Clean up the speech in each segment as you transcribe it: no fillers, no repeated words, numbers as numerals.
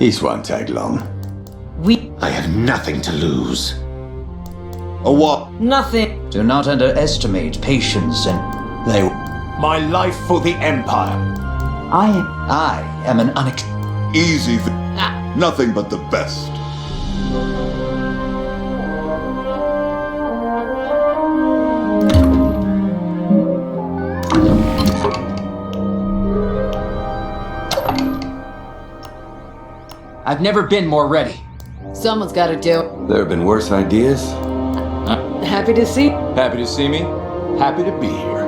This won't take long. I have nothing to lose. A what? Nothing. Do not underestimate patience and... They... My life for the Empire. I am an Easy. Nothing but the best. I've never been more ready. Someone's got to do it. There have been worse ideas. Happy to see. Happy to see me? Happy to be here.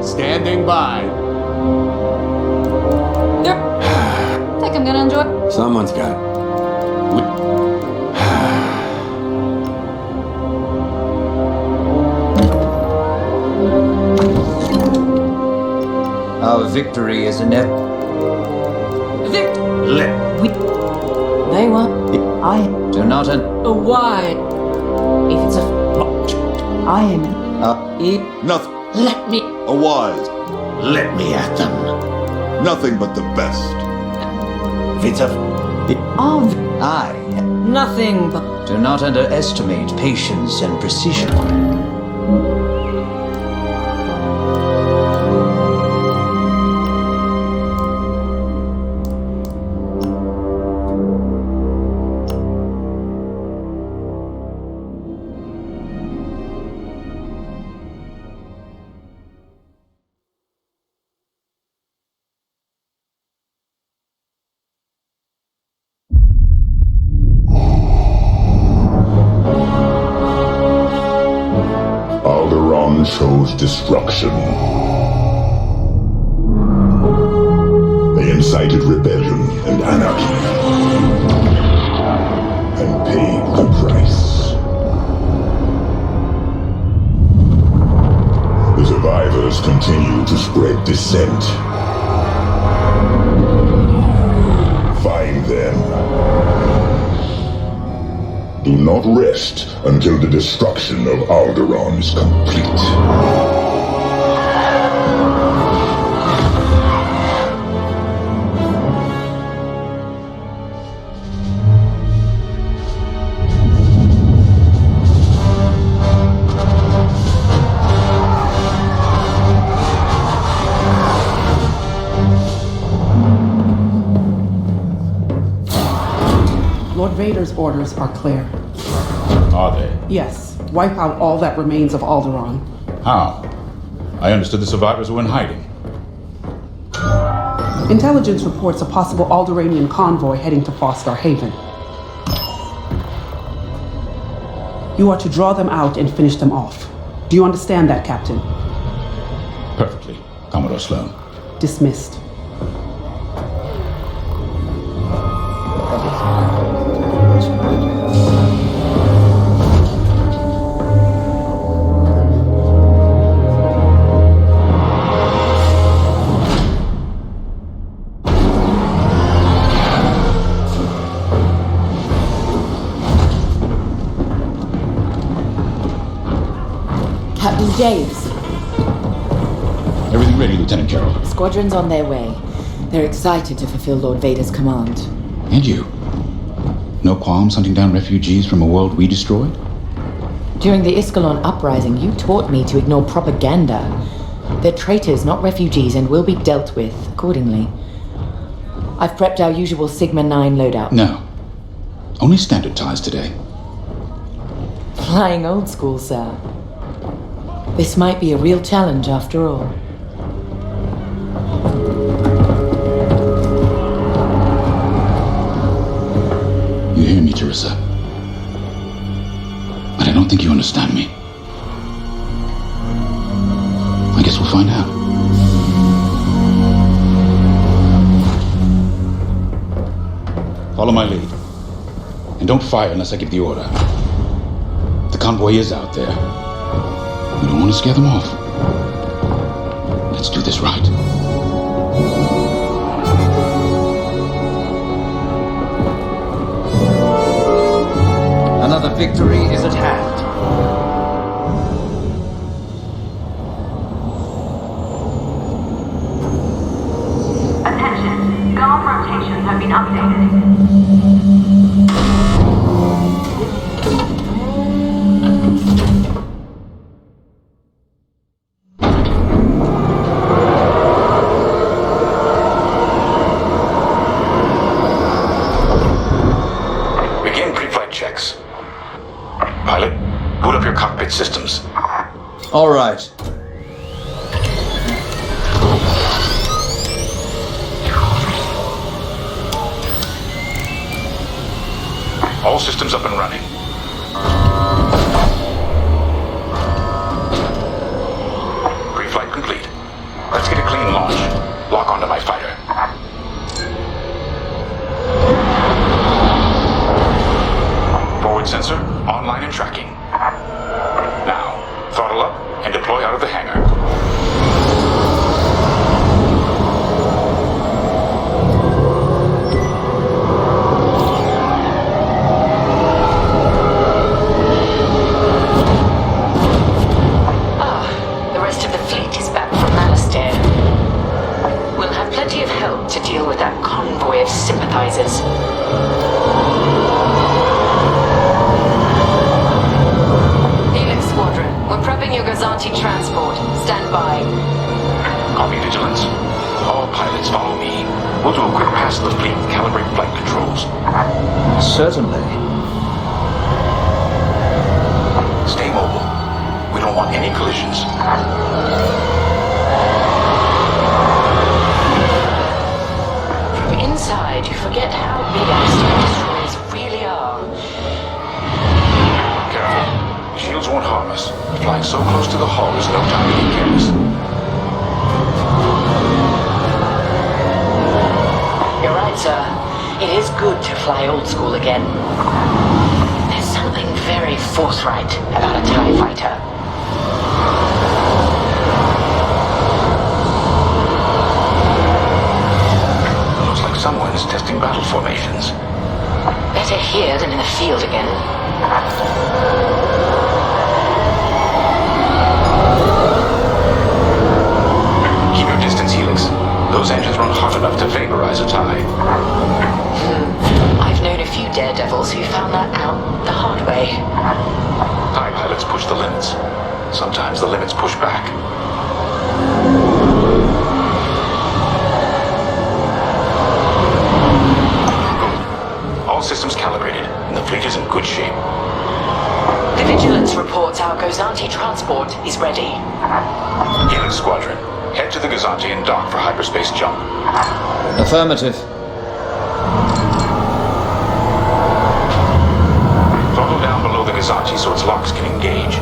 Standing by. Yep. Think I'm gonna enjoy. Someone's got it. Our victory is inevitable. They want Do not a why. If it's a Nothing. let me. A wise. Let me at them. Nothing but the best. Nothing but. Do not underestimate patience and precision. Alderaan chose destruction. They incited rebellion and anarchy, and paid the price. The survivors continue to spread dissent. Find them. Do not rest until the destruction of Alderaan is complete. Lord Vader's orders are clear. Are they? Yes, wipe out all that remains of Alderaan. How? I understood the survivors were in hiding. Intelligence reports a possible Alderaanian convoy heading to Foster Haven. You are to draw them out and finish them off. Do you understand that, Captain? Perfectly, Commodore Sloan. Dismissed. Captain James. Everything ready, Lieutenant Carroll. Squadrons on their way. They're excited to fulfill Lord Vader's command. And you? No qualms hunting down refugees from a world we destroyed? During the Iskalon uprising, you taught me to ignore propaganda. They're traitors, not refugees, and will be dealt with accordingly. I've prepped our usual Sigma-9 loadout. No. Only standard ties today. Flying old school, sir. This might be a real challenge after all. You hear me, Teresa? But I don't think you understand me. I guess we'll find out. Follow my lead. And don't fire unless I give the order. The convoy is out there. We don't want to scare them off. Let's do this right. Another victory is at hand. Attention, Guard checks. Pilot, boot up your cockpit systems. All right. All systems up and running. Pre-flight complete. Let's get a clean launch. Lock onto my fighter. Forward sensor, online and tracking. Now, throttle up and deploy out of the hangar. The rest of the fleet is back from Alistair. We'll have plenty of help to deal with that convoy of sympathizers. Helix Squadron, we're prepping your Gazanti transport. Stand by. Copy, Vigilance. All pilots follow me. We'll do a quick pass of the fleet and calibrate flight controls. Certainly. Stay mobile. We don't want any collisions. From inside, you forget how big our star destroyers really are. Careful. Shields won't harm us. Flying so close to the hull is no time to be careless. You're right, sir. It is good to fly old school again. There's something very forthright about a TIE fighter. Looks like someone is testing battle formations. Better here than in the field again. Keep your distance, Helix. Those engines run hot enough to vaporize a TIE. I've known a few daredevils who found that out the hard way. TIE pilots push the limits. Sometimes the limits push back. Good. All systems calibrated, and the fleet is in good shape. The Vigilance reports our Gozanti transport is ready. Helix Squadron, head to the Gazanti and dock for hyperspace jump. Affirmative. Throttle down below the Gazanti so its locks can engage.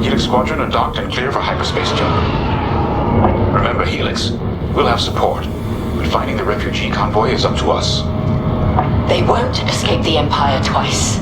Helix Squadron are docked and clear for hyperspace jump. Remember, Helix, we'll have support, but finding the refugee convoy is up to us. They won't escape the Empire twice.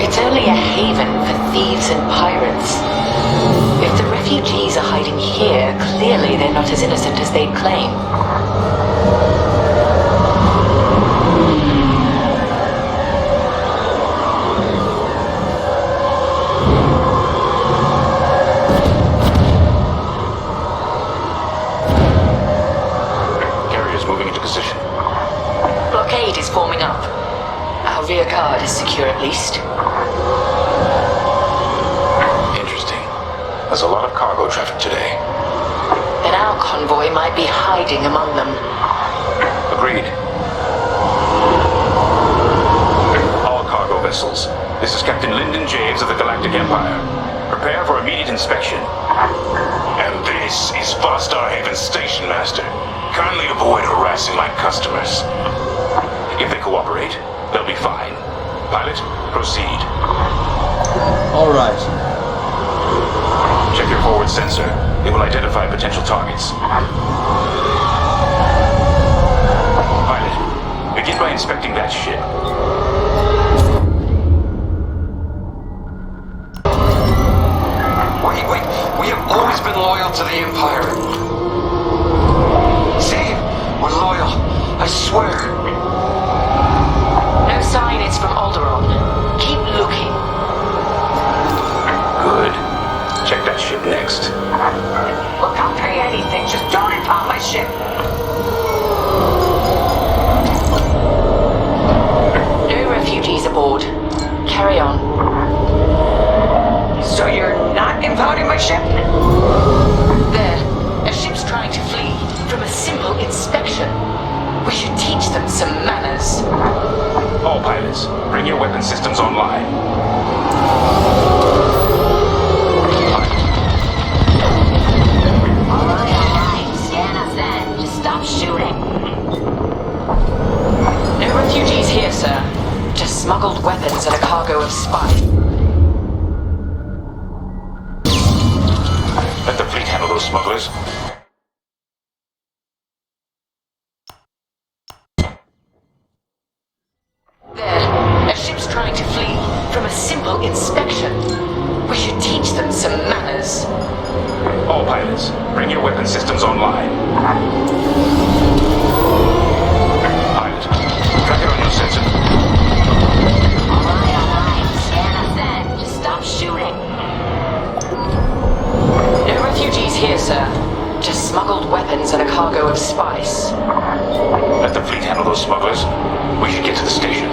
It's only a haven for thieves and pirates. If the refugees are hiding here, clearly they're not as innocent as they claim. Carrier's moving into position. Blockade is forming up. Our rear guard is secure at least. Interesting. There's a lot of cargo traffic today. Then our convoy might be hiding among them. Agreed. All cargo vessels. This is Captain Lyndon Javes of the Galactic Empire. Prepare for immediate inspection. And this This is Farstar Haven Station Master. Kindly avoid harassing my customers. If they cooperate, they'll be fine. Pilot, proceed. All right. Check your forward sensor. It will identify potential targets. Pilot, begin by inspecting that ship. Wait. We have always been loyal to the Empire. See? We're loyal. I swear. No sign it's from Alderaan. Keep looking. Good. Check that ship next. Look, I'll pay anything. Just don't impound my ship. No refugees aboard. Carry on. So you're not impounding my ship? There. A ship's trying to flee from a simple inspection. We should teach them some manners. All pilots, bring your weapon systems online. Alright. Scan us then. Just stop shooting. No refugees here, sir. Just smuggled weapons and a cargo of spies. Let the fleet handle those smugglers. There. A ship's trying to flee from a simple inspection. We should teach them some manners. All pilots, bring your weapon systems online. Pilot, track it on your sensor. Alright. Scan us then. Just stop shooting. No refugees here, sir. Just smuggled weapons and a cargo of spice. Let the fleet handle those smugglers. We should get to the station.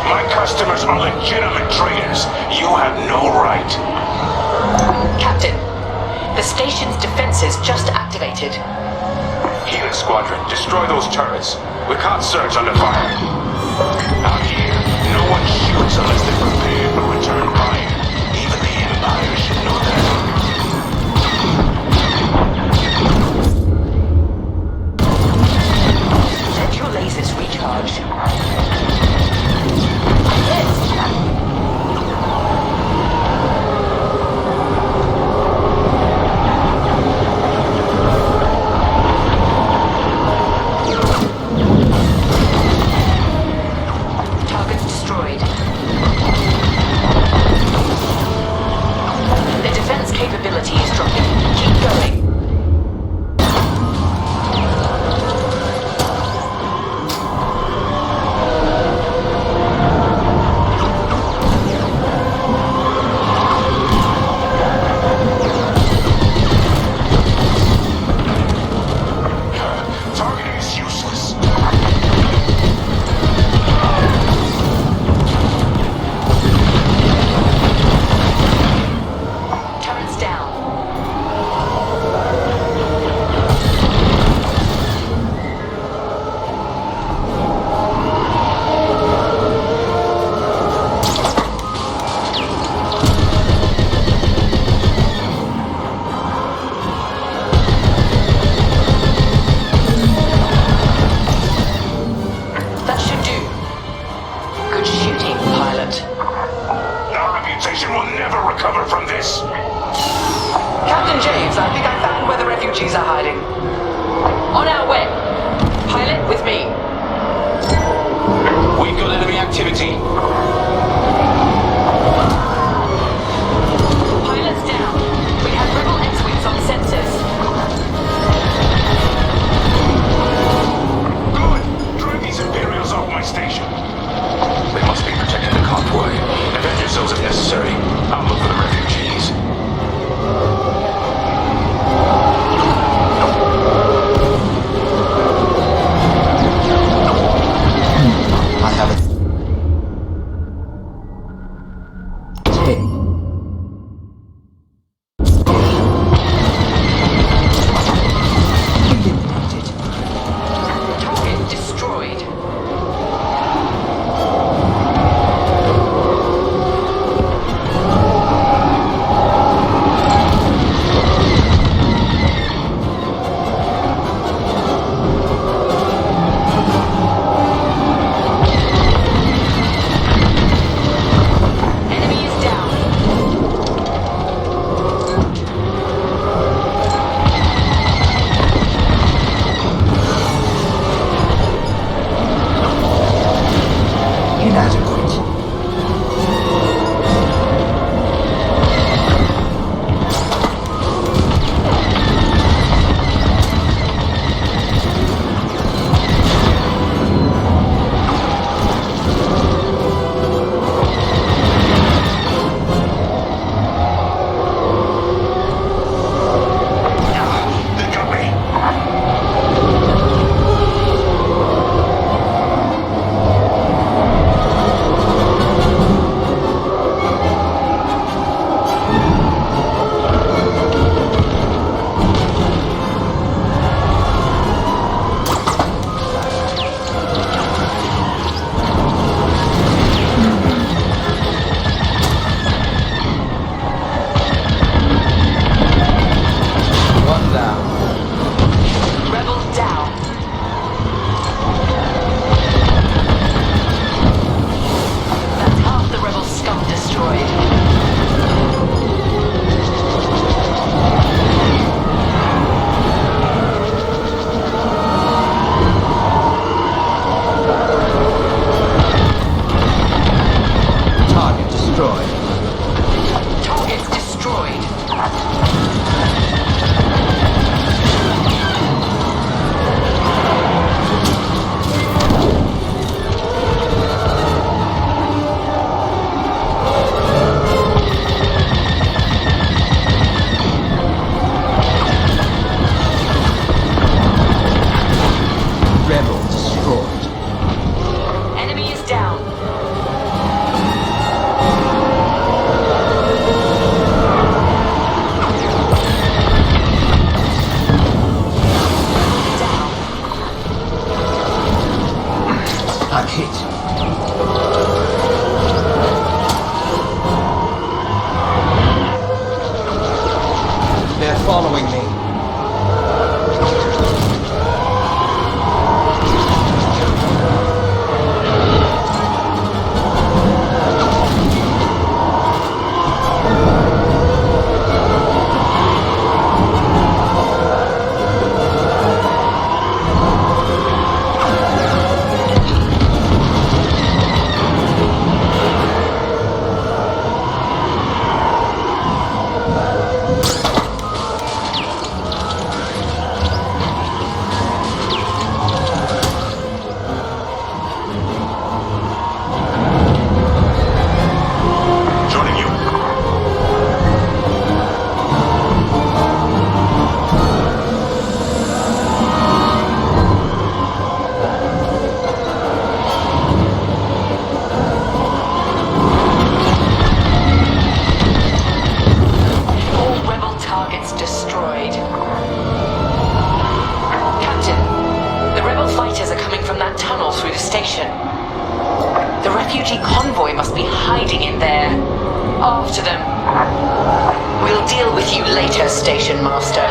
My customers are legitimate traders. You have no right. Captain, the station's defenses just activated. Helix Squadron, destroy those turrets. We can't search under fire. Out here, no one shoots unless they're prepared for return fire. Even the Empire should know that. Let your lasers recharge. Targets destroyed. The defense capability is dropping. Keep going. Targeting is useless. Turrets down. That should do. Good shooting, pilot. Our reputation will never recover from this. Captain James, I think I found where the refugees are hiding. On our way. Pilot with me. We've got enemy activity. Pilots down. We have rebel X-wings on sensors. Good. Drive these Imperials off my station. They must be protecting the convoy. Avenge yourselves if necessary. I'll look for the refugees. I have it. following me. Joining you. All rebel targets destroyed. Captain, the rebel fighters are coming from that tunnel through the station. The refugee convoy must be hiding in there. After them. We'll deal with you later, Station Master.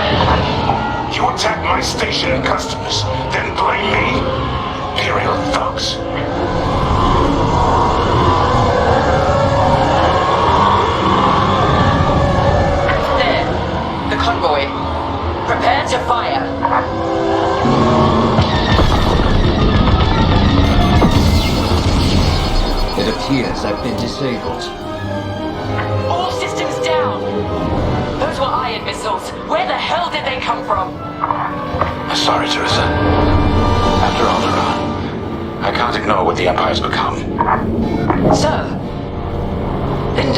You attack my station and customers, then blame me? Imperial thugs. There. The convoy. Prepare to fire. It appears I've been disabled. All systems down. Those were iron missiles. Where the hell did they come from? Sorry, Teresa. After Alderaan, I can't ignore what the Empire's become. Sir. Then,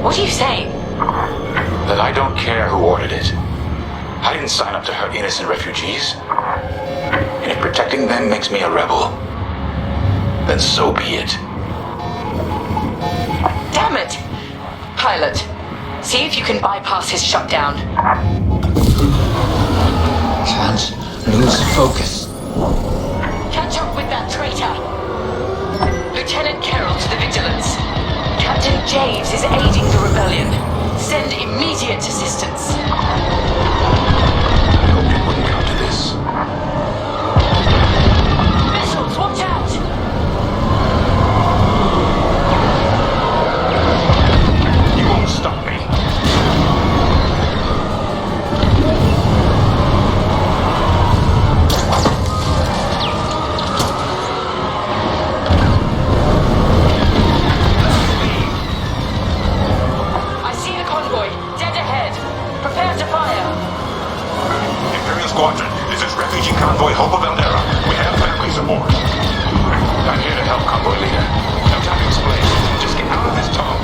what are you saying? That I don't care who ordered it. I didn't sign up to hurt innocent refugees. And if protecting them makes me a rebel, then so be it. Damn it! Pilot, see if you can bypass his shutdown. Can't lose focus. Catch up with that traitor. Lieutenant Carroll to the Vigilance. Captain Javes is aiding the rebellion. Send immediate assistance. I hoped it wouldn't come to this. Missiles, watch out! You won't stop me. I see the convoy, dead ahead. Prepare to fire. Imperial Squadron, this is refugee convoy Hope of Eldera. We have families aboard. I'm here to help, convoy leader. No time to explain. Just get out of this tunnel.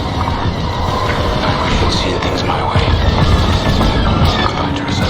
I wish you'd seen things my way. Goodbye, Teresa.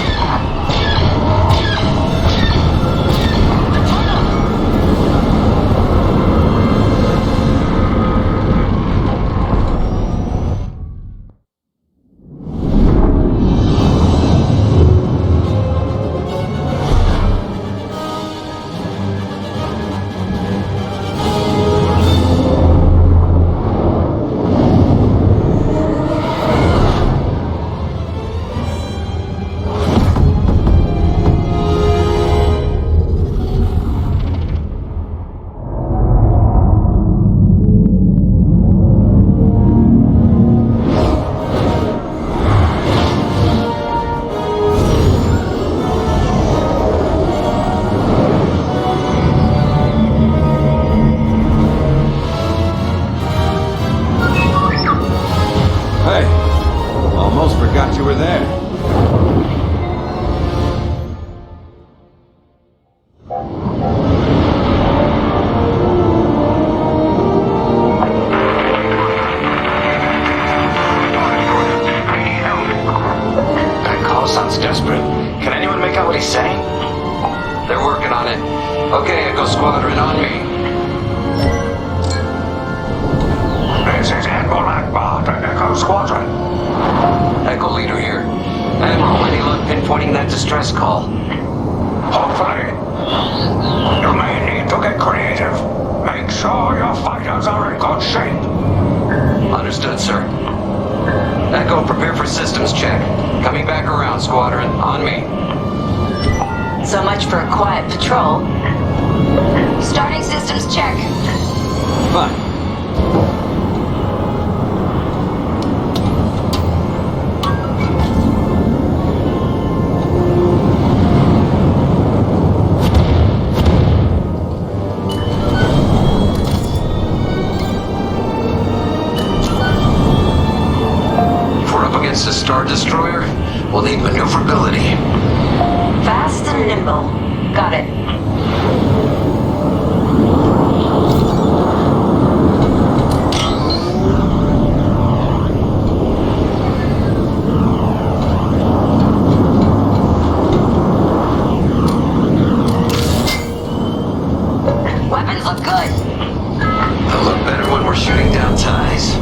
Hey, almost forgot you were there. That call sounds desperate. Can anyone make out what he's saying? They're working on it. Okay, Echo Squadron on me. This is Admiral Akbar to Echo Squadron. Echo Leader here. Admiral, any luck pinpointing that distress call? Hopefully. You may need to get creative. Make sure your fighters are in good shape. Understood, sir. Echo, prepare for systems check. Coming back around, Squadron. On me. So much for a quiet patrol. Starting systems check. Fine. If we're up against a Star Destroyer, we'll need maneuverability. Fast and nimble. Got it. Weapons look good. They'll look better when we're shooting down ties.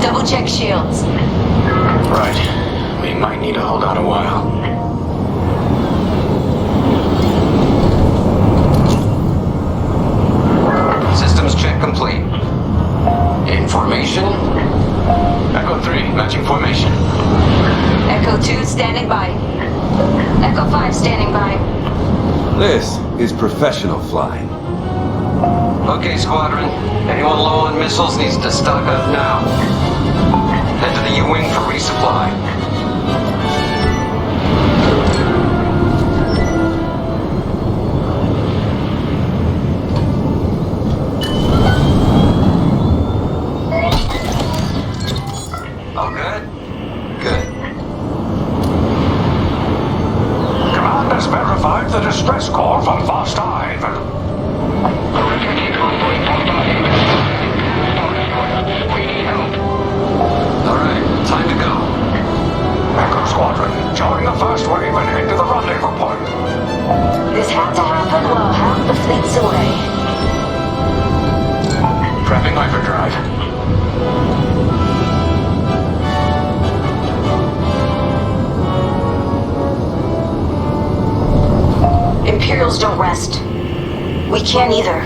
Double check shields. Right. We might need to hold out a while. Systems check complete. In formation. Echo 3, matching formation. Echo 2 standing by. Echo 5 standing by. This is professional flying. Okay, Squadron. Anyone low on missiles needs to stock up now. Head to the U-Wing for resupply. All good? Good. Command has verified the distress call from Vast Hive. All right, time to go. Echo Squadron, join the first wave and head to the rendezvous point. This had to happen while half the fleet's away. Prepping hyperdrive. Imperials don't rest. We can't either.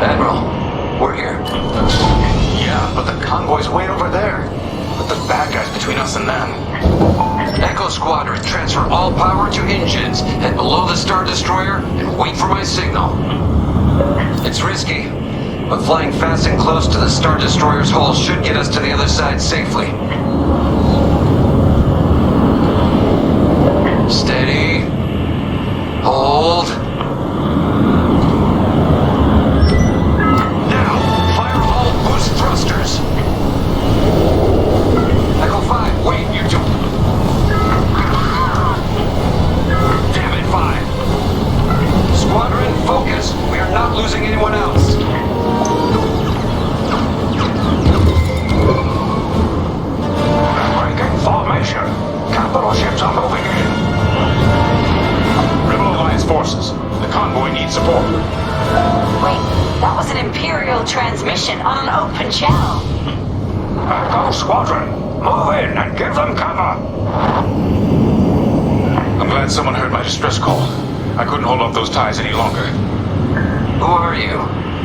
Admiral, we're here. Yeah, but the convoy's way over there. Put the bad guys between us and them. Echo Squadron, transfer all power to engines. Head below the Star Destroyer and wait for my signal. It's risky, but flying fast and close to the Star Destroyer's hull should get us to the other side safely. Steady. Hold. Now, fire all boost thrusters. Echo 5, wait, you two. Damn it, 5. Squadron, focus. We are not losing anyone else. Breaking formation. Capital ships are moving in. Rebel Alliance forces. The convoy needs support. Wait, that was an Imperial transmission on an open channel. Echo Squadron, move in and give them cover. I'm glad someone heard my distress call. I couldn't hold off those ties any longer. Who are you?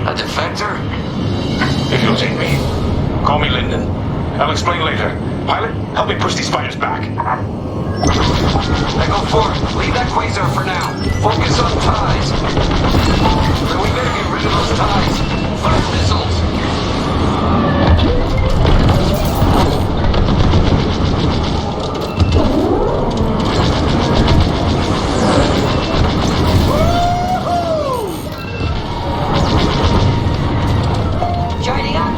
A defector? If you'll take me, call me Lyndon. I'll explain later. Pilot, help me push these fighters back. Echo 4, leave that quasar for now. Focus on ties. But we better get rid of those ties. Fire missiles. Joining up.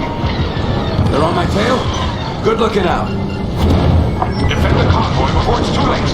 They're on my tail? Good looking out. Defend the convoy before it's too late.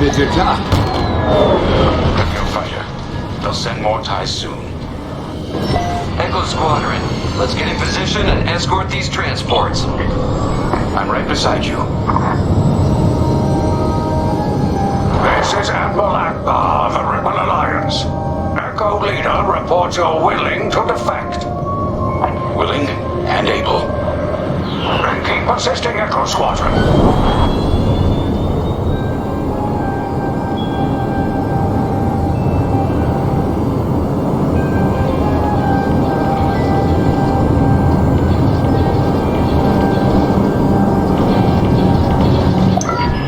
did your job. Echo fighter. They'll send more ties soon. Echo Squadron, let's get in position and escort these transports. I'm right beside you. This is Admiral Akbar of the Rebel Alliance. Echo Leader reports you're willing to defect. Willing and able. Then keep assisting Echo Squadron.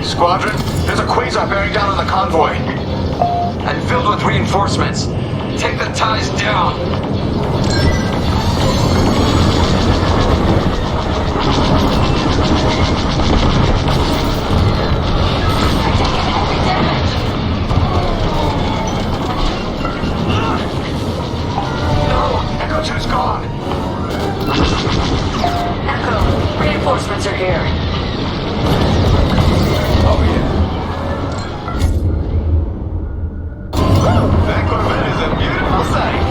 Squadron, there's a quasar bearing down on the convoy. And filled with reinforcements. Take the ties down. Echo 2's gone. Echo, reinforcements are here. Oh, yeah. That Corvette is a beautiful sight.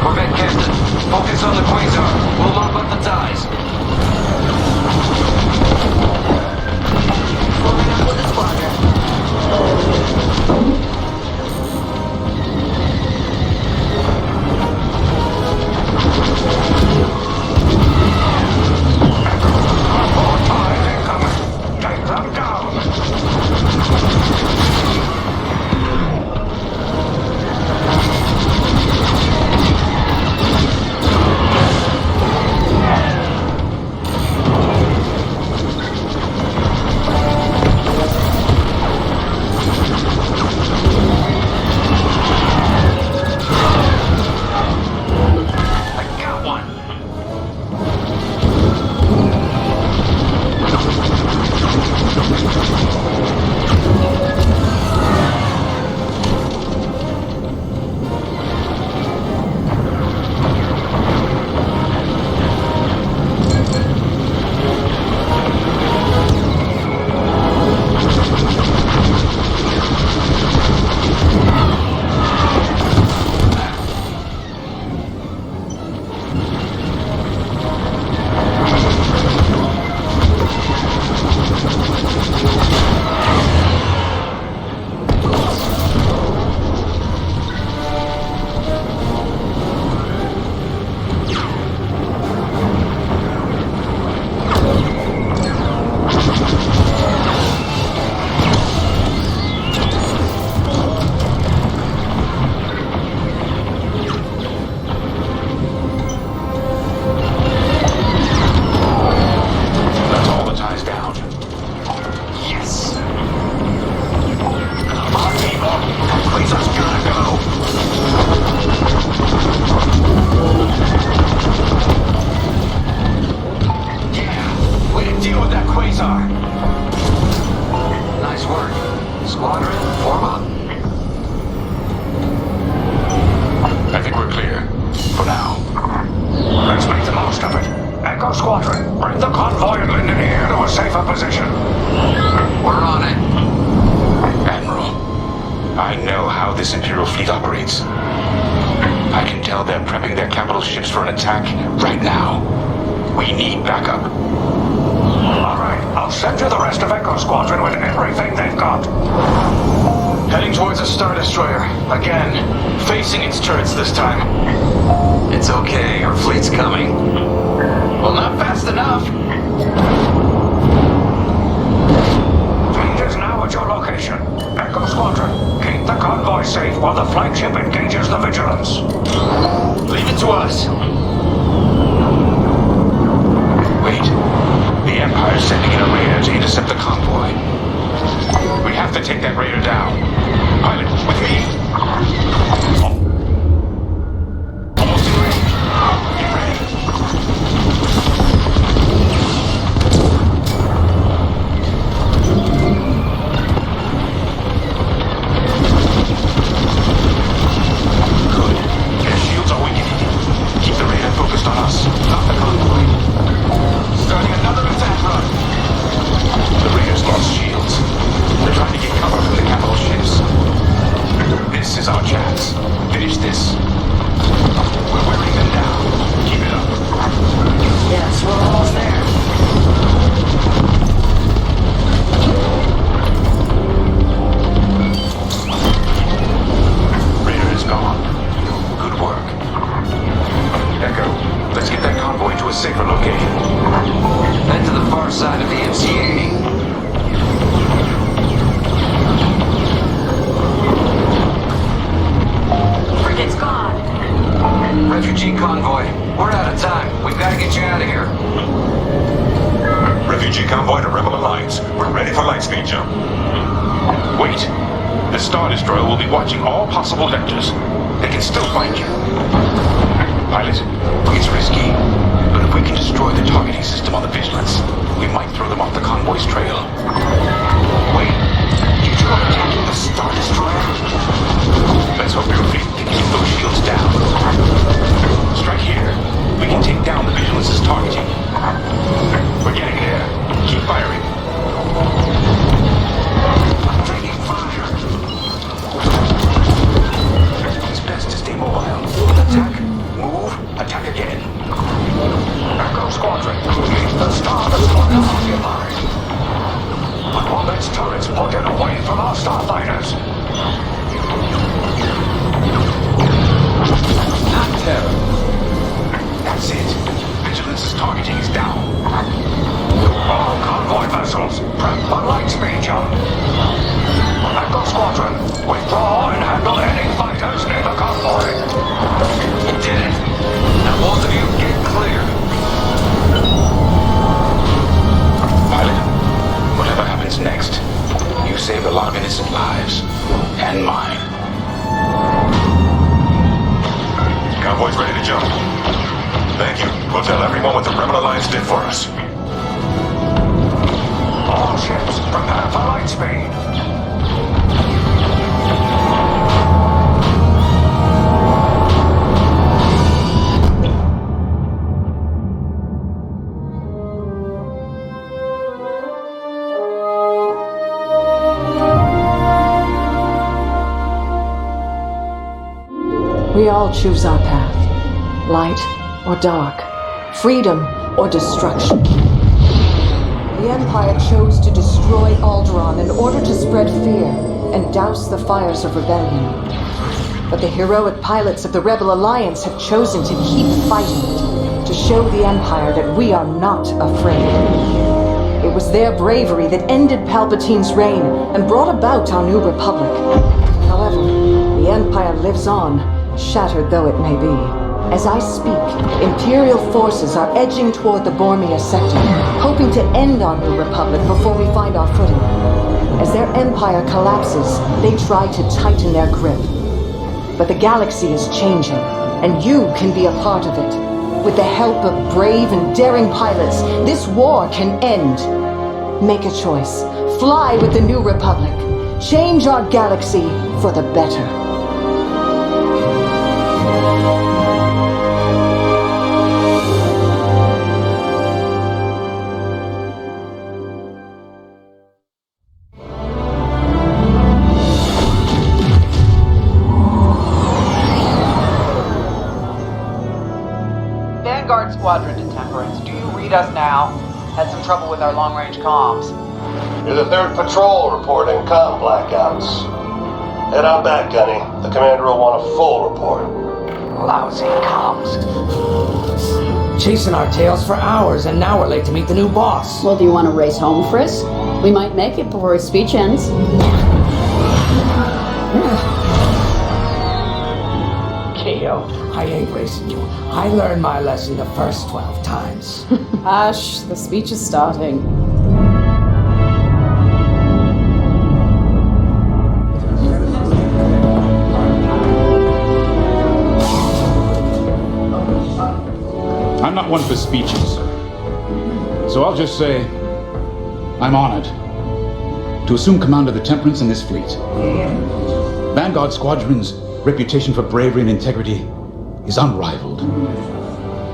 Corvette Captain, focus on the quasar. We'll lock up the ties. Forming up with the squadron. More ties incoming. Take them down. I got one. That's all the ties down. Yes. Come on, people. That quasar's gotta go. Yeah, way to deal with that quasar. Nice work. Squadron, form up. I think we're clear. For now. Let's make the most of it. Echo Squadron, bring the convoy and Linden here to a safer position. We're on it. Admiral, I know how this Imperial fleet operates. I can tell they're prepping their capital ships for an attack right now. We need backup. All right, I'll send you the rest of Echo Squadron with everything they've got. Heading towards a Star Destroyer. Again. Facing its turrets this time. It's okay, our fleet's coming. Well, not fast enough. Fleet is now at your location. Echo Squadron, keep the convoy safe while the flagship engages the Vigilance. Leave it to us. Wait. The Empire's sending in a raider to intercept the convoy. We have to take that raider down. Pilot, with me. Almost in range. Get ready. Good. Their shields are weakening. Keep the raider focused on us, not the convoy. Starting another attack run. The raiders lost shields. They're trying to get cover from the a safer location. Head to the far side of the MCA. Frigate's gone. Refugee convoy. We're out of time. We've got to get you out of here. Refugee convoy to Rebel Alliance. We're ready for lightspeed jump. Wait. The Star Destroyer will be watching all possible vectors. They can still find you. Pilot, it's risky. But if we can destroy the targeting system on the Vigilance, we might throw them off the convoy's trail. Wait. You two are attacking the Star Destroyer? Let's hope your fleet can keep those shields down. Strike here. We can take down the Vigilance's targeting. We're getting there. Keep firing. I'm taking fire. It's best to stay mobile. Attack, move, attack again. Echo Squadron, keep the Star Destroyer occupied. I want its turrets pointed away from our starfighters. Not terror. That's it. Vigilance's targeting is down. All convoy vessels, prep for lightspeed jump. Echo Squadron, withdraw and handle any fighters near the convoy. You did it. Now both of you get clear. Pilot, whatever happens next, you saved a lot of innocent lives. And mine. Convoy's ready to jump. Thank you. We'll tell everyone what the Rebel Alliance did for us. All ships, prepare for lightspeed. We all choose our path. Light or dark. Freedom or destruction. The Empire chose to destroy Alderaan in order to spread fear and douse the fires of rebellion. But the heroic pilots of the Rebel Alliance have chosen to keep fighting, to show the Empire that we are not afraid. It was their bravery that ended Palpatine's reign and brought about our new republic. However, the Empire lives on, shattered though it may be. As I speak, Imperial forces are edging toward the Bormia sector, hoping to end our new republic before we find our footing. As their empire collapses, they try to tighten their grip. But the galaxy is changing, and you can be a part of it. With the help of brave and daring pilots, this war can end. Make a choice. Fly with the new republic. Change our galaxy for the better. Squadron to Temperance. Do you read us now? Had some trouble with our long-range comms. You're the third patrol reporting comm blackouts. Head on back, Gunny. The commander will want a full report. Lousy comms. Chasing our tails for hours, and now we're late to meet the new boss. Well, do you want to race home, Frisk? We might make it before his speech ends. Keo, I ain't racing you. I learned my lesson the first 12 times. Hush, the speech is starting. I'm not one for speeches. So I'll just say, I'm honored to assume command of the Temperance in this fleet. Vanguard Squadron's reputation for bravery and integrity is unrivaled,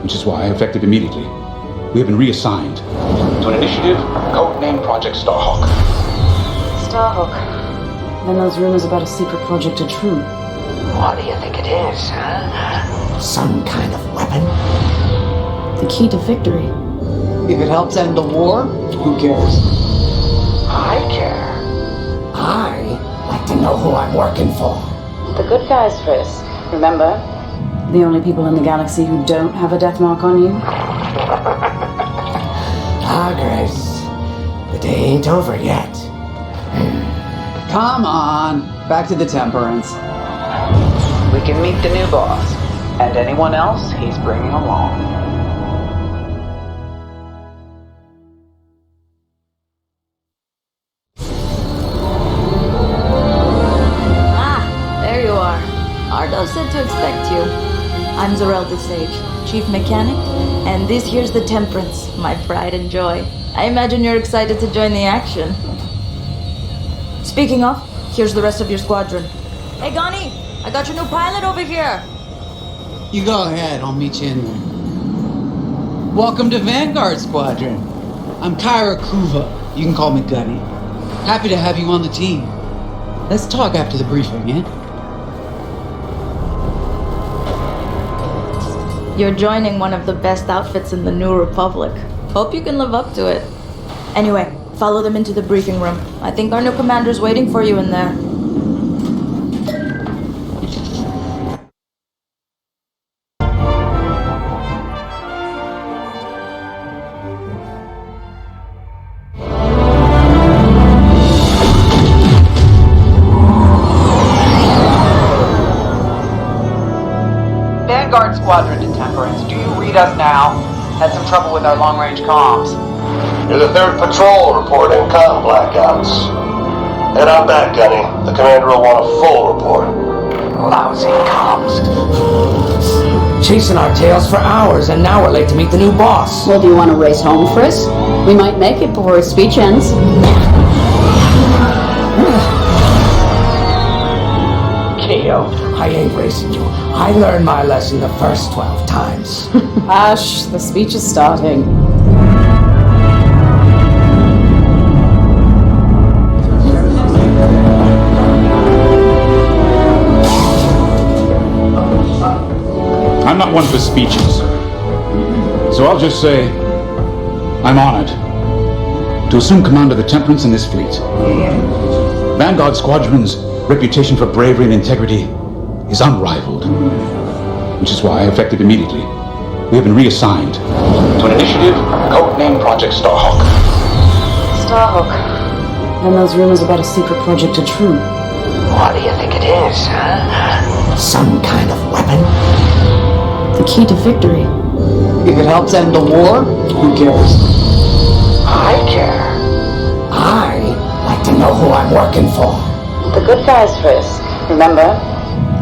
which is why, effective immediately, we have been reassigned to an initiative codenamed Project Starhawk. Starhawk. Then those rumors about a secret project are true. What do you think it is, huh? Some kind of weapon? The key to victory. If it helps end the war, who cares? I care. I like to know who I'm working for. The good guys, Frisk. Remember? The only people in the galaxy who don't have a death mark on you? Ah, Grace. The day ain't over yet. Come on. Back to the Temperance. We can meet the new boss. And anyone else he's bringing along. There you are. Ardo said to expect you. I'm Zorel the Sage, Chief Mechanic, and this here's the Temperance, my pride and joy. I imagine you're excited to join the action. Speaking of, here's the rest of your squadron. Hey, Gani, I got your new pilot over here. You go ahead, I'll meet you in there. Welcome to Vanguard Squadron. I'm Kyra Kuva. You can call me Gunny. Happy to have you on the team. Let's talk after the briefing, yeah? You're joining one of the best outfits in the New Republic. Hope you can live up to it. Anyway, follow them into the briefing room. I think our new commander's waiting for you in there. Vanguard Squadron to Temperance, do you read us now? Had some trouble with our long-range comms. You're the 3rd patrol reporting comm blackouts. Head on back, Gunny. The commander will want a full report. Lousy comms. Chasing our tails for hours, and now we're late to meet the new boss. Well, do you want to race home, Frisk? We might make it before his speech ends. Keo, I ain't racing you. I learned my lesson the first 12 times. Hush, the speech is starting. I'm not one for speeches. So I'll just say, I'm honored to assume command of the Temperance in this fleet. Vanguard Squadron's reputation for bravery and integrity is unrivaled, which is why, effective immediately, we have been reassigned to an initiative codenamed Project Starhawk. Starhawk. And those rumors about a secret project are true. What do you think it is, huh? Some kind of weapon? The key to victory. If it helps end the war, who cares? I care. I like to know who I'm working for. The good guys, Frisk. Remember?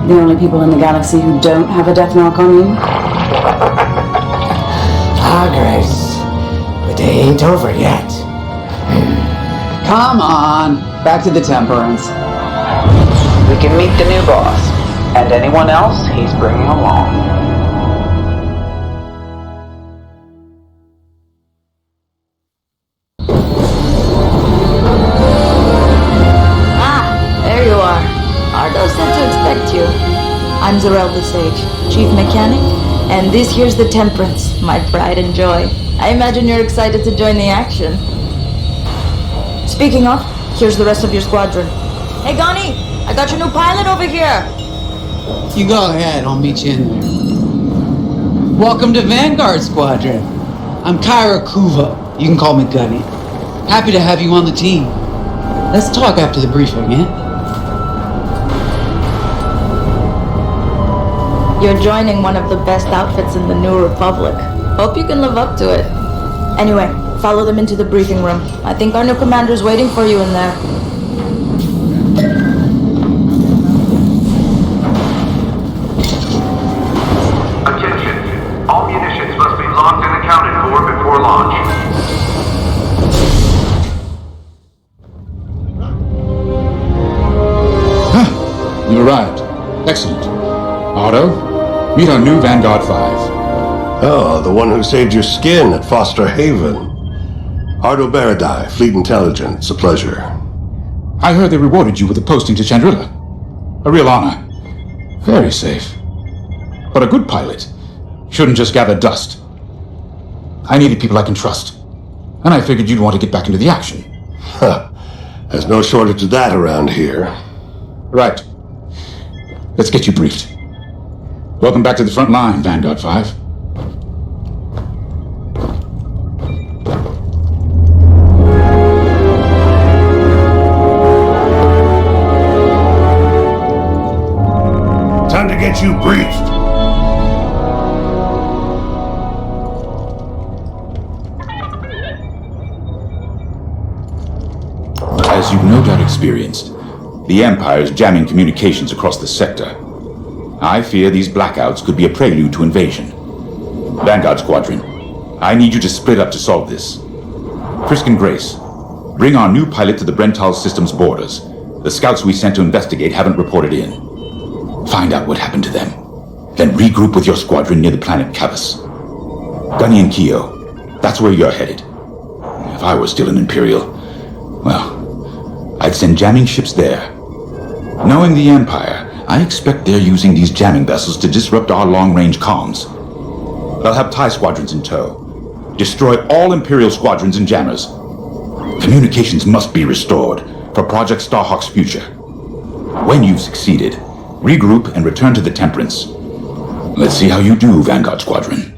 The only people in the galaxy who don't have a death mark on you? Ah, Grace. The day ain't over yet. Come on. Back to the Temperance. We can meet the new boss. And anyone else he's bringing along. Ardo said to expect you. I'm Zorel the Sage, Chief Mechanic, and this here's the Temperance, my pride and joy. I imagine you're excited to join the action. Speaking of, here's the rest of your squadron. Hey, Gani, I got your new pilot over here. You go ahead, I'll meet you in there. Welcome to Vanguard Squadron. I'm Kyra Kuva. You can call me Gunny. Happy to have you on the team. Let's talk after the briefing, yeah? You're joining one of the best outfits in the New Republic. Hope you can live up to it. Anyway, follow them into the briefing room. I think our new commander's waiting for you in there. Attention. All munitions must be locked and accounted for before launch. You arrived. Excellent. Otto, meet our new Vanguard 5. Oh, the one who saved your skin at Foster Haven. Ardo Baradai, Fleet Intelligence. A pleasure. I heard they rewarded you with a posting to Chandrila. A real honor. Very safe. But a good pilot shouldn't just gather dust. I needed people I can trust. And I figured you'd want to get back into the action. Huh. There's no shortage of that around here. Right. Let's get you briefed. Welcome back to the front line, Vanguard 5. get you briefed. As you've no doubt experienced, the Empire is jamming communications across the sector. I fear these blackouts could be a prelude to invasion. Vanguard Squadron, I need you to split up to solve this. Frisk and Grace, bring our new pilot to the Brental system's borders. The scouts we sent to investigate haven't reported in. Find out what happened to them. Then regroup with your squadron near the planet Cavus. Gunny and Keo, that's where you're headed. If I were still an Imperial, well, I'd send jamming ships there. Knowing the Empire, I expect they're using these jamming vessels to disrupt our long-range comms. They'll have TIE squadrons in tow. Destroy all Imperial squadrons and jammers. Communications must be restored for Project Starhawk's future. When you've succeeded, regroup and return to the Temperance. Let's see how you do, Vanguard Squadron.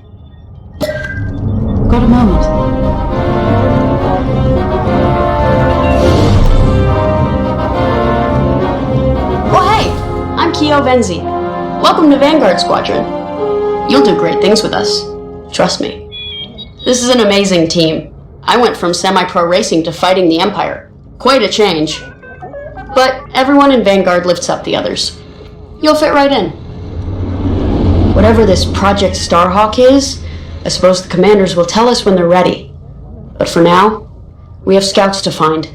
Got a moment? I'm Keo Venzi. Welcome to Vanguard Squadron. You'll do great things with us. Trust me. This is an amazing team. I went from semi-pro racing to fighting the Empire. Quite a change. But everyone in Vanguard lifts up the others. You'll fit right in. Whatever this Project Starhawk is, I suppose the commanders will tell us when they're ready. But for now, we have scouts to find.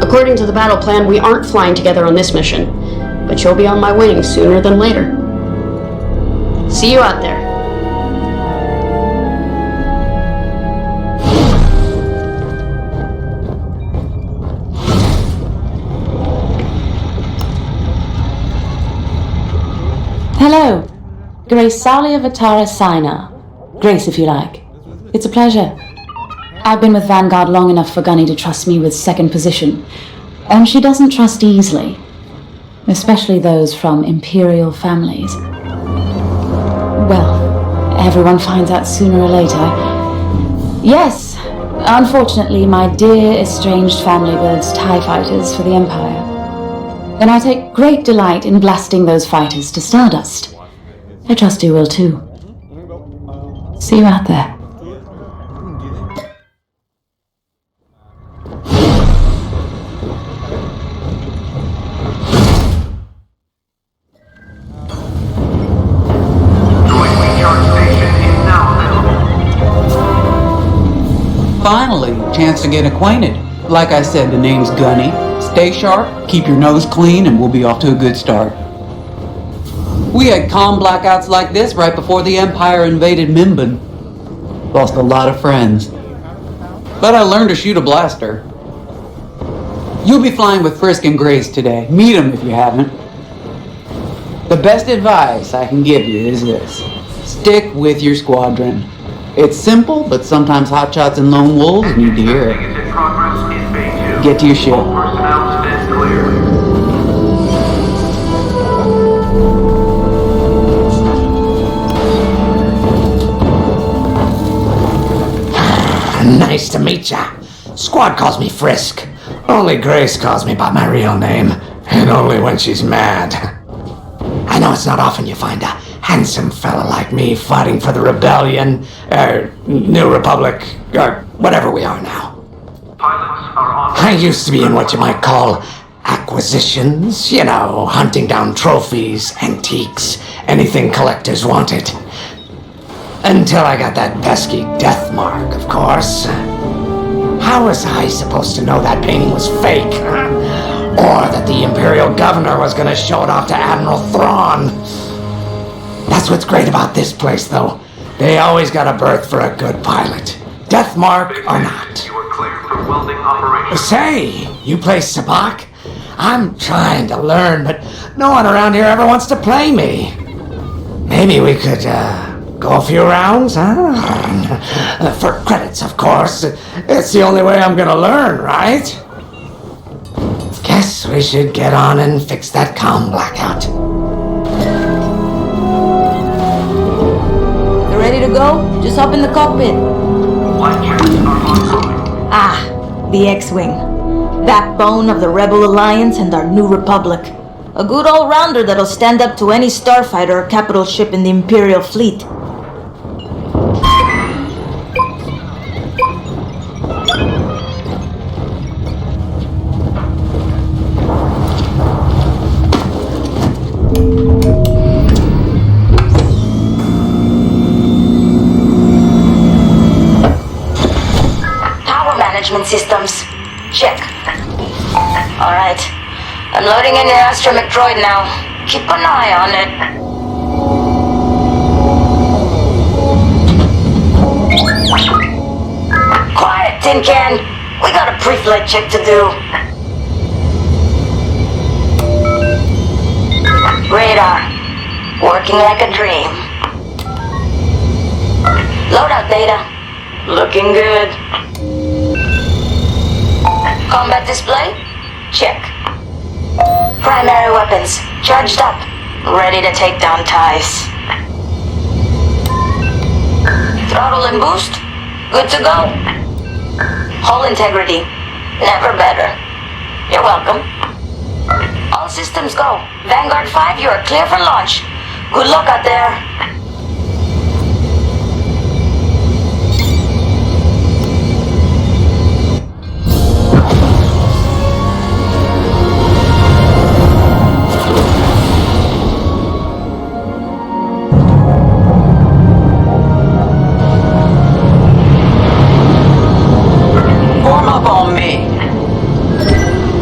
According to the battle plan, we aren't flying together on this mission, but you'll be on my wing sooner than later. See you out there. Hello, Grace Salia Vatara Sina. Grace, if you like. It's a pleasure. I've been with Vanguard long enough for Gunny to trust me with second position, and she doesn't trust easily, especially those from Imperial families. Well, everyone finds out sooner or later. Yes, unfortunately, my dear estranged family builds TIE fighters for the Empire. And I take great delight in blasting those fighters to stardust. I trust you will too. See you out there. Finally, chance to get acquainted. Like I said, the name's Gunny. Stay sharp, keep your nose clean, and we'll be off to a good start. We had comm blackouts like this right before the Empire invaded Minban. Lost a lot of friends. But I learned to shoot a blaster. You'll be flying with Frisk and Grace today. Meet them if you haven't. The best advice I can give you is this. Stick with your squadron. It's simple, but sometimes hotshots and lone wolves need to hear it. Get to your ship. Nice to meet ya. Squad calls me Frisk. Only Grace calls me by my real name, and only when she's mad. I know it's not often you find a handsome fella like me fighting for the Rebellion, or New Republic, or whatever we are now. I used to be in what you might call acquisitions, you know, hunting down trophies, antiques, anything collectors wanted. Until I got that pesky death mark, of course. How was I supposed to know that painting was fake? Or that the Imperial Governor was gonna show it off to Admiral Thrawn? That's what's great about this place, though. They always got a berth for a good pilot. Death mark or not. Say, you play Sabak? I'm trying to learn, but no one around here ever wants to play me. Maybe we could, go a few rounds, huh? For credits, of course. It's the only way I'm gonna learn, right? Guess we should get on and fix that comm blackout. You ready to go? Just hop in the cockpit. Ah, the X-Wing. Backbone of the Rebel Alliance and our new Republic. A good all-rounder that'll stand up to any starfighter or capital ship in the Imperial fleet. Systems. Check. Alright. I'm loading in your astromech droid now. Keep an eye on it. Quiet, Tin Can. We got a pre-flight check to do. Radar. Working like a dream. Loadout data. Looking good. Combat display? Check. Primary weapons, charged up, ready to take down TIEs. Throttle and boost, good to go. Hull integrity, never better. You're welcome. All systems go. Vanguard 5, you are clear for launch. Good luck out there.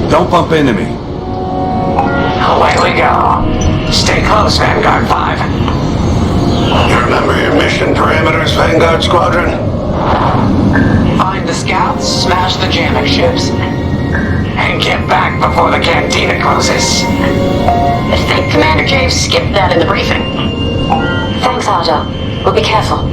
Don't bump into me. Away we go. Stay close, Vanguard 5. You remember your mission parameters, Vanguard Squadron? Find the scouts, smash the jamming ships, and get back before the cantina closes. I think Commander Cave skipped that in the briefing. Thanks, Aldo. We'll be careful.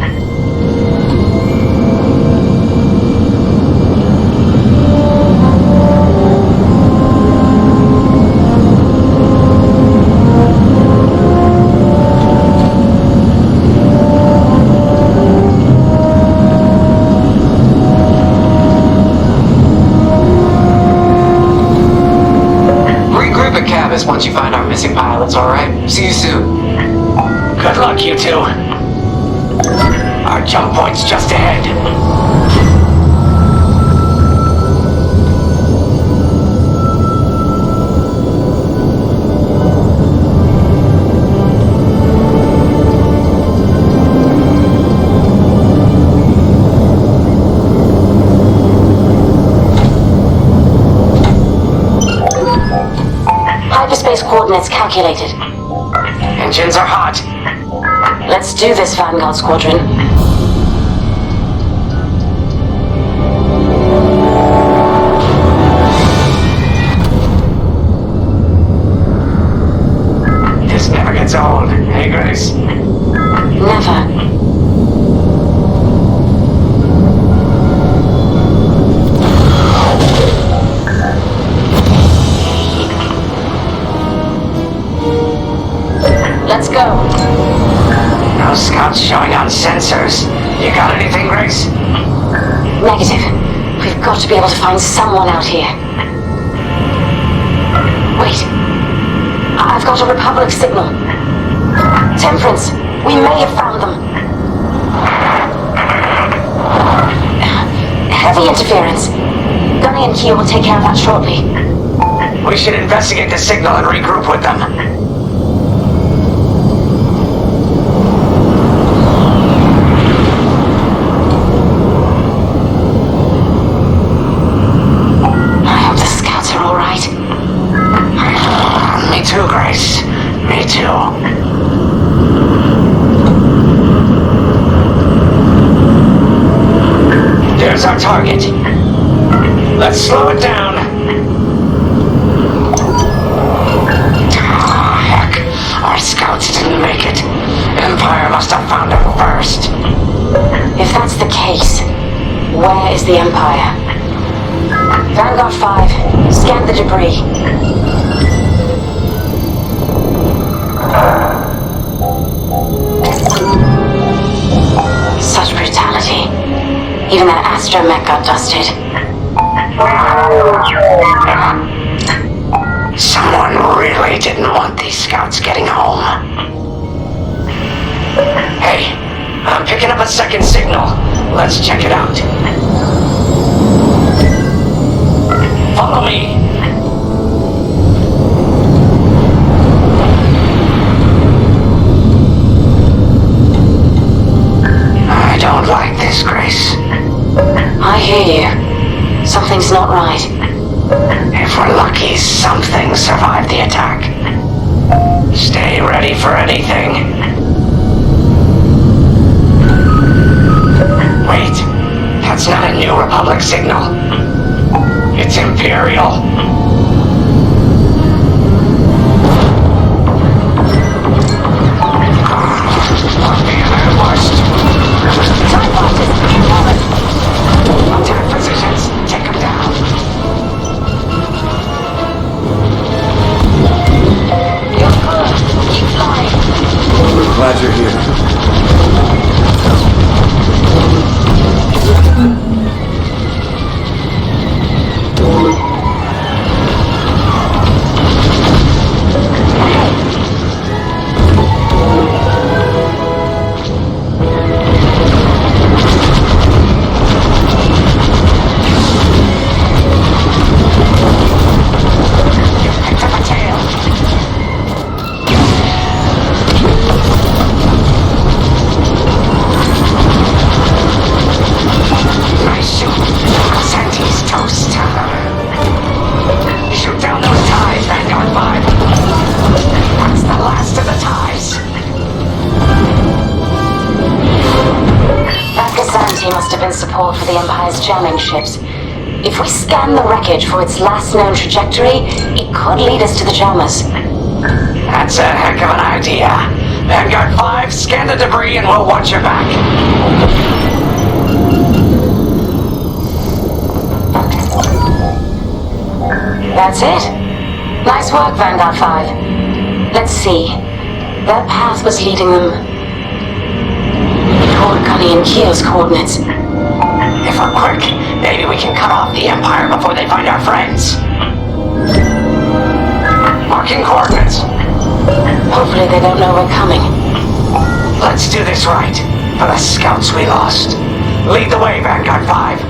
Once you find our missing pilots, alright? See you soon. Good luck, you two. Our jump point's just ahead. Hyperspace coordinates calculated. Engines are hot. Let's do this, Vanguard Squadron. This never gets old, hey Grace? Never. Let's go. No scouts showing on sensors. You got anything, Grace? Negative. We've got to be able to find someone out here. Wait. I've got a Republic signal. Temperance. We may have found them. Heavy interference. Gunny and Keo will take care of that shortly. We should investigate the signal and regroup with them. Me too, Grace. Me too. There's our target. Let's slow it down. Oh, heck. Our scouts didn't make it. Empire must have found them first. If that's the case, where is the Empire? Vanguard 5, scan the debris. Such brutality. Even that astromech got dusted. Someone really didn't want these scouts getting home. Hey, I'm picking up a second signal. Let's check it out. Follow me. I don't like this, Grace. I hear you. Something's not right. If we're lucky, something survived the attack. Stay ready for anything. Wait, that's not a New Republic signal. It's Imperial. We're being ambushed. Attack positions. Take them down. You're good. Keep flying. Glad you're here. Support for the Empire's jamming ships. If we scan the wreckage for its last known trajectory, it could lead us to the jammers. That's a heck of an idea. Vanguard 5, scan the debris and we'll watch your back. That's it. Nice work, Vanguard 5. Let's see. That path was leading them toward Gunny and Keo's coordinates. If we're quick, maybe we can cut off the Empire before they find our friends. Marking coordinates. Hopefully they don't know we're coming. Let's do this right, for the scouts we lost. Lead the way, Vanguard 5.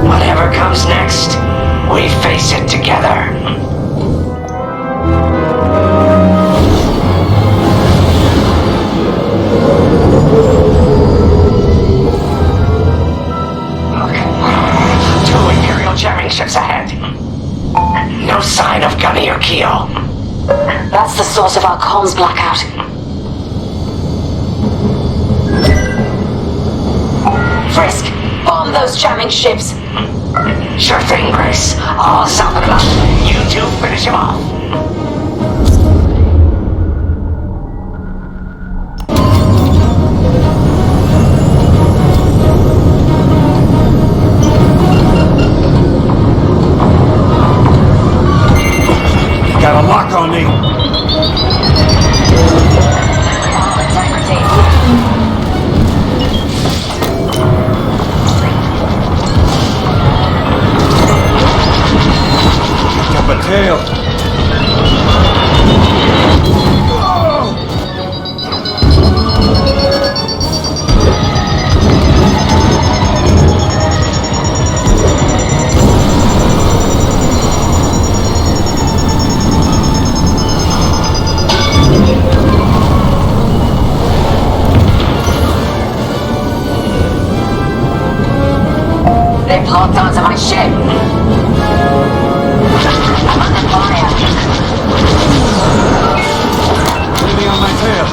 Whatever comes next, we face it together. Jamming ships ahead. No sign of Gunny or Keo. That's the source of our comms blackout. Frisk, bomb those jamming ships. Sure thing, Grace. I'll soften them up. You two finish him off. Got a lock on me. Got my tail. They've locked onto my ship! I'm under fire! Leaning on my tail.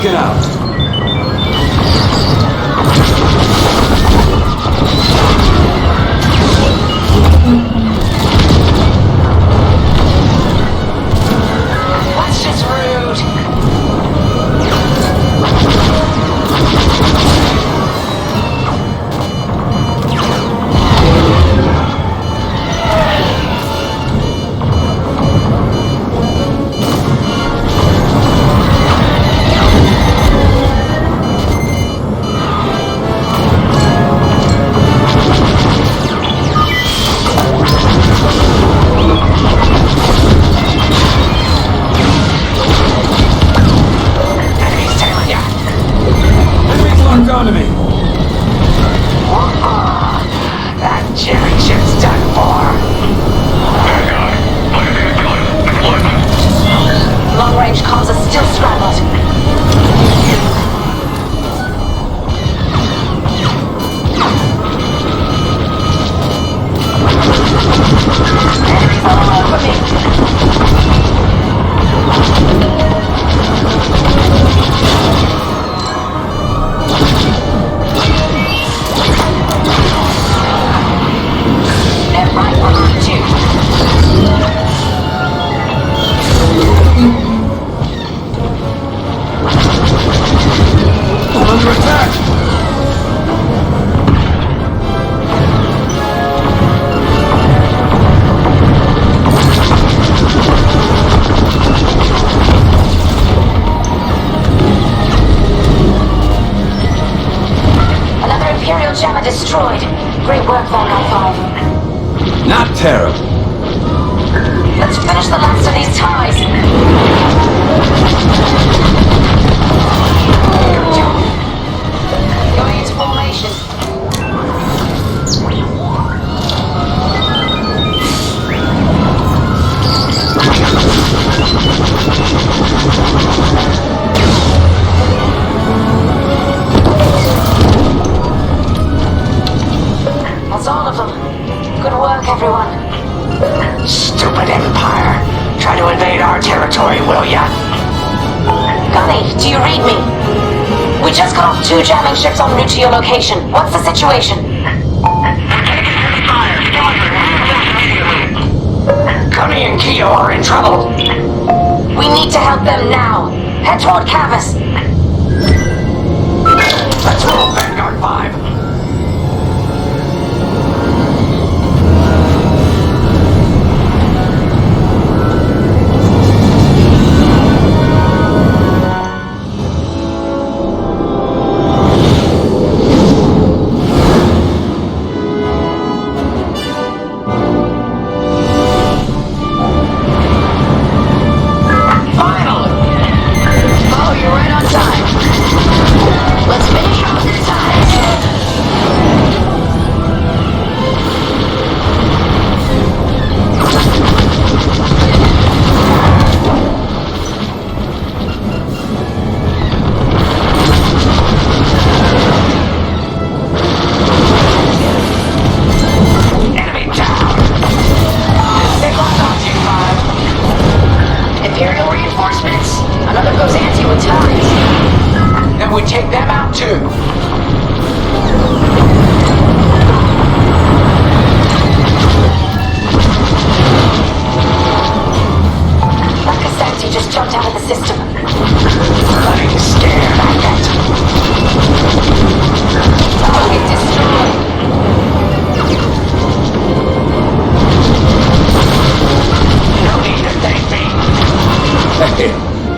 Looking out! That's just rude. Onto me! That jamming ship's done for. Long-range comms are still scrambled. Enemies all over me. They're right behind you. I'm under attack! Another Imperial jammer destroyed. Great work, Vanguard 5. Not terrible. Let's finish the last of these ties. Going into formation. That's all of them. Good work, everyone. Stupid Empire. Try to invade our territory, will ya? Gunny, do you read me? We just got off 2 jamming ships en route to your location. What's the situation? Gunny and Keo are in trouble. We need to help them now. Head toward Cavus. Let's roll, Vanguard 5.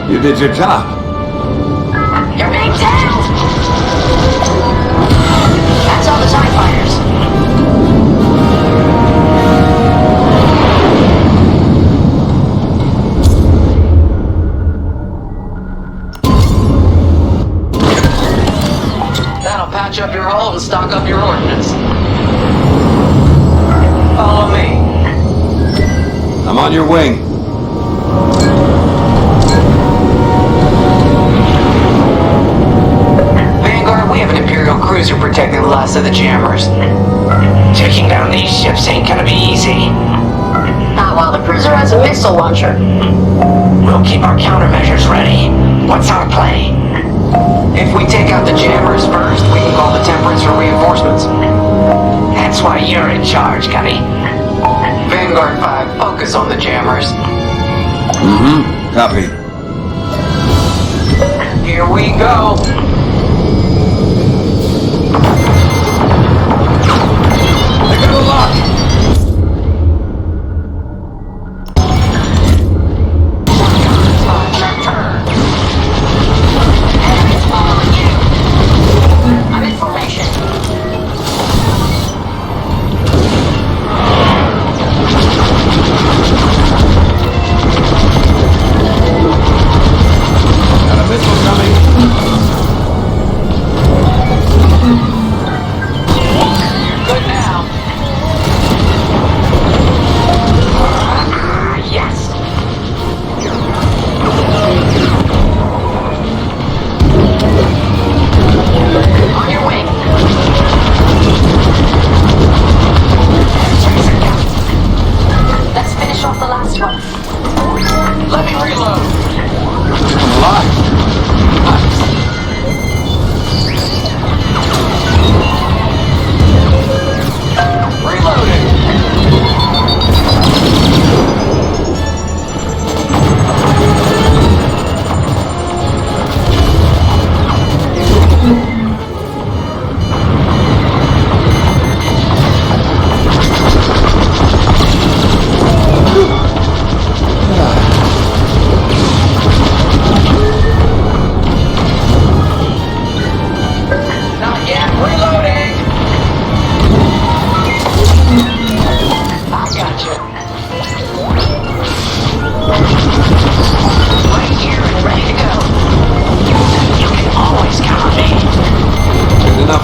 You did your job. You're being tailed! That's all the TIE fighters. That'll patch up your hull and stock up your ordnance. Follow me. I'm on your wing. We have an Imperial cruiser protecting the last of the jammers. Taking down these ships ain't gonna be easy. Not while the cruiser has a missile launcher. We'll keep our countermeasures ready. What's our play? If we take out the jammers first, we can call the Temperance for reinforcements. That's why you're in charge, Gunny. Vanguard 5, focus on the jammers. Copy. Here we go. I got a lock!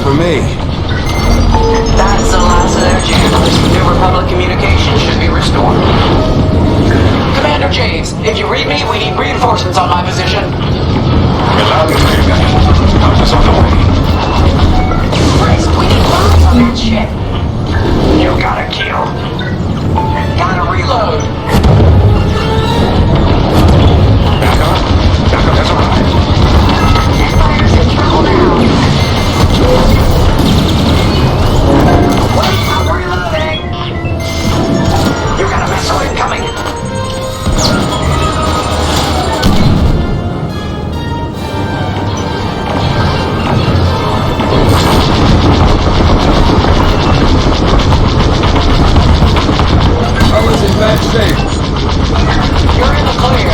For me. That's the last of their jammers. New Republic communication should be restored. Commander James, if you read me, we need reinforcements on my position. We're loud and clear, Gunny. Help us on the way. Frisk, we need bombs on that ship. You gotta kill. Gotta reload. Backup has arrived. Empire's in trouble now. Wait, I'm reloading! You got a missile incoming! I was in bad shape. You're in the clear.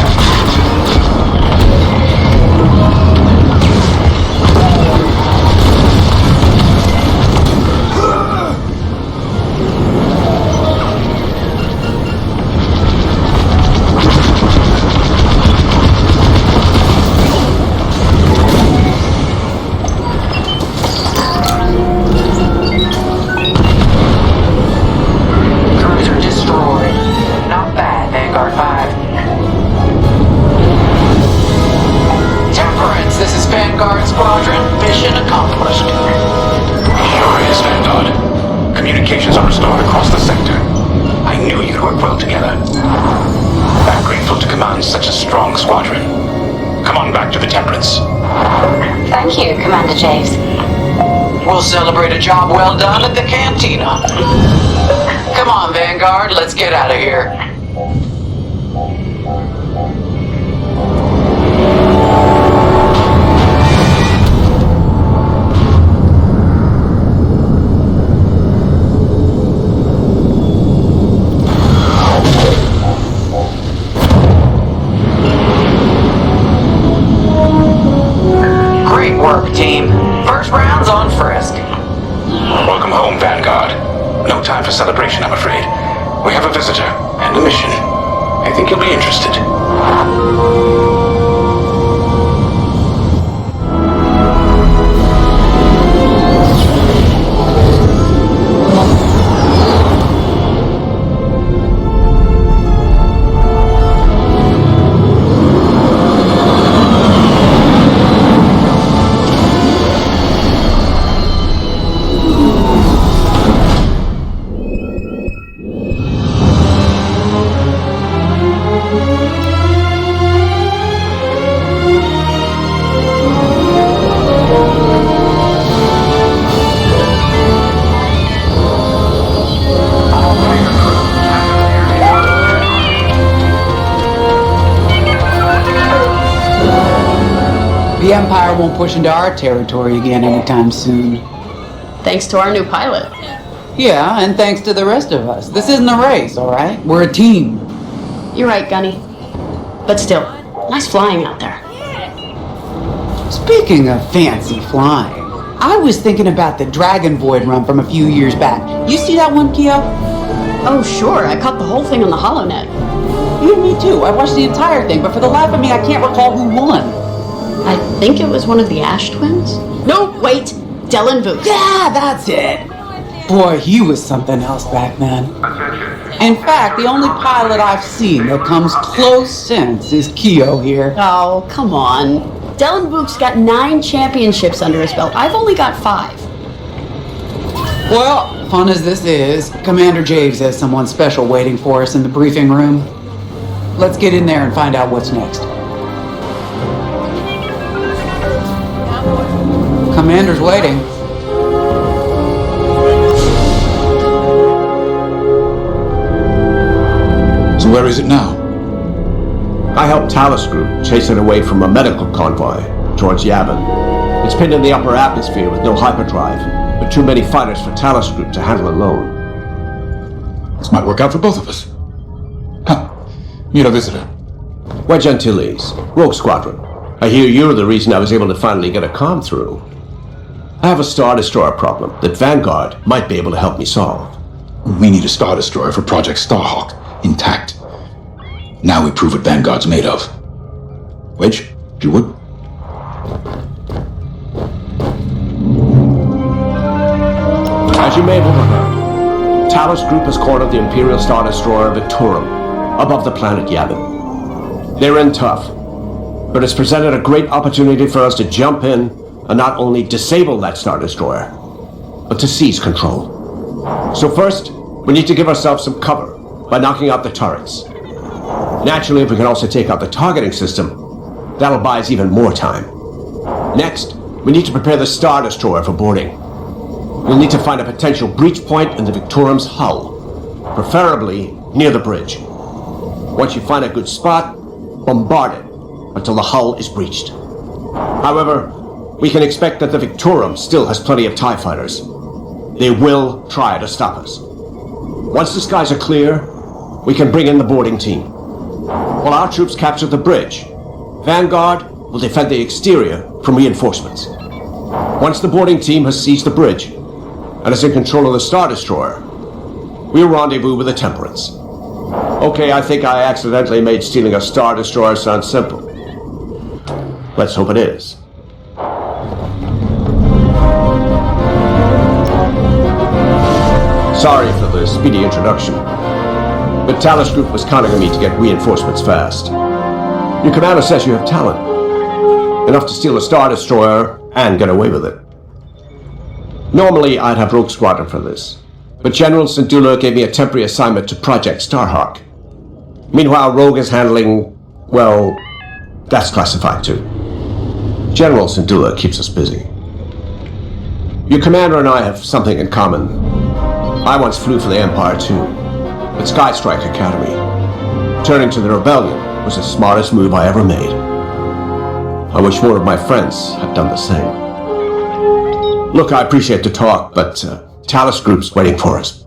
Squadron, mission accomplished. Sure is, Vanguard. Communications are restored across the sector. I knew you'd work well together. I'm grateful to command such a strong squadron. Come on back to the Temperance. Thank you, Commander James. We'll celebrate a job well done at the cantina. Come on, Vanguard, let's get out of here. Team. First round's on Frisk. Welcome home, Vanguard. No time for celebration, I'm afraid. We have a visitor and a mission. I think you'll be interested. The Empire won't push into our territory again anytime soon. Thanks to our new pilot. Yeah, and thanks to the rest of us. This isn't a race, alright? We're a team. You're right, Gunny. But still, nice flying out there. Speaking of fancy flying, I was thinking about the Dragon Void run from a few years back. You see that one, Keo? Oh, sure. I caught the whole thing on the HoloNet. Yeah, me too. I watched the entire thing, but for the life of me, I can't recall who won. I think it was one of the Ash twins? No, wait. Dylan Booth. Yeah, that's it. Boy, he was something else back then. In fact, the only pilot I've seen that comes close since is Keo here. Oh, come on. Dylan Book's got 9 championships under his belt. I've only got 5. Well, fun as this is, Commander Javes has someone special waiting for us in the briefing room. Let's get in there and find out what's next. Commander's waiting. So where is it now? I helped Talus Group chase it away from a medical convoy towards Yavin. It's pinned in the upper atmosphere with no hyperdrive, but too many fighters for Talus Group to handle alone. This might work out for both of us. Meet a visitor. Wedge Antilles, Rogue Squadron. I hear you're the reason I was able to finally get a comm through. I have a Star Destroyer problem that Vanguard might be able to help me solve. We need a Star Destroyer for Project Starhawk, intact. Now we prove what Vanguard's made of. Wedge, if you would. As you may have overheard, Talus Group has cornered the Imperial Star Destroyer Victorum above the planet Yavin. They're in tough, but it's presented a great opportunity for us to jump in and not only disable that Star Destroyer, but to seize control. So first, we need to give ourselves some cover by knocking out the turrets. Naturally, if we can also take out the targeting system, that'll buy us even more time. Next, we need to prepare the Star Destroyer for boarding. We'll need to find a potential breach point in the Victorum's hull, preferably near the bridge. Once you find a good spot, bombard it until the hull is breached. However, we can expect that the Victorum still has plenty of TIE fighters. They will try to stop us. Once the skies are clear, we can bring in the boarding team. While our troops capture the bridge, Vanguard will defend the exterior from reinforcements. Once the boarding team has seized the bridge and is in control of the Star Destroyer, we'll rendezvous with the Temperance. Okay, I think I accidentally made stealing a Star Destroyer sound simple. Let's hope it is. Sorry for the speedy introduction, but Talus Group was counting on me to get reinforcements fast. Your commander says you have talent, enough to steal a Star Destroyer and get away with it. Normally, I'd have Rogue Squadron for this, but General Syndulla gave me a temporary assignment to Project Starhawk. Meanwhile, Rogue is handling, well, that's classified too. General Syndulla keeps us busy. Your commander and I have something in common. I once flew for the Empire too, at Skystrike Academy. Turning to the Rebellion was the smartest move I ever made. I wish more of my friends had done the same. Look, I appreciate the talk, but Talus Group's waiting for us.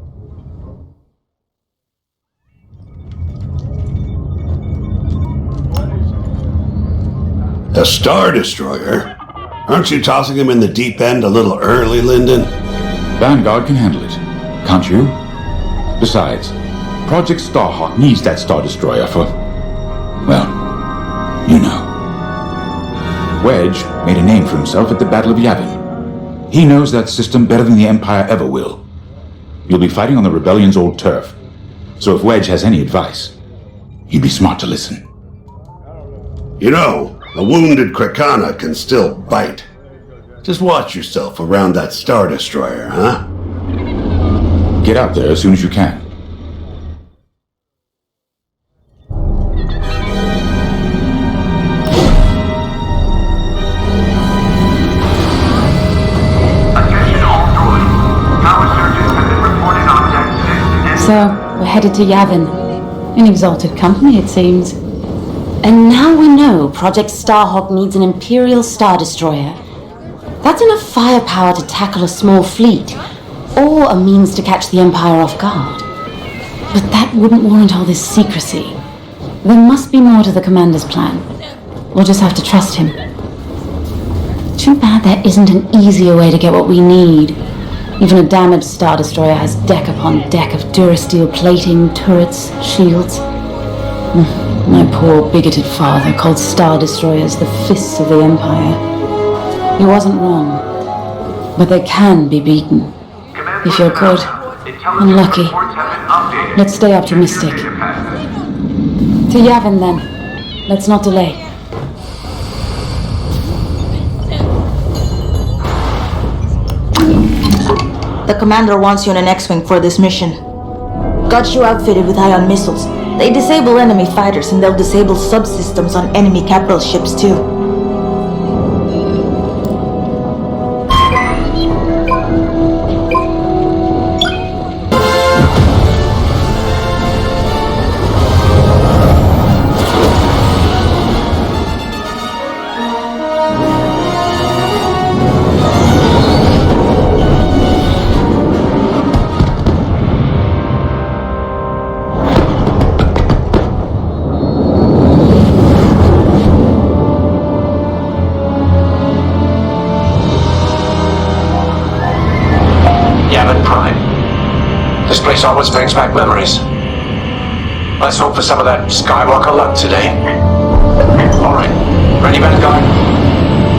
A Star Destroyer? Aren't you tossing him in the deep end a little early, Lyndon? Vanguard can handle it, can't you? Besides, Project Starhawk needs that Star Destroyer for, well, you know. Wedge made a name for himself at the Battle of Yavin. He knows that system better than the Empire ever will. You'll be fighting on the Rebellion's old turf, so if Wedge has any advice, he'd be smart to listen. You know, a wounded Krakana can still bite. Just watch yourself around that Star Destroyer, huh? Get out there as soon as you can. So, we're headed to Yavin. In exalted company, it seems. And now we know Project Starhawk needs an Imperial Star Destroyer. That's enough firepower to tackle a small fleet, or a means to catch the Empire off guard. But that wouldn't warrant all this secrecy. There must be more to the Commander's plan. We'll just have to trust him. Too bad there isn't an easier way to get what we need. Even a damaged Star Destroyer has deck upon deck of Durasteel plating, turrets, shields. My poor bigoted father called Star Destroyers the fists of the Empire. He wasn't wrong, but they can be beaten. If you're good and lucky, let's stay optimistic. To Yavin then. Let's not delay. The commander wants you in an X-Wing for this mission. Got you outfitted with ion missiles. They disable enemy fighters and they'll disable subsystems on enemy capital ships too. This always brings back memories. Let's hope for some of that Skywalker luck today. Alright, ready, Vanguard?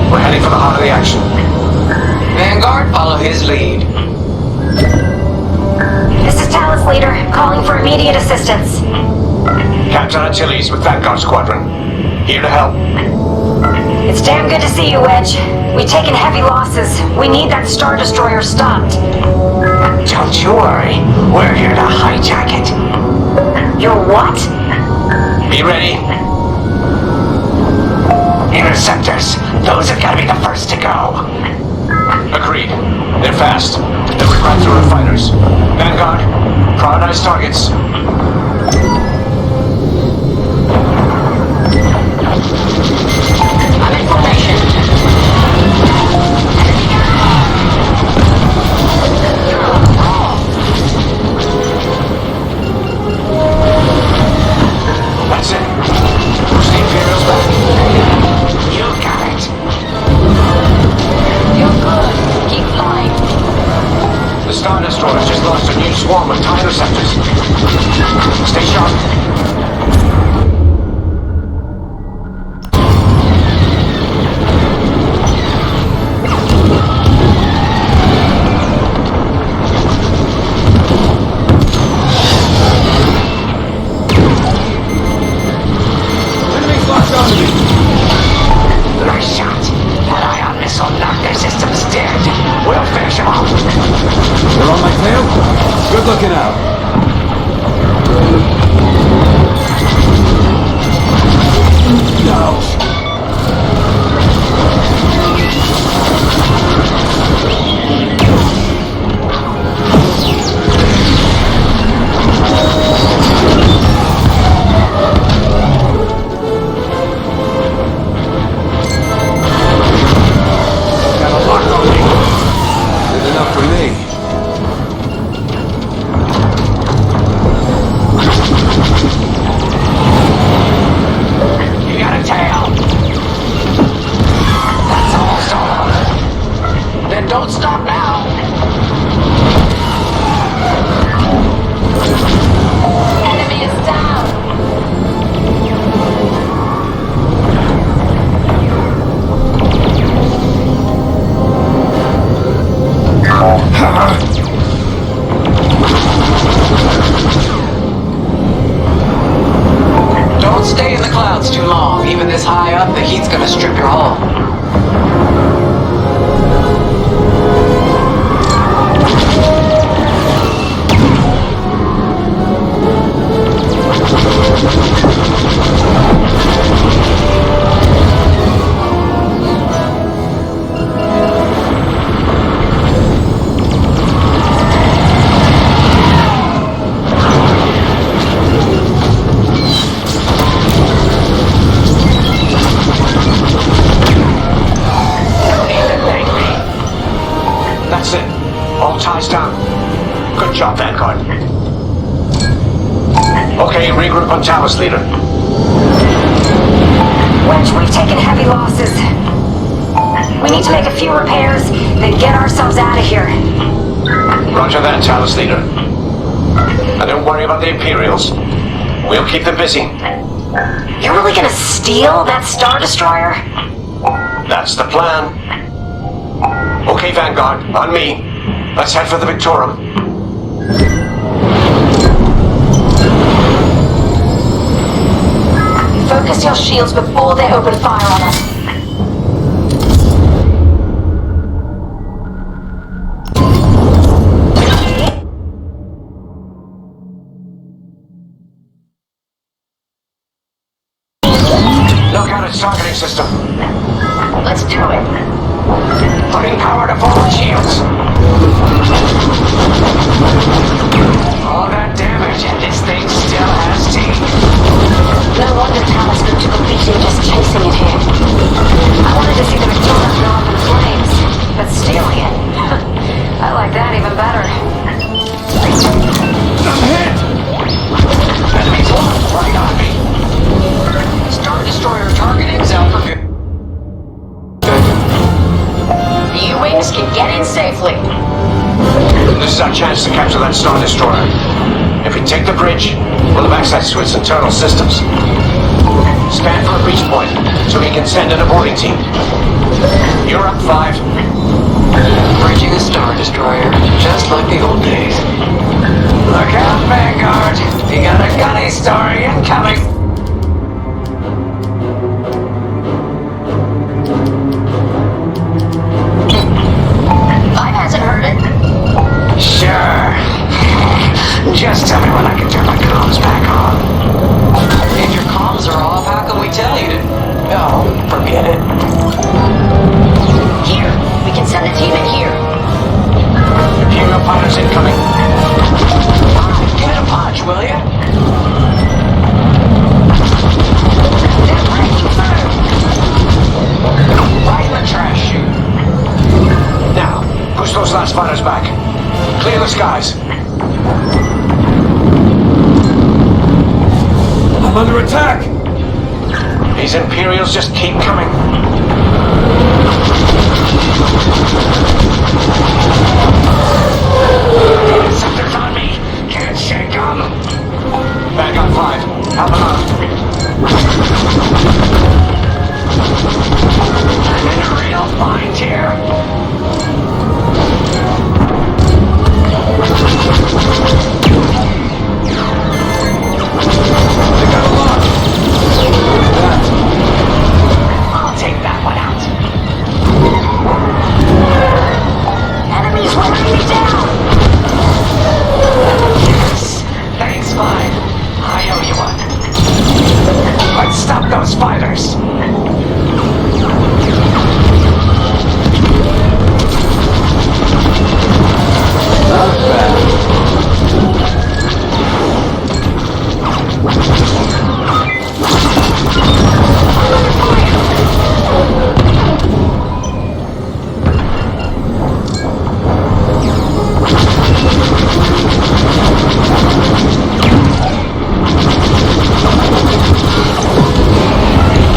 We're heading for the heart of the action. Vanguard, follow his lead. This is Talus Leader, calling for immediate assistance. Captain Antilles with Vanguard Squadron. Here to help. It's damn good to see you, Wedge. We've taken heavy losses. We need that Star Destroyer stopped. Don't you worry. We're here to hijack it. You're what? Be ready. Interceptors. Those have got to be the first to go. Agreed. They're fast. They'll rip right through our fighters. Vanguard, prioritize targets. I'm in formation. That's it. Push the Imperials back. You got it. You're good. Keep flying. The Star Destroyers just launched a new swarm of TIE interceptors. Stay sharp. Nice shot. That ion missile knocked their systems dead. We'll finish them off. They're on my tail? Good looking out. No. Enough for me. You got a tail. That's almost all. Then don't stop now. Enemy is down. Don't stay in the clouds too long. Even this high up, the heat's gonna strip your hull. Okay, regroup on Talos, leader. Wedge, we've taken heavy losses. We need to make a few repairs, then get ourselves out of here. Roger that, Talos, leader. And don't worry about the Imperials. We'll keep them busy. You're really gonna steal that Star Destroyer? That's the plan. Okay, Vanguard, on me. Let's head for the Victorum. Focus your shields before they open fire on us. Look out its targeting system. Let's do it. Putting power to forward shields. All that damage and this thing still has teeth. No wonder Talos took a beating just chasing it here. I wanted to see the Victoria go up in flames, but stealing it? I like that even better. I'm hit! Enemies locked right on me. Star Destroyer targeting's out for good. The U-Wings can get in safely. This is our chance to capture that Star Destroyer. If we take the bridge, we'll have access to its internal systems. Scan for a breach point, so we can send an aborting team. You're up, 5. Bridging a Star Destroyer, just like the old days. Look out, Vanguard. You got a gunny story incoming. Five hasn't heard it. Sure. Just tell me when I can turn my comms back on. If your comms are off, how can we tell you to... No, forget it. Here, we can send a team in here. Imperial pilots incoming. Give it a punch, will ya? They're breaking through. Right in the trash chute. Now, push those last fighters back. Clear the skies. I'm under attack! These Imperials just keep coming. Something's on me. Can't shake 'em. Vanguard 5, help them out. I'm in a real bind here. They got a lock! That. I'll take that one out. Enemies running me down. Yes. Thanks, Five. I owe you one. Let's stop those fighters. Not bad.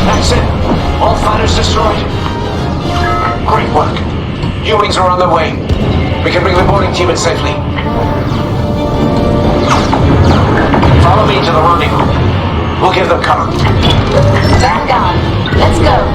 That's it. All fighters destroyed. Great work. U-Wings are on their way. We can bring the boarding team in safely. Follow me to the rendezvous. We'll give them cover. Vanguard, let's go.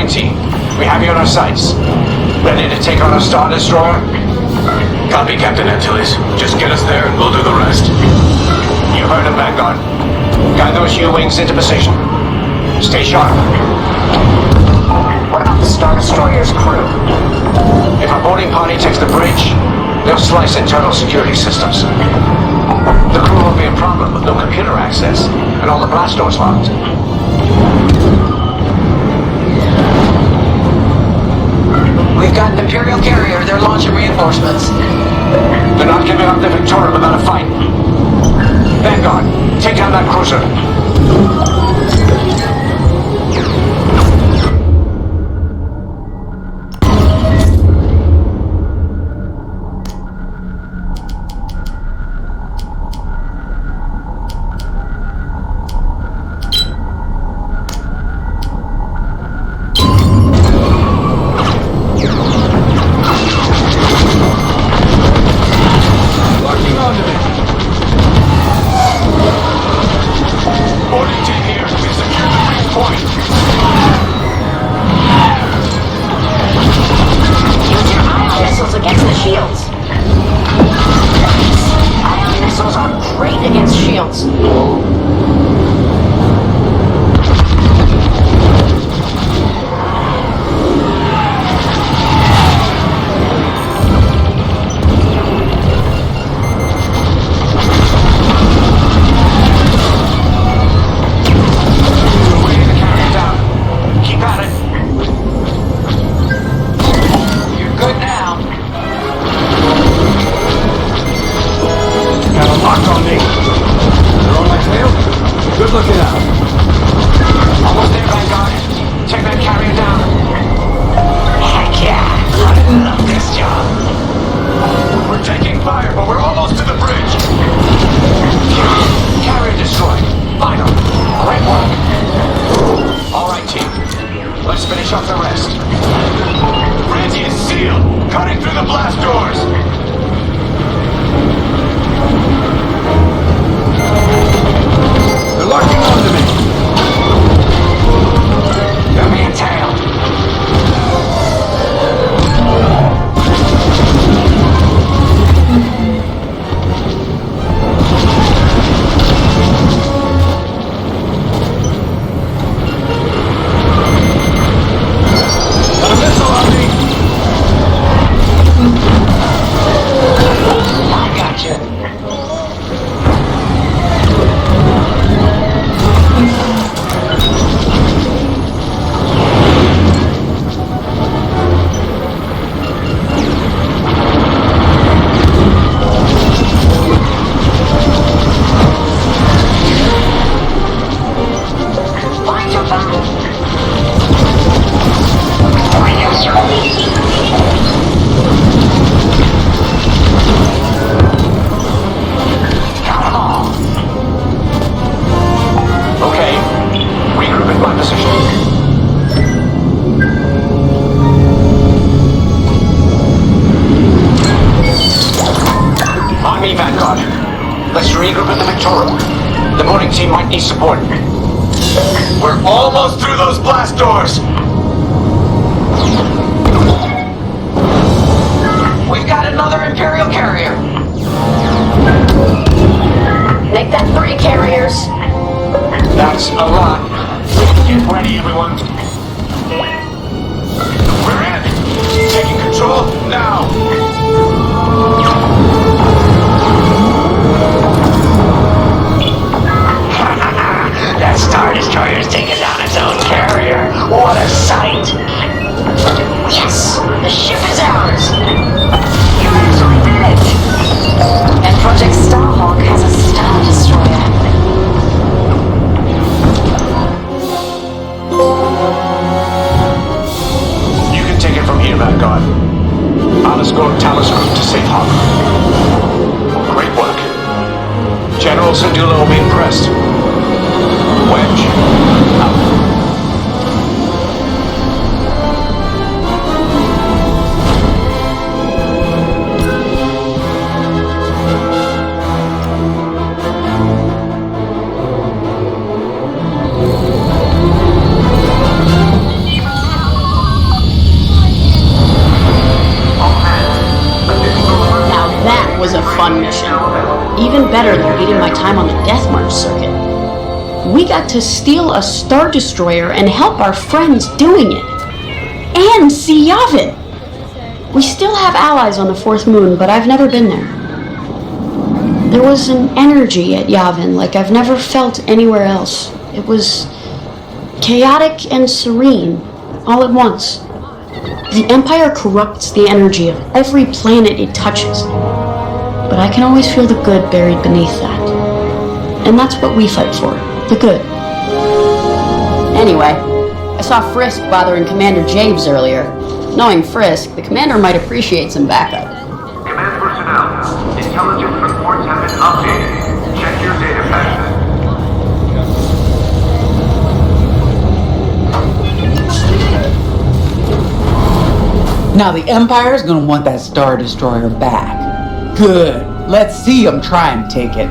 Team, we have you on our sights. Ready to take on a Star Destroyer? Copy, Captain Antilles. Just get us there and we'll do the rest. You heard him, Vanguard. Guide those U-wings into position. Stay sharp. What about the Star Destroyer's crew? If our boarding party takes the bridge, they'll slice internal security systems. The crew won't be a problem with no computer access and all the blast doors locked. We've got an Imperial carrier. They're launching reinforcements. They're not giving up the Victoria without a fight. Vanguard, take down that cruiser. Need support. We're almost through those blast doors! We've got another Imperial carrier. Make that 3 carriers. That's a lot. Get ready, everyone. We're in! Taking control now! That Star Destroyer's taking down its own carrier. What a sight! Yes! The ship is ours! You actually did it! And Project Starhawk has a Star Destroyer. You can take it from here, Vanguard. I'll escort Talus Group to safe harbor. Great work. General Syndulla will be impressed. Wedge, out. Now was a fun mission. Even better than beating my time on the Death March circuit. We got to steal a Star Destroyer and help our friends doing it. And see Yavin! We still have allies on the fourth moon, but I've never been there. There was an energy at Yavin like I've never felt anywhere else. It was chaotic and serene, all at once. The Empire corrupts the energy of every planet it touches. But I can always feel the good buried beneath that. And that's what we fight for, the good. Anyway, I saw Frisk bothering Commander Javes earlier. Knowing Frisk, the commander might appreciate some backup. Command personnel, intelligence reports have been updated. Check your data packet. Now the Empire's gonna want that Star Destroyer back. Good. Let's see them try and take it.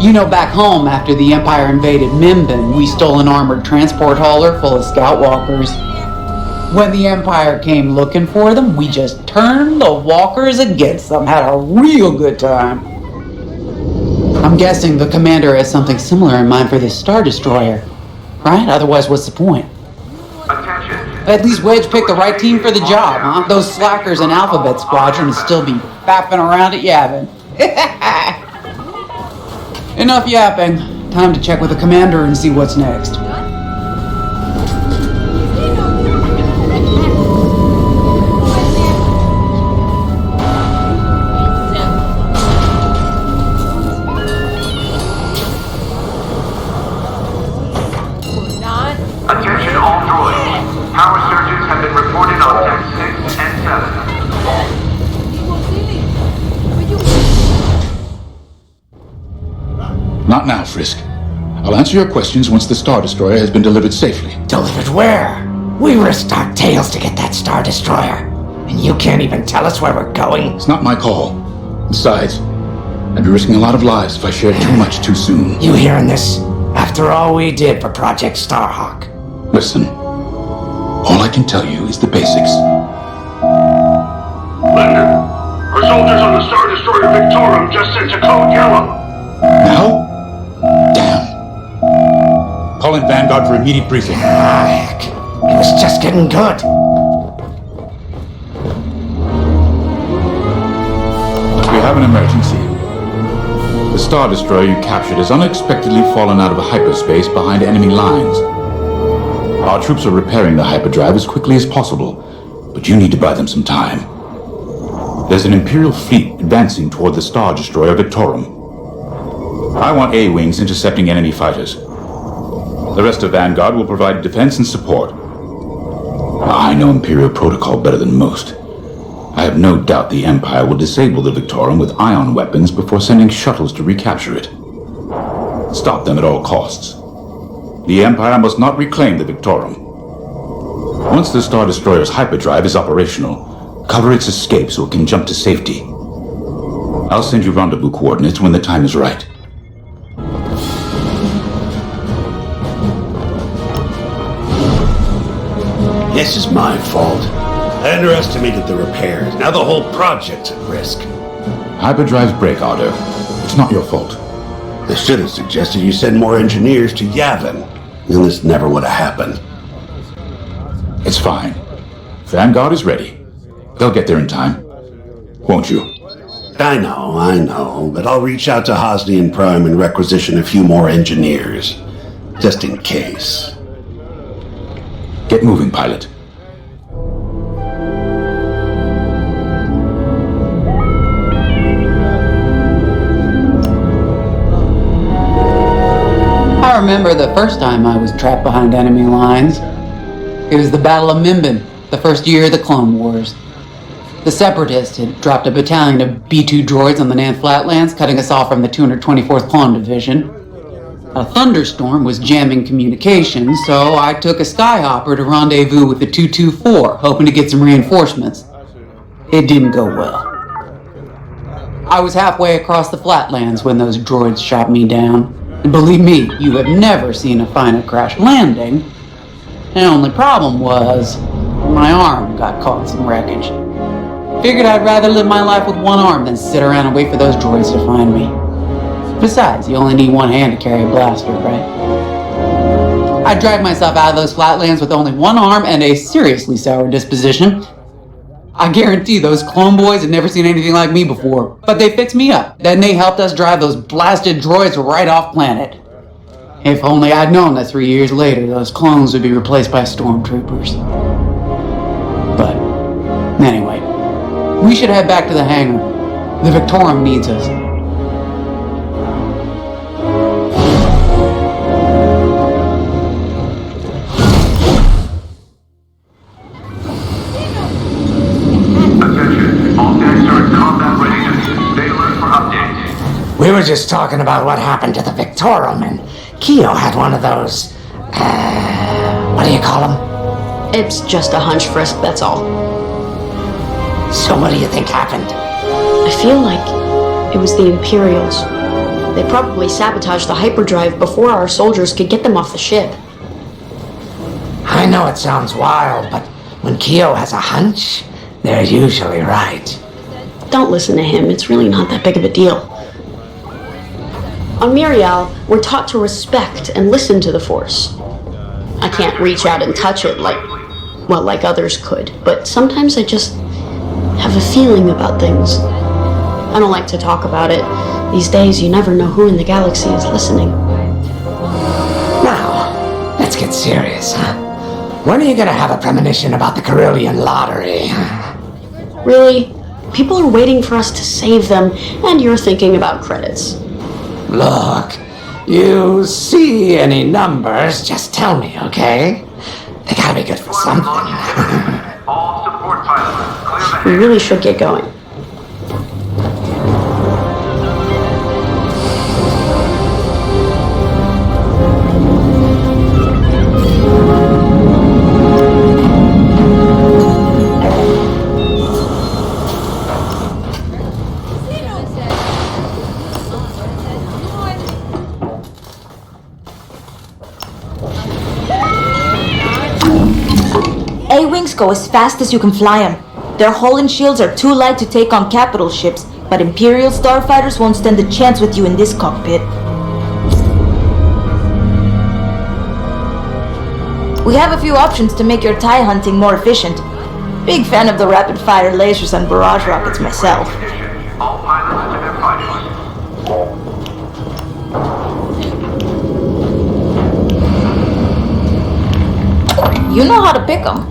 You know, back home, after the Empire invaded Mimbin, we stole an armored transport hauler full of scout walkers. When the Empire came looking for them, we just turned the walkers against them, had a real good time. I'm guessing the commander has something similar in mind for this Star Destroyer, right? Otherwise, what's the point? At least Wedge picked the right team for the job, huh? Those slackers in Alphabet Squadron would still be fapping around at Yavin. Enough yapping. Time to check with the commander and see what's next. Attention all droids. Power surges have been reported on Deck 6 and 7. Not now, Frisk. I'll answer your questions once the Star Destroyer has been delivered safely. Delivered where? We risked our tails to get that Star Destroyer. And you can't even tell us where we're going? It's not my call. Besides, I'd be risking a lot of lives if I shared too much too soon. You hearing this? After all we did for Project Starhawk. Listen, all I can tell you is the basics. Linder, our soldiers on the Star Destroyer Victorum just sent a code yellow. Now? Damn. Call in Vanguard for immediate briefing. Heck. It was just getting good. We have an emergency. The Star Destroyer you captured has unexpectedly fallen out of hyperspace behind enemy lines. Our troops are repairing the hyperdrive as quickly as possible, but you need to buy them some time. There's an Imperial fleet advancing toward the Star Destroyer Victorum. I want A-wings intercepting enemy fighters. The rest of Vanguard will provide defense and support. I know Imperial protocol better than most. I have no doubt the Empire will disable the Victorum with ion weapons before sending shuttles to recapture it. Stop them at all costs. The Empire must not reclaim the Victorum. Once the Star Destroyer's hyperdrive is operational, cover its escape so it can jump to safety. I'll send you rendezvous coordinates when the time is right. This is my fault. I underestimated the repairs. Now the whole project's at risk. Hyperdrives break, Otto. It's not your fault. They should have suggested you send more engineers to Yavin. Then this never would have happened. It's fine. Vanguard is ready. They'll get there in time. Won't you? I know, but I'll reach out to Hosnian Prime and requisition a few more engineers. Just in case. Get moving, pilot. I remember the first time I was trapped behind enemy lines. It was the Battle of Mimbin, the first year of the Clone Wars. The Separatists had dropped a battalion of B-2 droids on the Nan Flatlands, cutting us off from the 224th Clone Division. A thunderstorm was jamming communications, so I took a skyhopper to rendezvous with the 224, hoping to get some reinforcements. It didn't go well. I was halfway across the flatlands when those droids shot me down. And believe me, you have never seen a finer crash landing. The only problem was, my arm got caught in some wreckage. Figured I'd rather live my life with one arm than sit around and wait for those droids to find me. Besides, you only need one hand to carry a blaster, right? I dragged myself out of those flatlands with only one arm and a seriously sour disposition. I guarantee those clone boys had never seen anything like me before, but they fixed me up. Then they helped us drive those blasted droids right off planet. If only I'd known that 3 years later, those clones would be replaced by stormtroopers. But, anyway, we should head back to the hangar. The Victorum needs us. We were just talking about what happened to the Victorum, and Keo had one of those, what do you call them? It's just a hunch, Frisk, that's all. So what do you think happened? I feel like it was the Imperials. They probably sabotaged the hyperdrive before our soldiers could get them off the ship. I know it sounds wild, but when Keo has a hunch, they're usually right. Don't listen to him, it's really not that big of a deal. On Miriel, we're taught to respect and listen to the Force. I can't reach out and touch it like others could, but sometimes I just have a feeling about things. I don't like to talk about it. These days, you never know who in the galaxy is listening. Now, let's get serious, huh? When are you gonna have a premonition about the Carillion lottery? Really? People are waiting for us to save them, and you're thinking about credits. Look, you see any numbers, just tell me, okay? They gotta be good for something. All support pilots, clear the We really should get going. A-Wings go as fast as you can fly them. Their hull and shields are too light to take on capital ships, but Imperial starfighters won't stand a chance with you in this cockpit. We have a few options to make your TIE hunting more efficient. Big fan of the rapid-fire lasers and barrage rockets myself. all pilots to their fighters. You know how to pick them.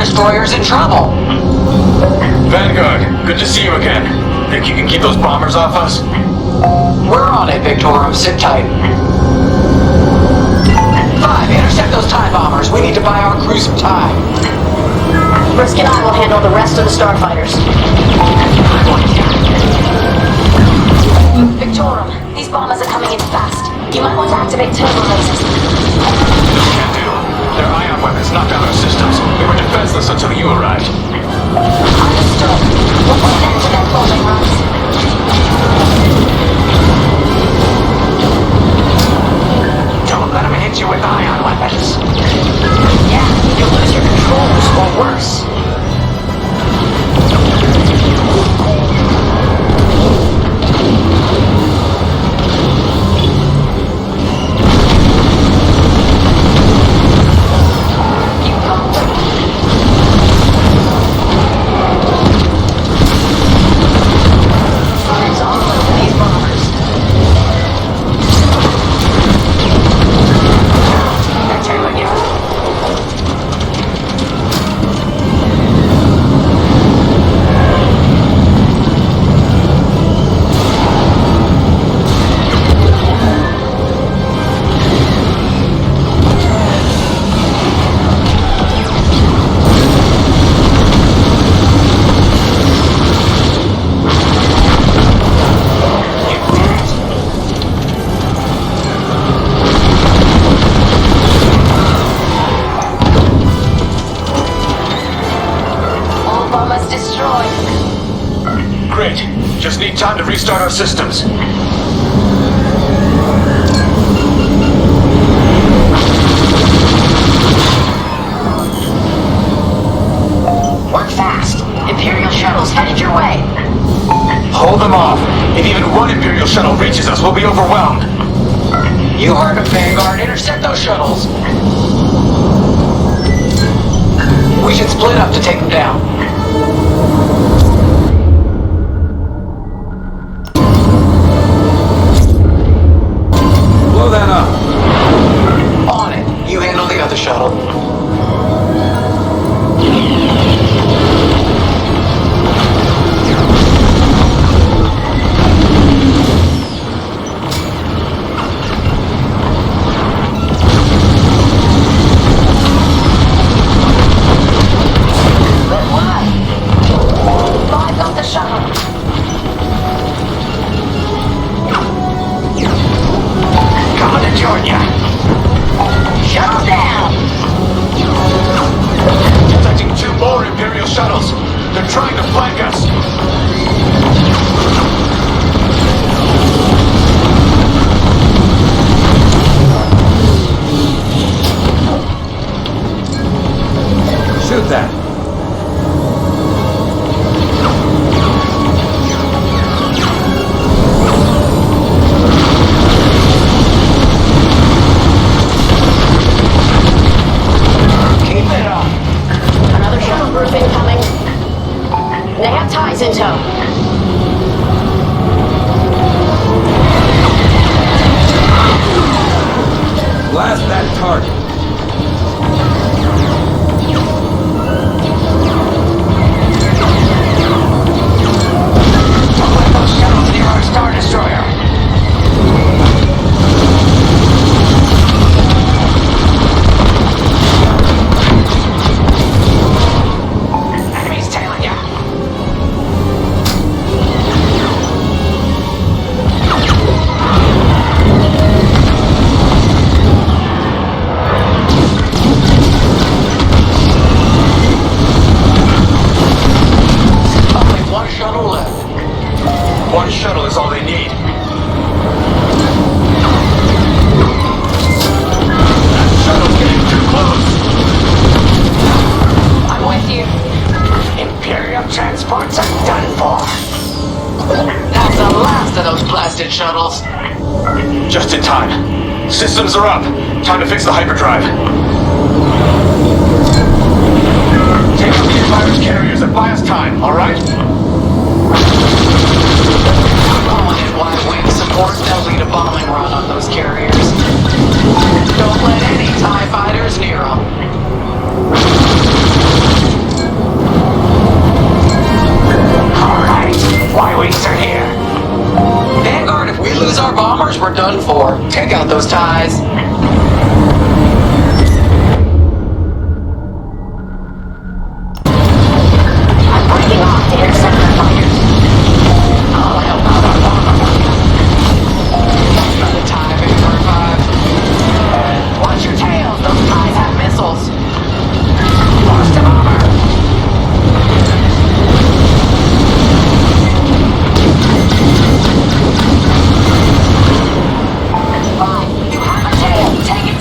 Destroyer's in trouble. Vanguard, good to see you again. Think you can keep those bombers off us? We're on it, Victorum. Sit tight. 5, intercept those TIE bombers. We need to buy our crew some time. Frisk and I will handle the rest of the starfighters. Victorum, these bombers are coming in fast. You might want to activate turbo lasers. Can't do. Their ion weapons knocked out our systems. We were defenseless until you arrived. Understood. We'll put an end to their closing runs. Don't let them hit you with ion weapons. Yeah, you'll lose your controls, or worse. deployed. Great. Just need time to restart our systems. Work fast. Imperial shuttles headed your way. Hold them off. If even one Imperial shuttle reaches us, we'll be overwhelmed. You heard him, Vanguard. Intercept those shuttles. We should split up to take them down. Blow that up. On it. You handle the other shuttle. Five got the shuttle. Coming to join ya. Shuttles down. Detecting 2 more Imperial shuttles. They're trying to flank us. Shoot that. Keep it up. Another shuttle group incoming. They have ties in tow. Blast that target. Those shuttles near our Star Destroyer. Enemies tailing ya. Only one shuttle left. One shuttle is all they need. That shuttle's getting too close. I'm with you. Imperial transports are done for. That's the last of those blasted shuttles. Just in time. Systems are up. Time to fix the hyperdrive. Take out the Empire's carriers and buy us time, alright? Calling in wide-wing support, they'll lead a bombing run on those carriers. Don't let any TIE fighters near them. Alright, Y-Wings are here. Vanguard, if we lose our bombers, we're done for. Take out those TIEs. I'm breaking off to intercept their fighters. I'll help out our bomber. Another TIE, Vanguard 5. Watch your tails. Those ties have missiles. Lost a bomber. Fine. You have a tail. Take it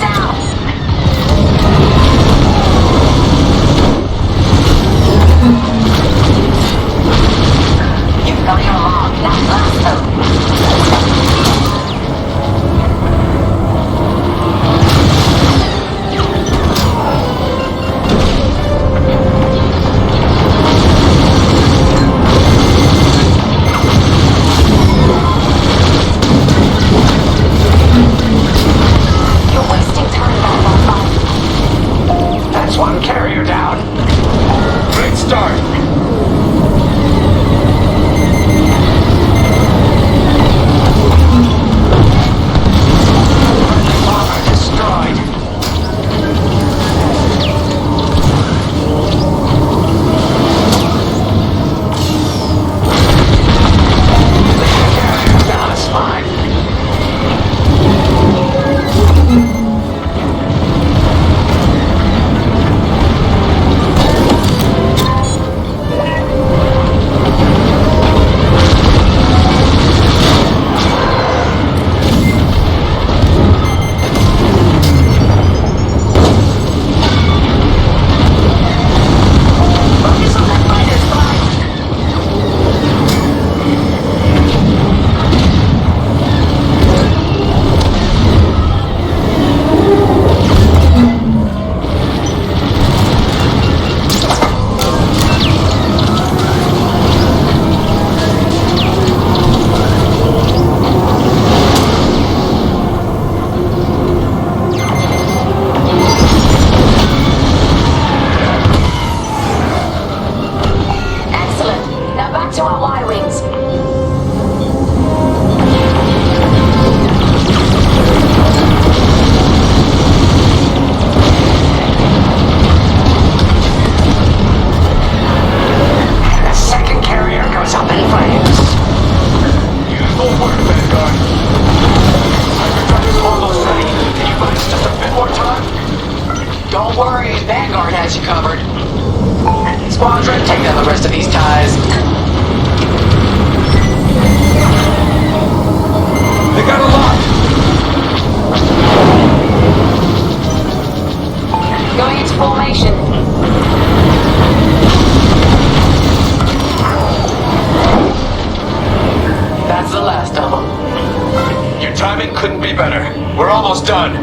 We're almost done.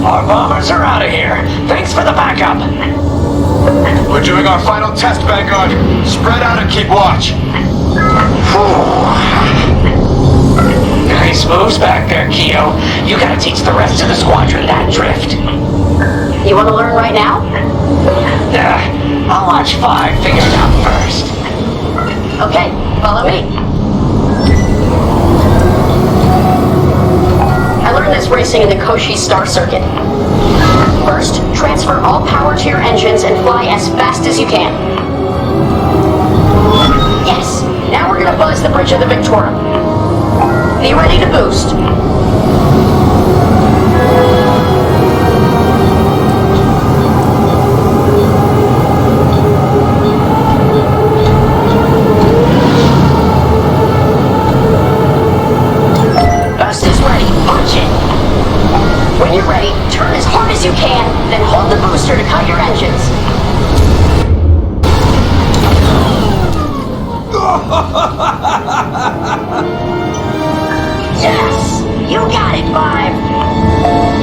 Our bombers are out of here. Thanks for the backup. We're doing our final test, Vanguard. Spread out and keep watch. Nice moves back there, Keo. You gotta teach the rest of the squadron that drift. You want to learn right now? I'll watch 5 figure it out first. Okay, follow me. I learned this racing in the Koshi Star Circuit. First, transfer all power to your engines and fly as fast as you can. Yes, now we're gonna buzz the bridge of the Victorum. Be ready to boost. Boost is ready, punch it. When you're ready, turn as hard as you can, then hold the booster to cut your engines. Yes! You got it, 5!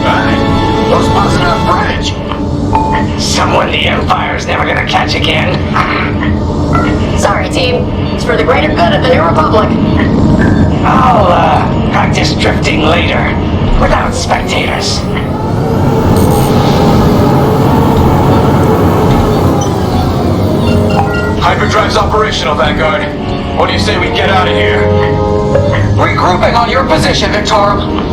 Hey, who's buzzing our bridge? Someone the Empire's never gonna catch again. Sorry, team. It's for the greater good of the New Republic. I'll, practice drifting later, without spectators. Hyperdrive's operational, Vanguard. What do you say we get out of here? Regrouping on your position, Victorum.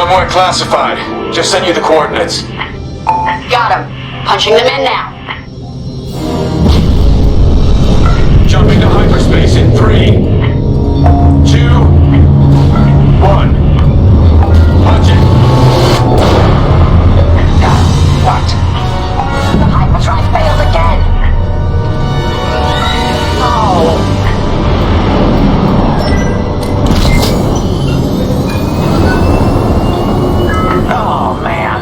Somewhere classified. Just send you the coordinates. Got him. Punching them in now. Jumping to hyperspace in 3, 2, 1. Punch it. What? The hyperdrive failed again. Oh. Oh, man.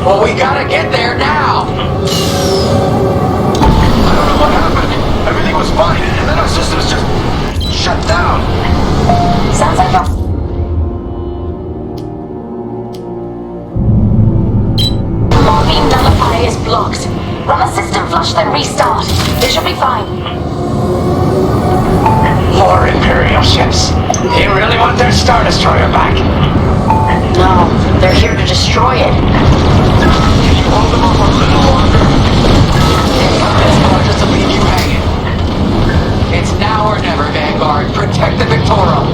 Well, we gotta get there now. I don't know what happened. Everything was fine, and then our systems just shut down. Sounds like a... Beam nullifier is blocked. Run a system flush, then restart. They should be fine. More Imperial ships. They really want their Star Destroyer back. No, they're here to destroy it. Can you hold them off a little longer? It's hard just to leave you hanging. It's now or never, Vanguard. Protect the Victorum.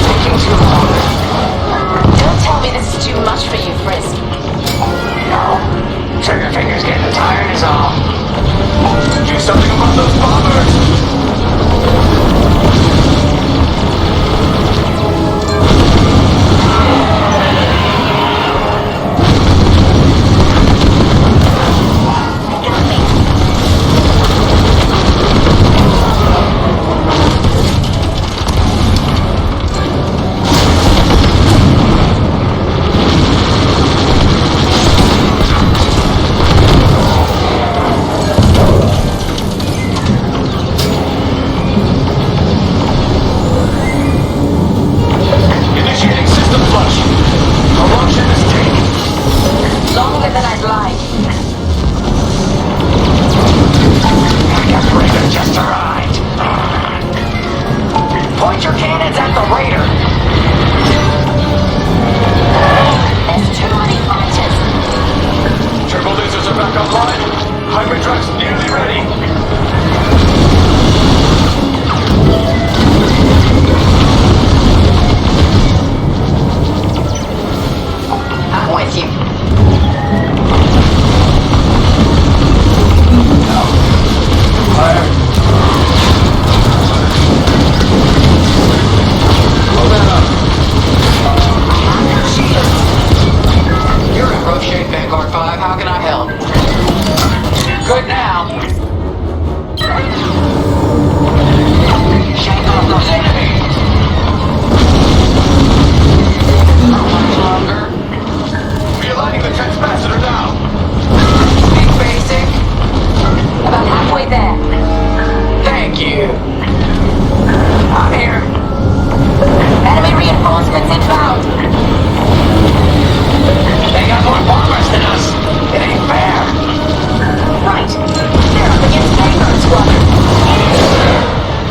Taking too long. Don't tell me this is too much for you, Frisk. No. Trigger finger's getting tired is all. Do something about those bombers. Initiating system flush. How long should this take? Longer than I'd like. Backup Raider just arrived. Point your cannons at the Raider. There's too many fighters. Turbo lasers are back online. Hyperdrive's nearly ready. I'm with you. Fire. Hold that up. You're in rough shape, Vanguard 5. How can I help? Good now. Shake off those enemies. How much longer? Realigning the transpacitor now. Big basic. About halfway there. Thank you. I'm here. Enemy reinforcements inbound. They got more bombers than us. It ain't fair. Right. They're up against Vanguard Squadron.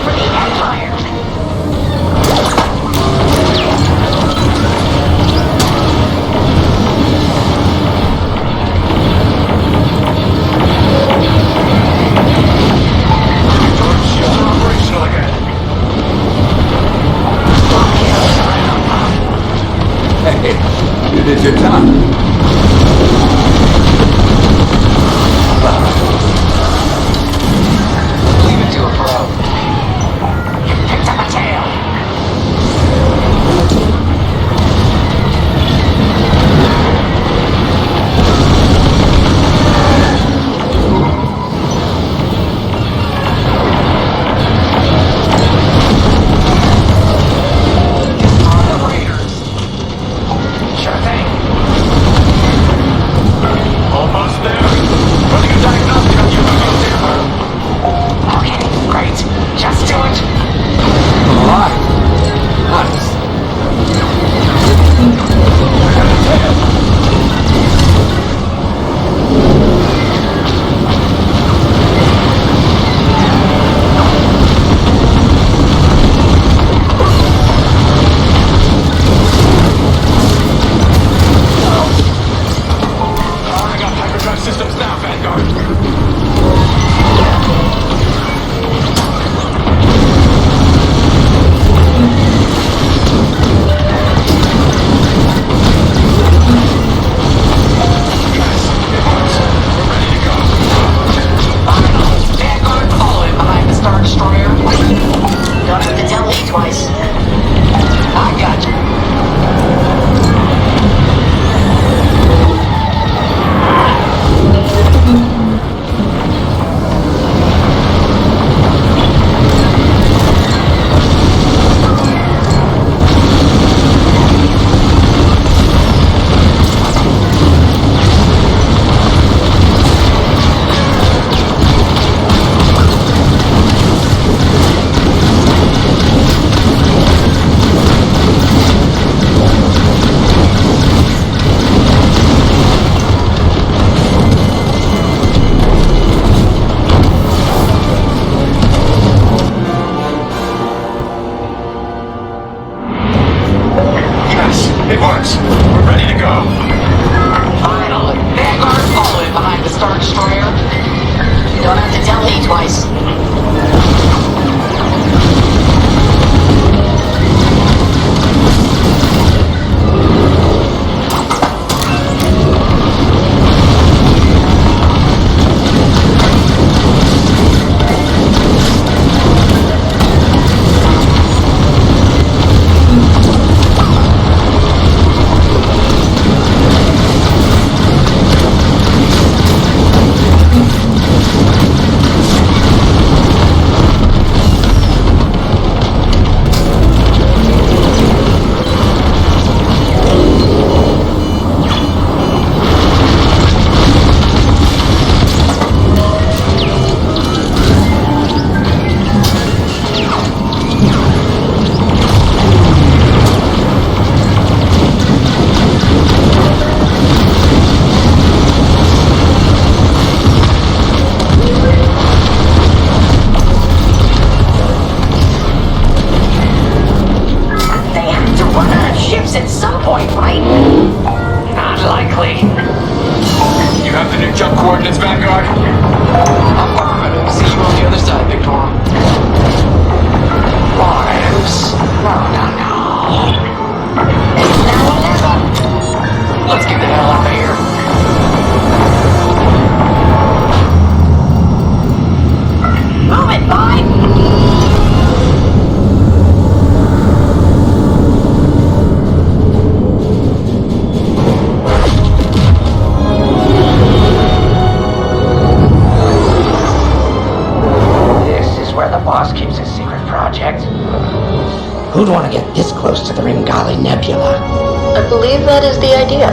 For the Empire. Storm shields are operational. twice. I got you. It works. We're ready to go. Finally. Vanguard following behind the Star Destroyer. You don't have to tell me twice. At some point, right? Not likely. You have the new jump coordinates, Vanguard? Affirmative. See you on the other side, Victor. Wives. No. It's now 11. Let's get the hell out of here. Move it, bud! Keeps his secret project. Who'd want to get this close to the Ringali Nebula? I believe that is the idea.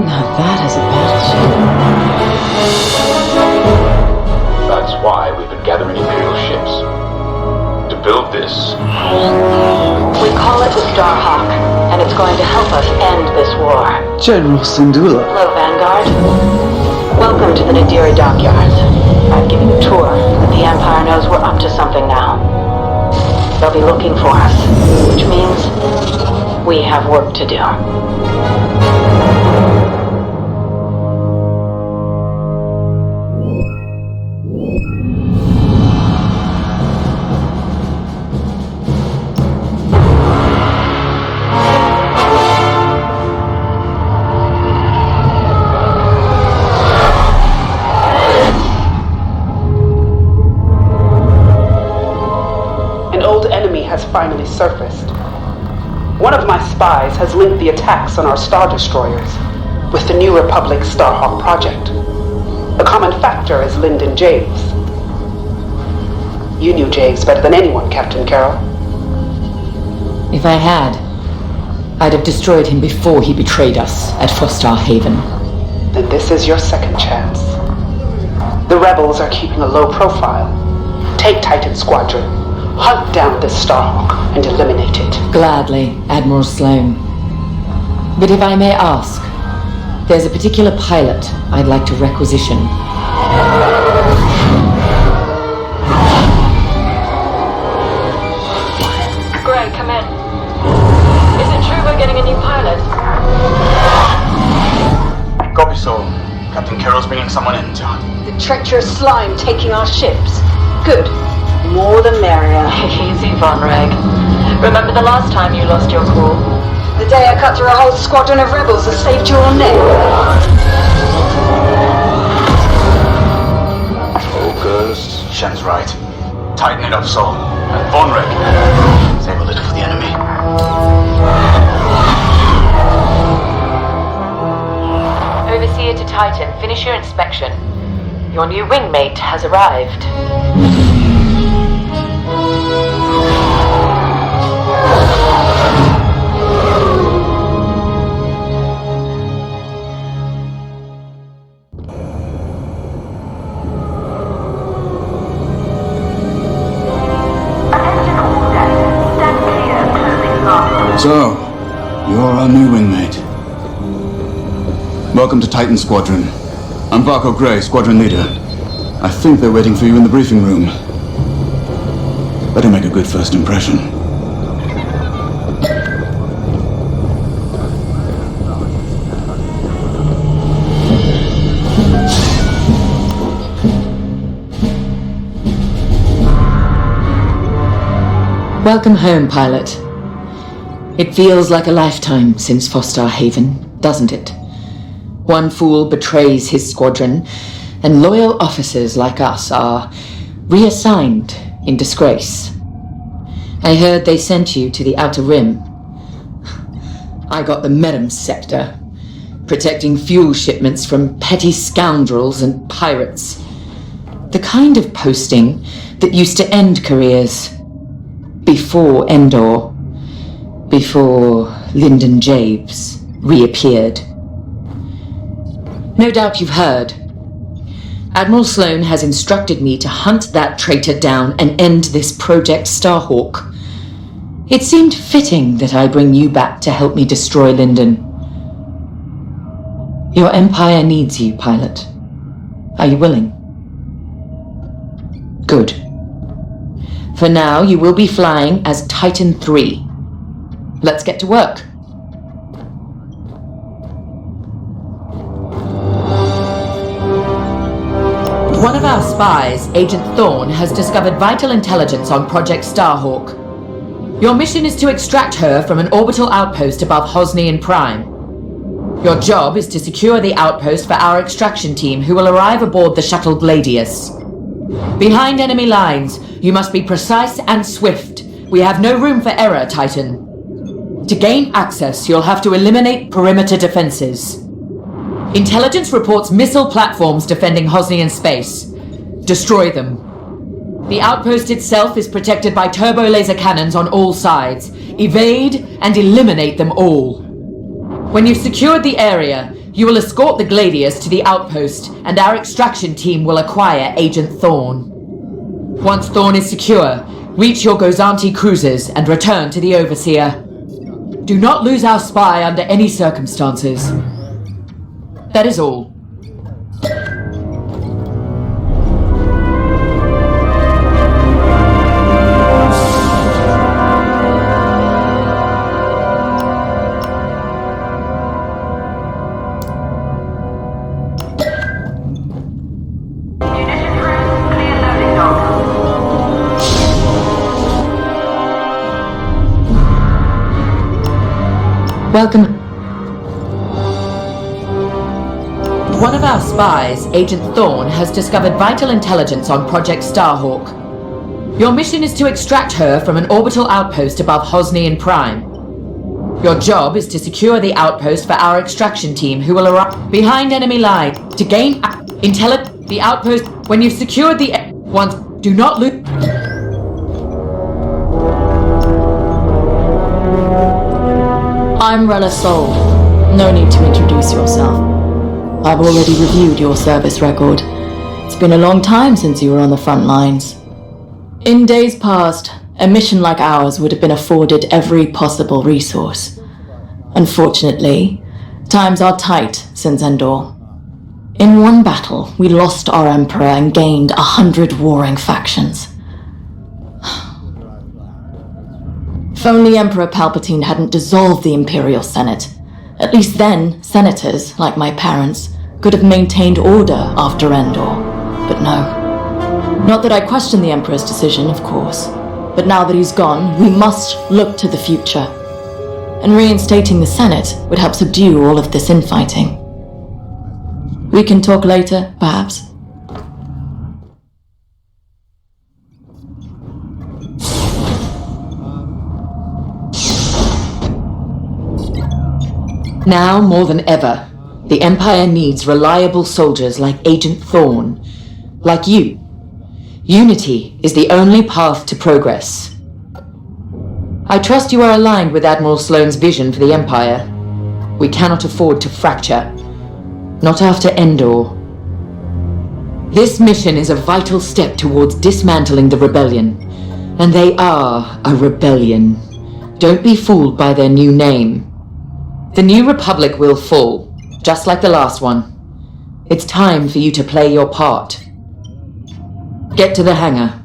Now that is a battleship. That's why we've been gathering Imperial ships. To build this. We call it the Starhawk, and it's going to help us end this war. General Syndulla. Hello, Vanguard. Welcome to the Nadiri dockyards. I've given you a tour, but the Empire knows we're up to something now. They'll be looking for us, which means we have work to do. Has finally surfaced. One of my spies has linked the attacks on our Star Destroyers with the New Republic Starhawk project. The common factor is Lyndon James. You knew James better than anyone, Captain Carroll. If I had, I'd have destroyed him before he betrayed us at Frostar Haven. Then this is your second chance. The rebels are keeping a low profile. Take Titan Squadron. Hunt down this Starhawk and eliminate it. Gladly, Admiral Sloane. But if I may ask, there's a particular pilot I'd like to requisition. Greg, come in. Is it true we're getting a new pilot? someone in, John. The treacherous slime taking our ships. Good. More the merrier. Easy, Von Reg. Remember the last time you lost your cool? The day I cut through a whole squadron of rebels and saved your neck. Focus. Shen's right. Tighten it up, Sol. And Von Reg, save a little for the enemy. Overseer to Titan, finish your inspection. Your new wingmate has arrived. So, you're our new wingmate. Welcome to Titan Squadron. I'm Varco Gray, Squadron Leader. I think they're waiting for you in the briefing room. Better make a good first impression. Welcome home, pilot. It feels like a lifetime since Fostar Haven, doesn't it? One fool betrays his squadron, and loyal officers like us are reassigned in disgrace. I heard they sent you to the Outer Rim. I got the Medem sector, protecting fuel shipments from petty scoundrels and pirates. The kind of posting that used to end careers. Before Endor. Before Lyndon Javes reappeared. No doubt you've heard. Admiral Sloane has instructed me to hunt that traitor down and end this Project Starhawk. It seemed fitting that I bring you back to help me destroy Lyndon. Your Empire needs you, pilot. Are you willing? Good. For now, you will be flying as Titan 3. Let's get to work. One of our spies, Agent Thorne, has discovered vital intelligence on Project Starhawk. Your mission is to extract her from an orbital outpost above Hosnian Prime. Your job is to secure the outpost for our extraction team, who will arrive aboard the shuttle Gladius. Behind enemy lines, you must be precise and swift. We have no room for error, Titan. To gain access, you'll have to eliminate perimeter defenses. Intelligence reports missile platforms defending Hosnian space. Destroy them. The outpost itself is protected by turbo laser cannons on all sides. Evade and eliminate them all. When you've secured the area, you will escort the Gladius to the outpost, and our extraction team will acquire Agent Thorne. Once Thorne is secure, reach your Gozanti cruisers and return to the Overseer. Do not lose our spy under any circumstances. That is all. Welcome. One of our spies, Agent Thorne, has discovered vital intelligence on Project Starhawk. Your mission is to extract her from an orbital outpost above Hosnian Prime. Your job is to secure the outpost for our extraction team, who will arrive behind enemy line to gain intelligence. The outpost, when you've secured the once, do not lose. I'm Rella Sol. No need to introduce yourself. I've already reviewed your service record. It's been a long time since you were on the front lines. In days past, a mission like ours would have been afforded every possible resource. Unfortunately, times are tight since Endor. In one battle, we lost our Emperor and gained 100 warring factions. If only Emperor Palpatine hadn't dissolved the Imperial Senate. At least then, senators, like my parents, Could have maintained order after Endor, but no. Not that I question the Emperor's decision, of course, but now that he's gone, we must look to the future. And reinstating the Senate would help subdue all of this infighting. We can talk later, perhaps? Now more than ever, the Empire needs reliable soldiers like Agent Thorne, like you. Unity is the only path to progress. I trust you are aligned with Admiral Sloane's vision for the Empire. We cannot afford to fracture. Not after Endor. This mission is a vital step towards dismantling the rebellion. And they are a rebellion. Don't be fooled by their new name. The New Republic will fall, just like the last one. It's time for you to play your part. Get to the hangar.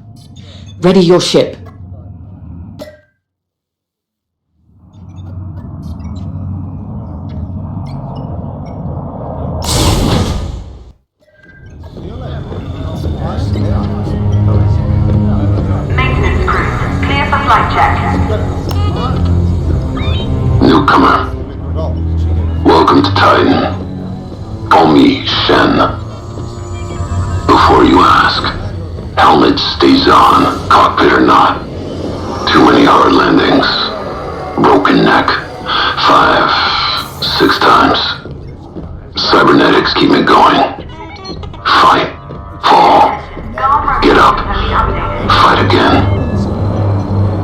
Ready your ship. Maintenance crew, clear for flight check. Newcomer. Welcome to Titan. Call me Shen. Before you ask, helmet stays on, cockpit or not. Too many hard landings. Broken neck. 5, 6 times. Cybernetics keep me going. Fight. Fall. Get up. Fight again.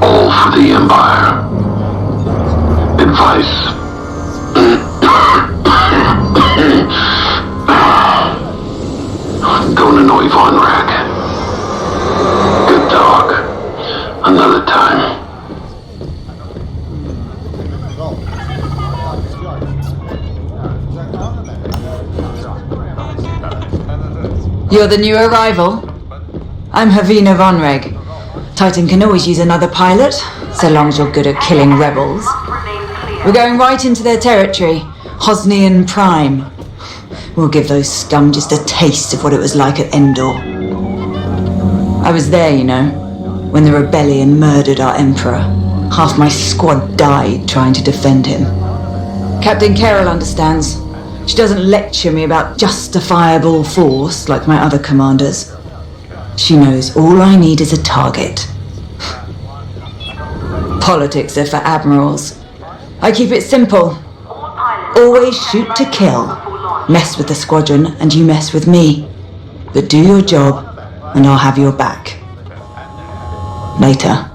All for the Empire. Advice. Don't annoy Von Rag. Good dog. Another time. You're the new arrival? I'm Havina Vonreg. Titan can always use another pilot, so long as you're good at killing rebels. We're going right into their territory, Hosnian Prime. We'll give those scum just a taste of what it was like at Endor. I was there, you know, when the rebellion murdered our Emperor. Half my squad died trying to defend him. Captain Carroll understands. She doesn't lecture me about justifiable force like my other commanders. She knows all I need is a target. Politics are for admirals. I keep it simple. Always shoot to kill. Mess with the squadron and you mess with me. But do your job and I'll have your back. Later.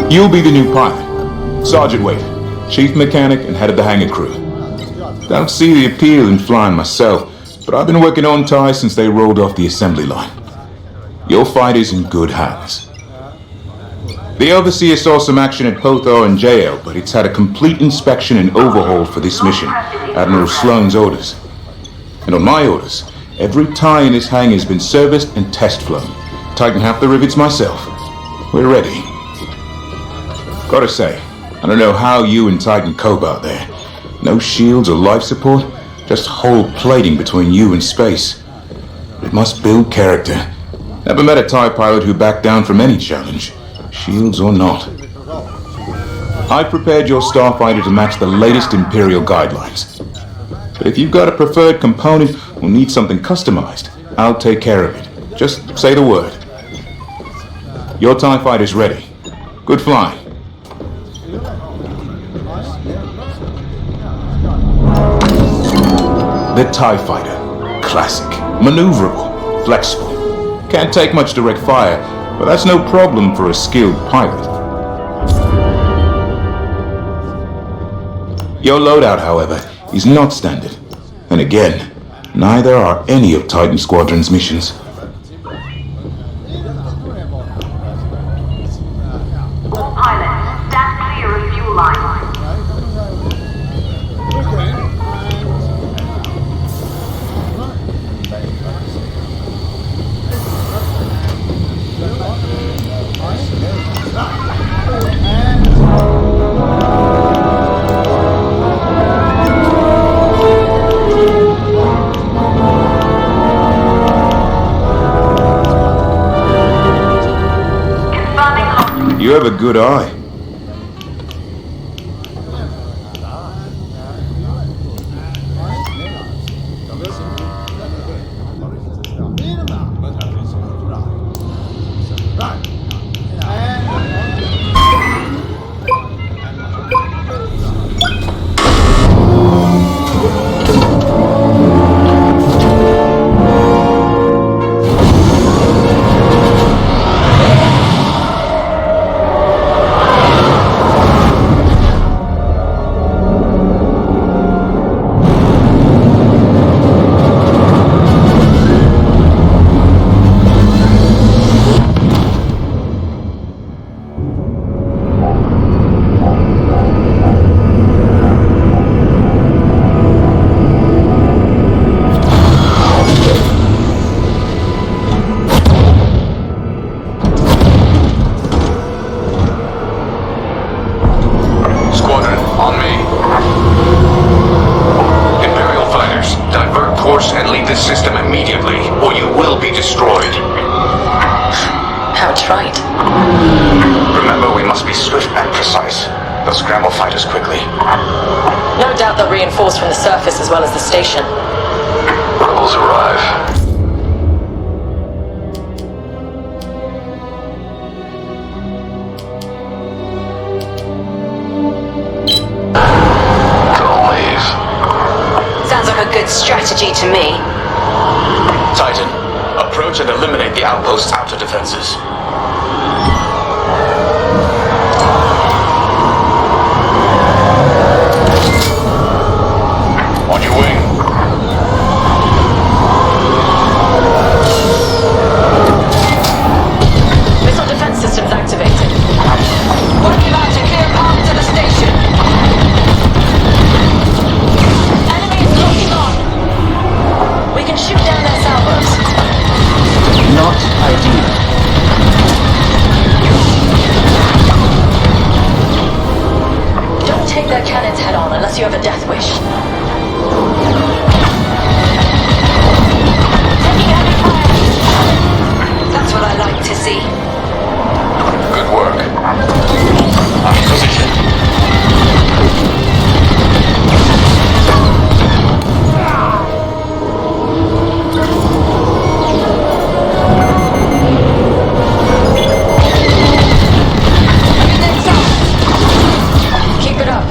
You'll be the new pilot. Sergeant Wade, chief mechanic and head of the hangar crew. Don't see the appeal in flying myself, but I've been working on TIE since they rolled off the assembly line. Your fight is in good hands. The Overseer saw some action at Pothor and JL, but it's had a complete inspection and overhaul for this mission, Admiral Sloane's orders. And on my orders, every TIE in this hangar has been serviced and test flown. Tighten half the rivets myself. We're ready. Gotta say, I don't know how you and Titan cope out there. No shields or life support, just hull plating between you and space. It must build character. Never met a TIE pilot who backed down from any challenge, shields or not. I prepared your starfighter to match the latest Imperial guidelines. But if you've got a preferred component or need something customized, I'll take care of it. Just say the word. Your TIE fighter's ready. Good flying. The TIE Fighter. Classic. Maneuverable. Flexible. Can't take much direct fire, but that's no problem for a skilled pilot. Your loadout, however, is not standard. And again, neither are any of Titan Squadron's missions. All pilots, stand clear of fuel lines. a good eye. Reinforced from the surface as well as the station. Rebels arrive. Don't leave. Sounds like a good strategy to me. Titan, approach and eliminate the outpost's outer defenses. On your wing. Missile defense systems activated. Working out to clear path to the station. Enemy is locking on. We can shoot down their salvos. Not ideal. Don't take their cannons head on unless you have a death wish. Taking heavy fire. That's what I like to see. Good work. On position. Keep it up.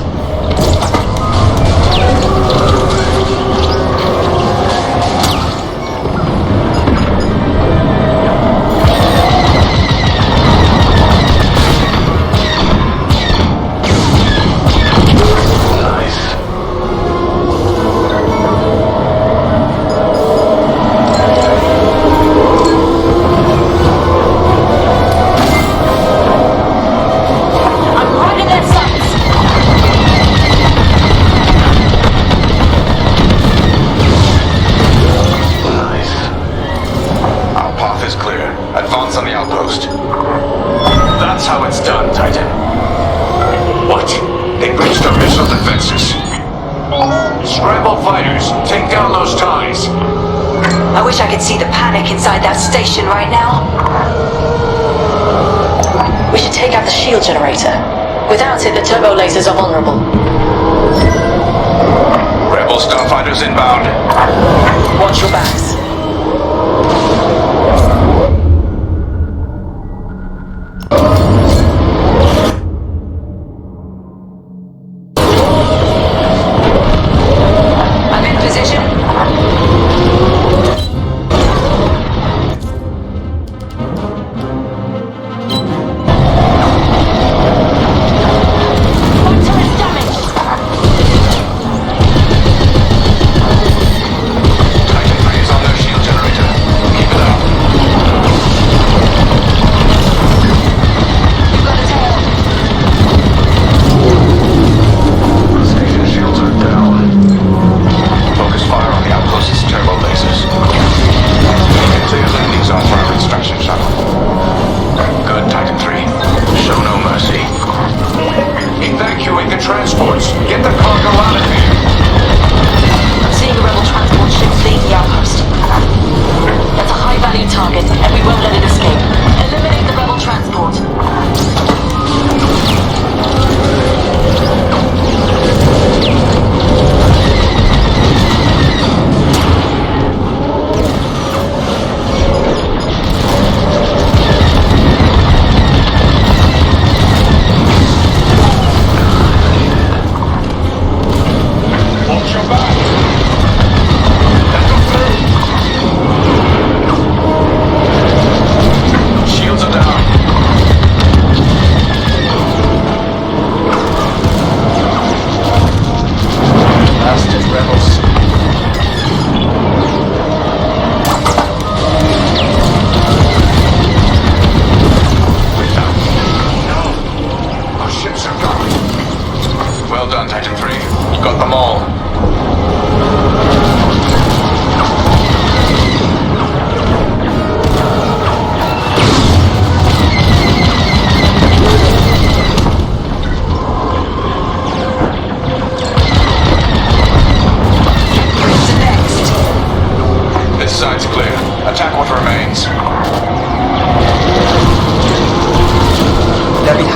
I wish I could see the panic inside that station right now. We should take out the shield generator. Without it, the turbo lasers are vulnerable. Rebel starfighters inbound. Watch your backs. Titan rays on their shield generator. Keep it up.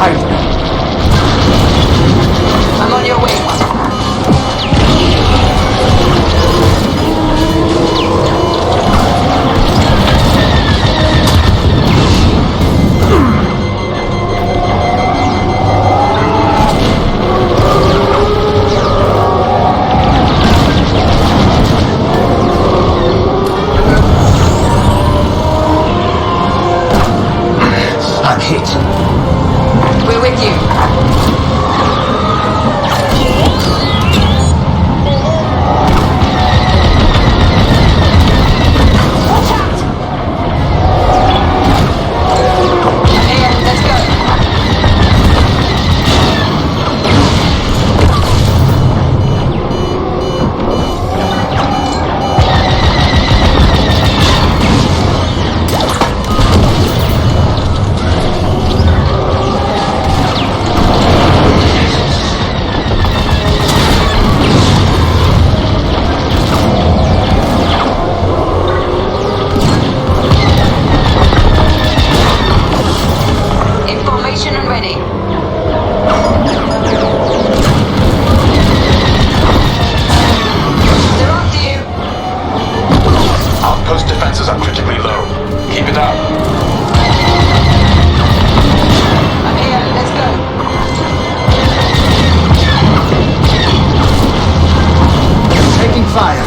hiding? I'm on your way. I'm hit. We're with you. Watch out! Here, let's go. Information and ready. They're after you. Outpost defenses are critically low. Keep it up. I'm here, let's go. Taking fire.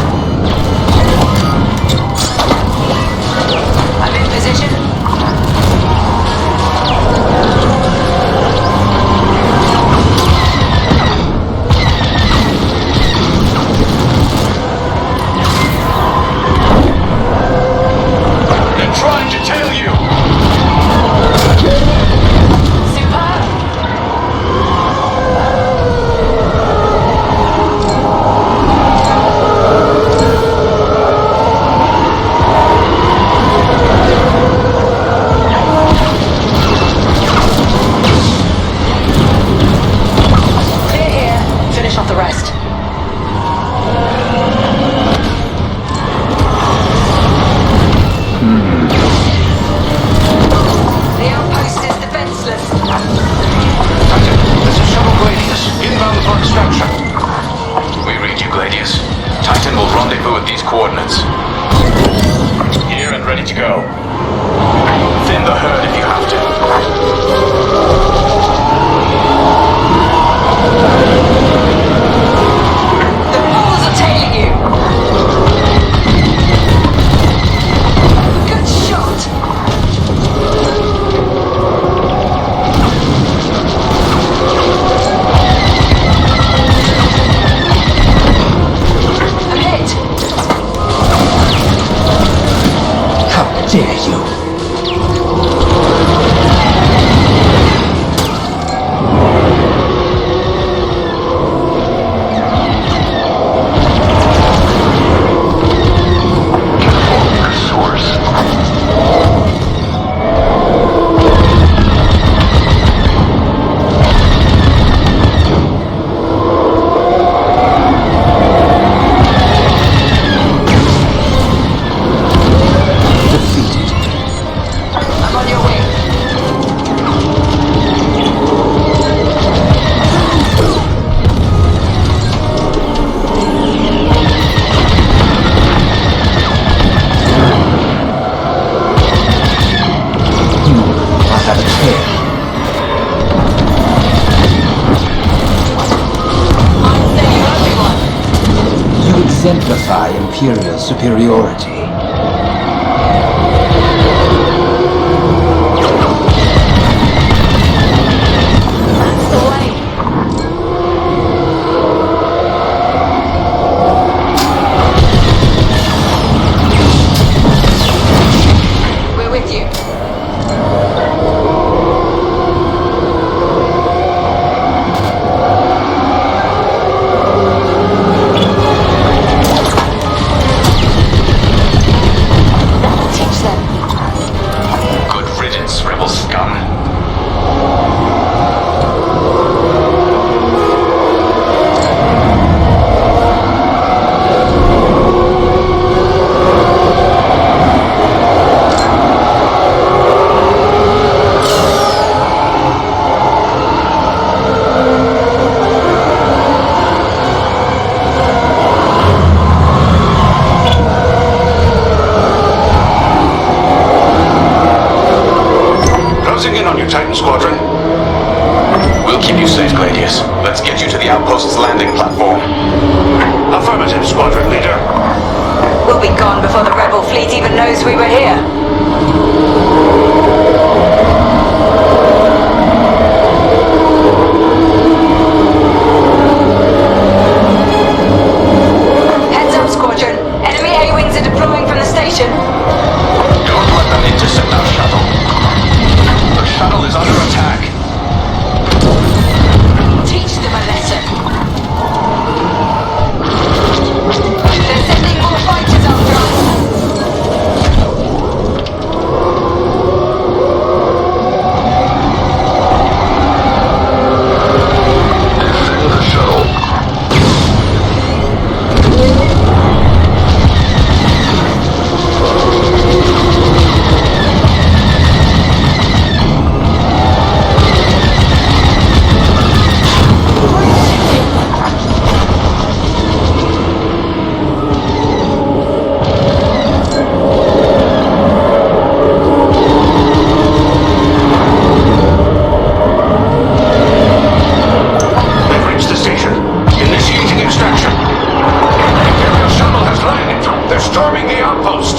I'm in position. They're trying to tail you! Superb. Clear here. Finish off the rest. The outpost is defenseless. Titan, this is Shuttle Gladius, inbound for extraction. We read you, Gladius. Titan will rendezvous at these coordinates. Here and ready to go. Thin the herd if you have to. The bulls are tailing you. Good shot. I'm hit. How dare you? I'm on your way. I have a tail. You exemplify Imperial superiority. That's the way. We're with you. Closing in on you, Titan Squadron. We'll keep you safe, Gladius. Let's get you to the outpost's landing platform. Affirmative, Squadron Leader. We'll be gone before the rebel fleet even knows we were here. Heads up, Squadron. Enemy A-wings are deploying from the station. Don't let them intercept our shuttle. The shuttle is under attack. Teach them a lesson. They're sending more fighters after us. Defend the shuttle. They've reached the station. Initiating extraction. The Imperial shuttle has landed. They're storming the outpost.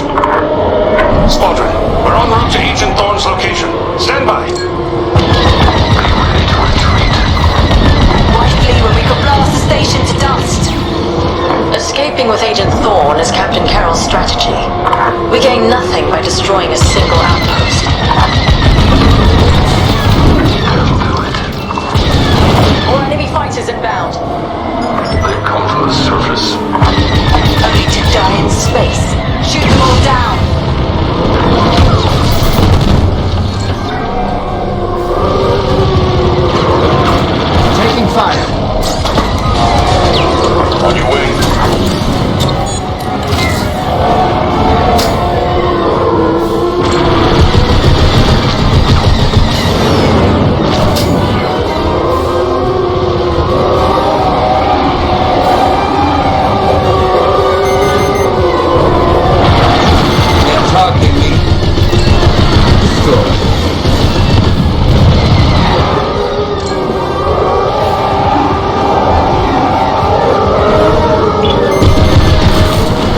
Squadron, we're en route to Agent Thorne's location. Stand by. Why flee when we could blast the station to dust? Escaping with Agent Thorne is Captain Carroll's strategy. We gain nothing by destroying a single outpost. More enemy fighters inbound. They come from the surface. Only to die in space. Shoot them all down. Taking fire. On your way. They're targeting me. Destroy.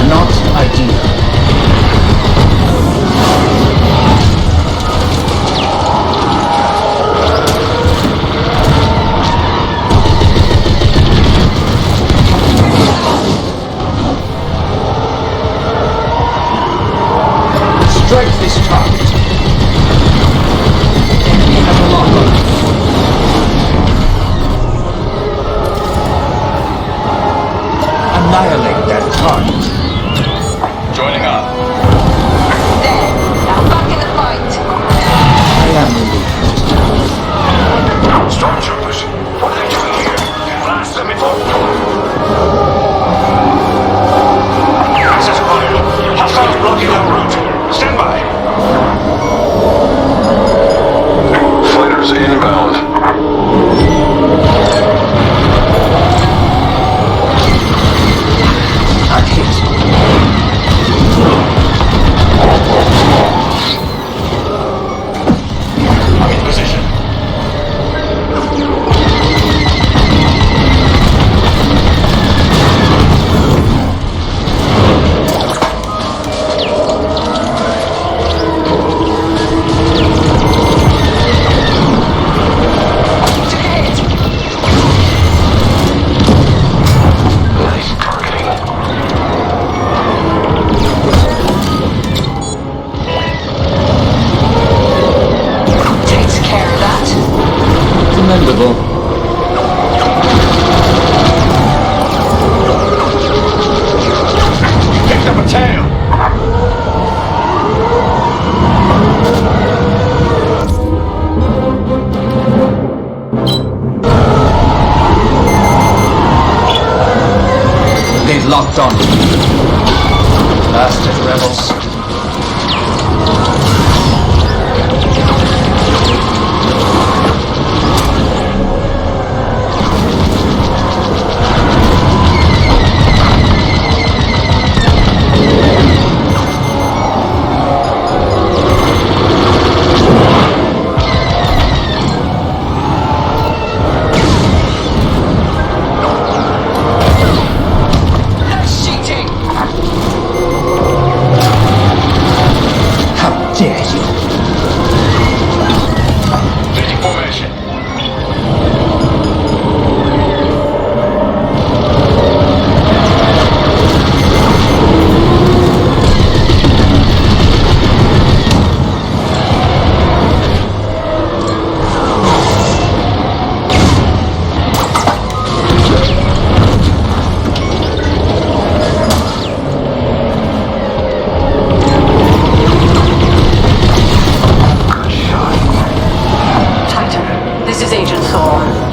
Not ideal. Strike this target. Enemy has a lock on us. Annihilate that target. Joining up. There. Now back in the fight. I am relieved. Stormtroopers, what are they doing here? Blast them before... Access acquired. Hostiles blocking our route. Stand by. Fighters inbound. That hit. I'm in position. Nice targeting. Takes care of that. Commendable. Picked up a tail. They've locked on. Bastard rebels.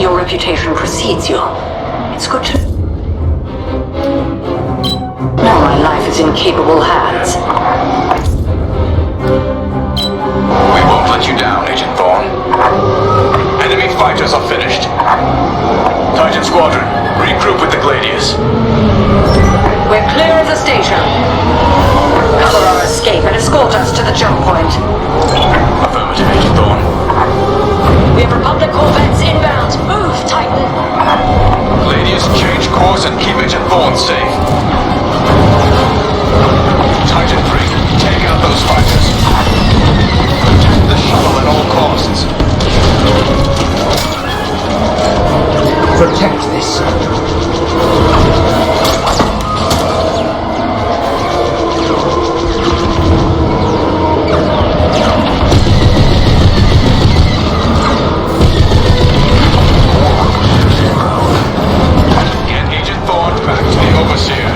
Your reputation precedes you. It's good to know my life is in capable hands. We won't let you down, Agent Thorne. Enemy fighters are finished. Titan Squadron, regroup with the Gladius. We're clear of the station. Cover our escape and escort us to the choke point. Affirmative, Agent Thorne. We have Republic corvettes inbound. Move, Titan! Gladius, change course and keep Agent Thorne safe. Titan 3, take out those fighters. Protect the shuttle at all costs. Protect this. Get Agent Thorne back to the Overseer.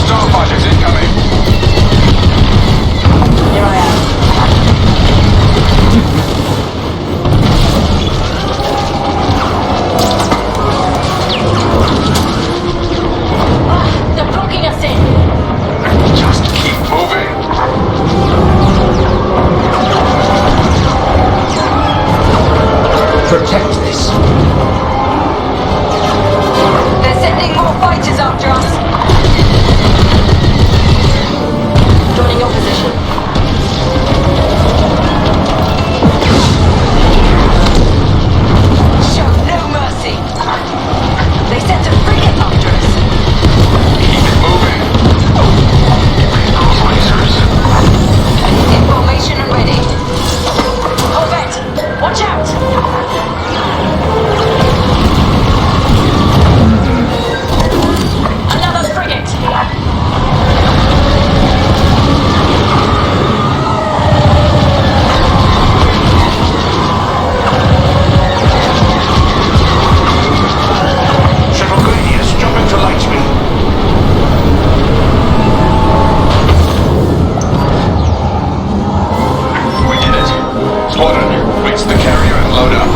Starfighters incoming. Here I am. They're blocking us in. Just keep moving. Protect this. They're sending more fighters after us. Joining your position. Show no mercy. They sent a frigate after us. Keep it moving. Those lasers. In formation and ready. Corvette, watch out! Another frigate! Shuttle Gladius, jump into light speed. We did it. Squadron, reach the carrier and load up.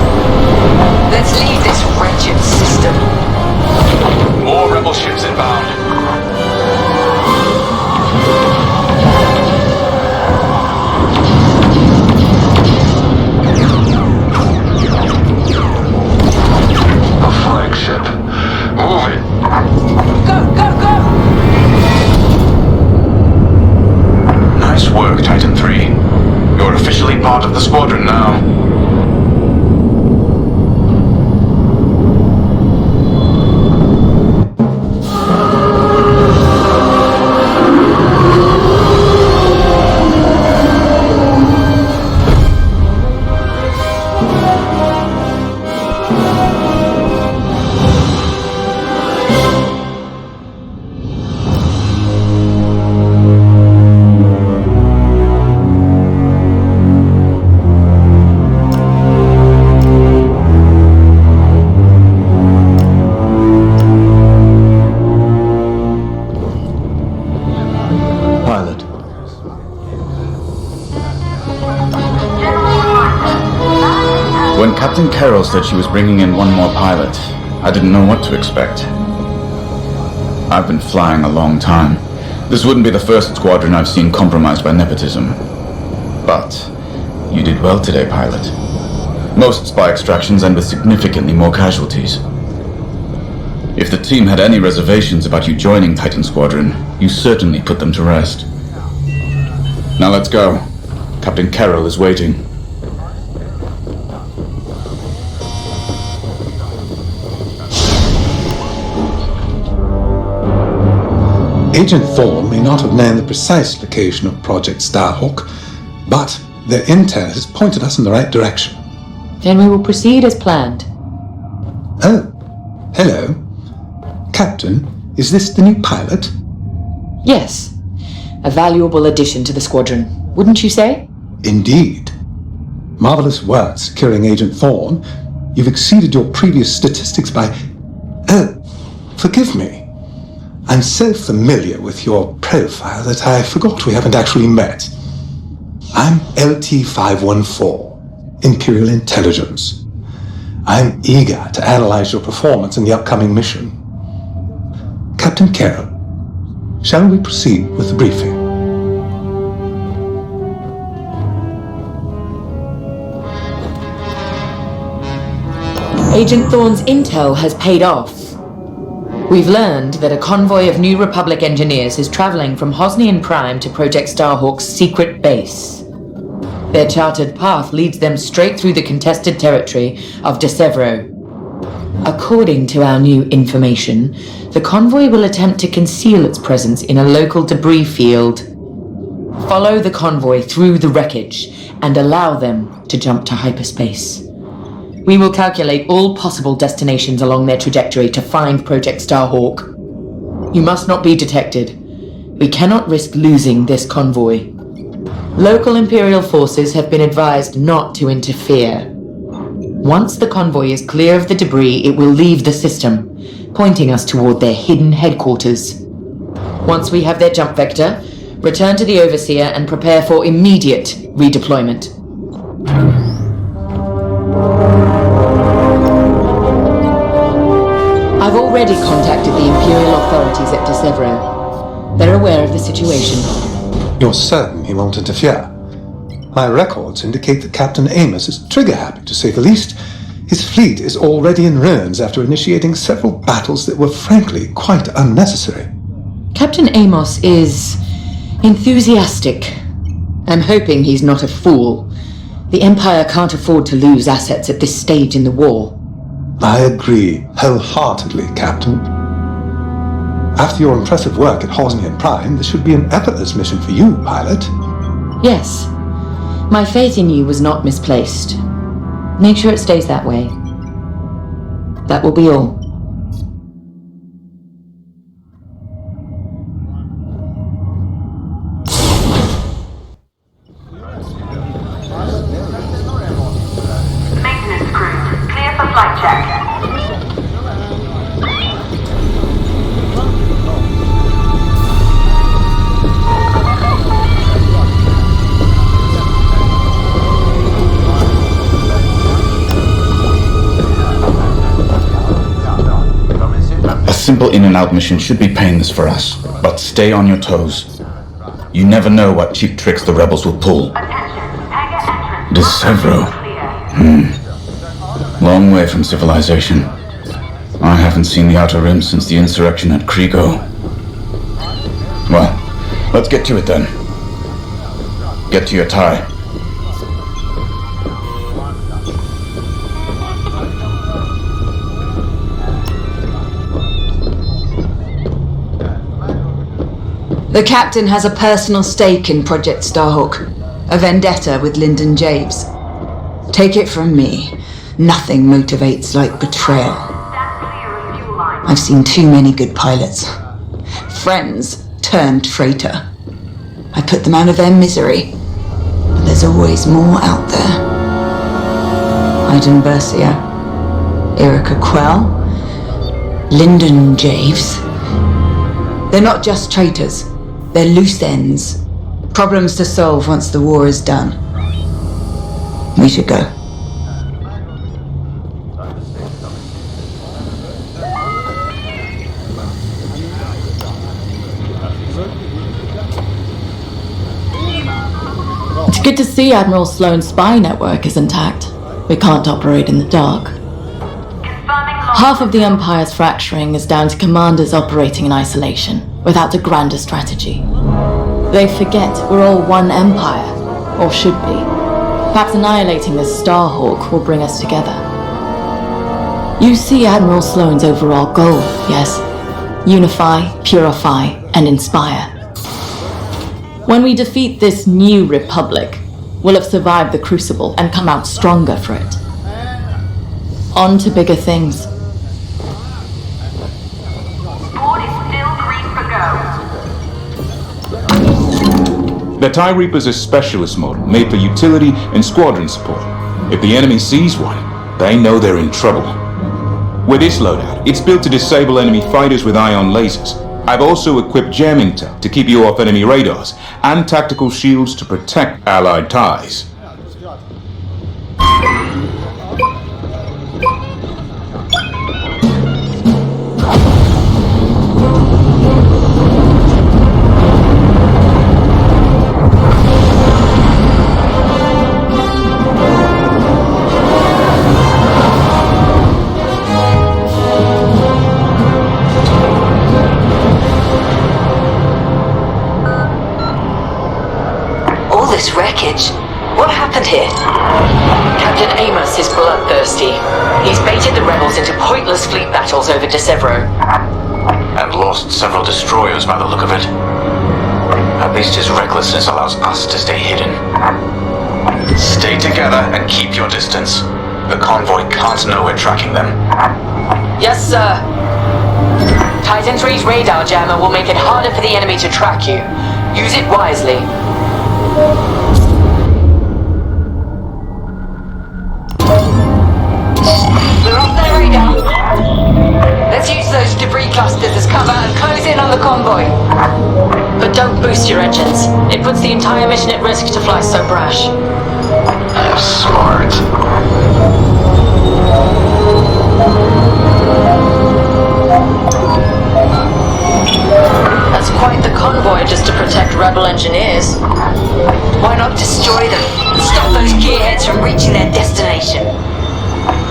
Let's leave this wretched system. More rebel ships inbound. A flagship. Move it. Go, go, go! Nice work, Titan 3. You're officially part of the squadron now. Pilot. When Captain Carroll said she was bringing in one more pilot, I didn't know what to expect. I've been flying a long time. This wouldn't be the first squadron I've seen compromised by nepotism. But you did well today, pilot. Most spy extractions end with significantly more casualties. If the team had any reservations about you joining Titan Squadron, you certainly put them to rest. Now let's go. Captain Carroll is waiting. Agent Thorne may not have known the precise location of Project Starhawk, but their intel has pointed us in the right direction. Then we will proceed as planned. Oh, hello. Captain, is this the new pilot? Yes. A valuable addition to the squadron, wouldn't you say? Indeed. Marvelous work securing Agent Thorne. You've exceeded your previous statistics by... Oh, forgive me. I'm so familiar with your profile that I forgot we haven't actually met. I'm LT-514, Imperial Intelligence. I'm eager to analyze your performance in the upcoming mission. Captain Carroll, shall we proceed with the briefing? Agent Thorne's intel has paid off. We've learned that a convoy of New Republic engineers is traveling from Hosnian Prime to Project Starhawk's secret base. Their charted path leads them straight through the contested territory of De Severo. According to our new information, the convoy will attempt to conceal its presence in a local debris field. Follow the convoy through the wreckage and allow them to jump to hyperspace. We will calculate all possible destinations along their trajectory to find Project Starhawk. You must not be detected. We cannot risk losing this convoy. Local Imperial forces have been advised not to interfere. Once the convoy is clear of the debris, it will leave the system, pointing us toward their hidden headquarters. Once we have their jump vector, return to the Overseer and prepare for immediate redeployment. I've already contacted the Imperial authorities at De Severo. They're aware of the situation. You're certain he won't interfere? My records indicate that Captain Amos is trigger-happy, to say the least. His fleet is already in ruins after initiating several battles that were frankly quite unnecessary. Captain Amos is enthusiastic. I'm hoping he's not a fool. The Empire can't afford to lose assets at this stage in the war. I agree wholeheartedly, Captain. After your impressive work at Hosnian Prime, this should be an effortless mission for you, pilot. Yes. My faith in you was not misplaced. Make sure it stays that way. That will be all. Maintenance crew, clear for flight check. A simple in and out mission should be painless for us, but stay on your toes. You never know what cheap tricks the rebels will pull. De Severo. Long way from civilization. I haven't seen the Outer Rim since the insurrection at Kriego. Well, let's get to it then. Get to your tie. The captain has a personal stake in Project Starhawk, a vendetta with Lyndon Javes. Take it from me, nothing motivates like betrayal. I've seen too many good pilots. Friends turned traitor. I put them out of their misery, but there's always more out there. Iden Bercia, Erica Quell, Lyndon Javes. They're not just traitors. They're loose ends. Problems to solve once the war is done. We should go. It's good to see Admiral Sloane's spy network is intact. We can't operate in the dark. Half of the Empire's fracturing is down to commanders operating in isolation, without a grander strategy. They forget we're all one empire, or should be. Perhaps annihilating this Starhawk will bring us together. You see Admiral Sloane's overall goal, yes? Unify, purify, and inspire. When we defeat this new republic, we'll have survived the Crucible and come out stronger for it. On to bigger things. The TIE Reaper's a specialist model, made for utility and squadron support. If the enemy sees one, they know they're in trouble. With this loadout, it's built to disable enemy fighters with ion lasers, I've also equipped jamming tech to keep you off enemy radars, and tactical shields to protect Allied ties. This wreckage. What happened here? Captain Amos is bloodthirsty. He's baited the rebels into pointless fleet battles over Decevro. And lost several destroyers by the look of it. At least his recklessness allows us to stay hidden. Stay together and keep your distance. The convoy can't know we're tracking them. Yes, sir. Titan 3's radar jammer will make it harder for the enemy to track you. Use it wisely. We're off their radar. Let's use those debris clusters as cover and close in on the convoy. But don't boost your engines. It puts the entire mission at risk to fly so brash. Smart. That's quite the convoy just to protect rebel engineers. Why not destroy them? Stop those gearheads from reaching their destination.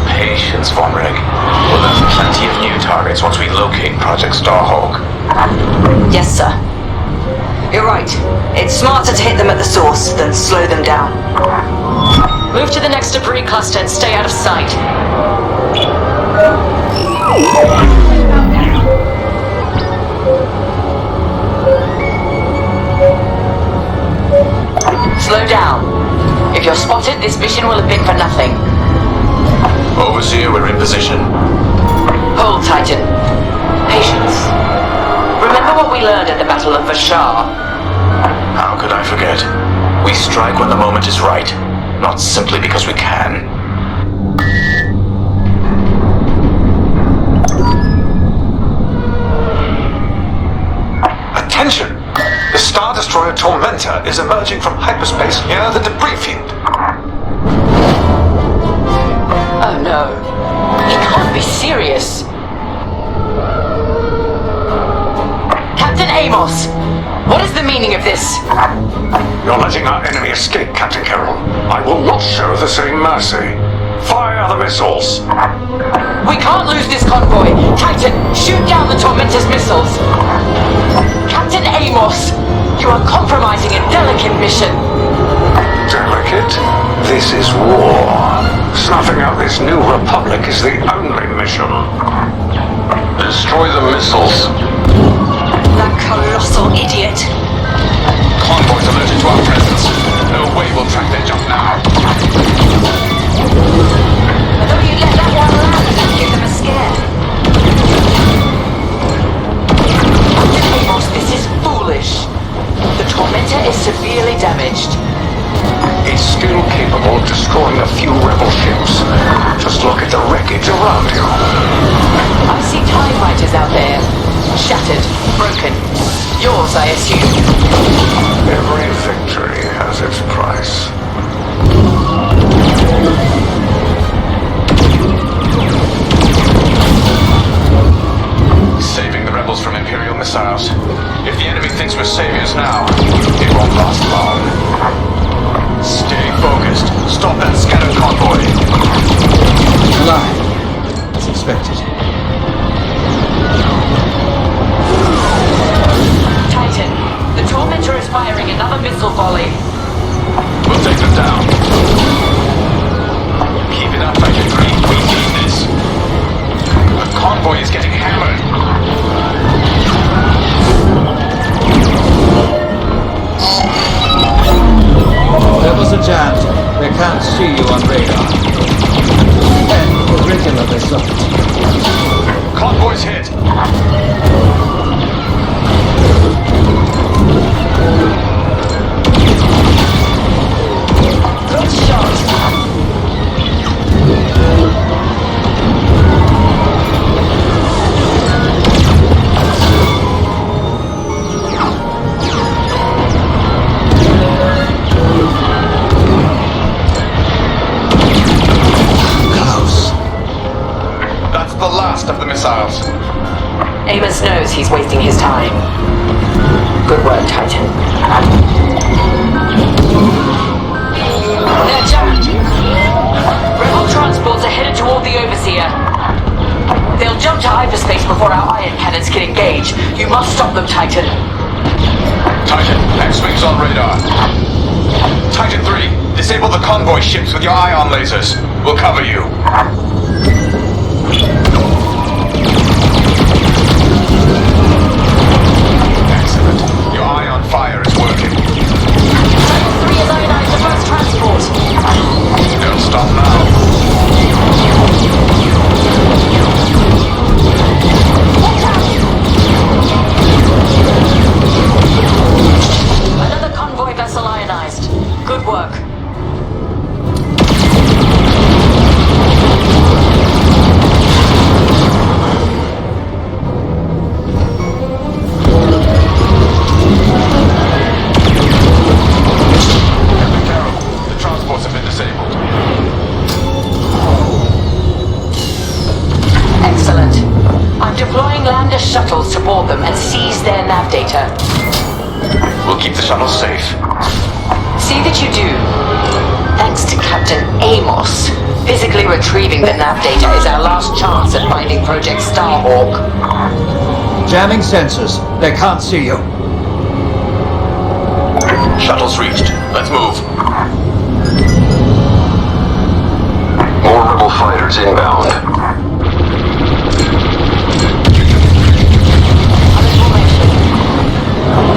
Patience, Von Reg. We'll have plenty of new targets once we locate Project Starhawk. Yes, sir. You're right. It's smarter to hit them at the source than slow them down. Move to the next debris cluster and stay out of sight. Slow down. If you're spotted, this mission will have been for nothing. Overseer, we're in position. Hold, Titan. Patience. Remember what we learned at the Battle of Vashar? How could I forget? We strike when the moment is right, not simply because we can. Attention! The Star Destroyer Tormentor is emerging from hyperspace near the debris field. Oh no. He can't be serious. Captain Amos! What is the meaning of this? You're letting our enemy escape, Captain Carroll. I will not show the same mercy. Fire the missiles! We can't lose this convoy! Titan, shoot down the Tormentor's missiles! Captain Amos! You are compromising a delicate mission! Delicate? This is war. Snuffing out this new republic is the only mission. Destroy the missiles. That colossal idiot! Convoys alerted to our presence. No way we'll track their jump now. I thought you'd let that one land and give them a scare. Captain Amos, this is foolish. The Tormentor is severely damaged. It's still capable of destroying a few rebel ships. Just look at the wreckage around you. I see TIE fighters out there. Shattered, broken. Yours, I assume. Every victory has its price. Saving the rebels from Imperial missiles. If the enemy thinks we're saviors now, it won't last long. Stay focused. Stop that scattered convoy. Alive. As expected. Titan, the Tormentor is firing another missile volley. We'll take them down. Keep it up, Titan 3. We need this. The convoy is getting hammered. Rebels are jammed. They can't see you on radar. And the regular result. Convoy's hit. Terminus knows he's wasting his time. Good work, Titan. They're jammed. Rebel transports are headed toward the Overseer. They'll jump to hyperspace before our ion cannons can engage. You must stop them, Titan. Titan, X-Wing's on radar. Titan 3, disable the convoy ships with your ion lasers. We'll cover you. Excellent. Your ion fire is working. Titan 3 has ionized the first transport. Don't stop now. Another convoy vessel ionized. Good work. The transports have been disabled. Excellent. I'm deploying lander shuttles to board them and seize their nav data. We'll keep the shuttles safe. See that you do. Thanks to Captain Amos, physically retrieving the nav data is our last chance at finding Project Starhawk. Jamming sensors. They can't see you. Shuttles reached. Let's move. More rebel fighters inbound.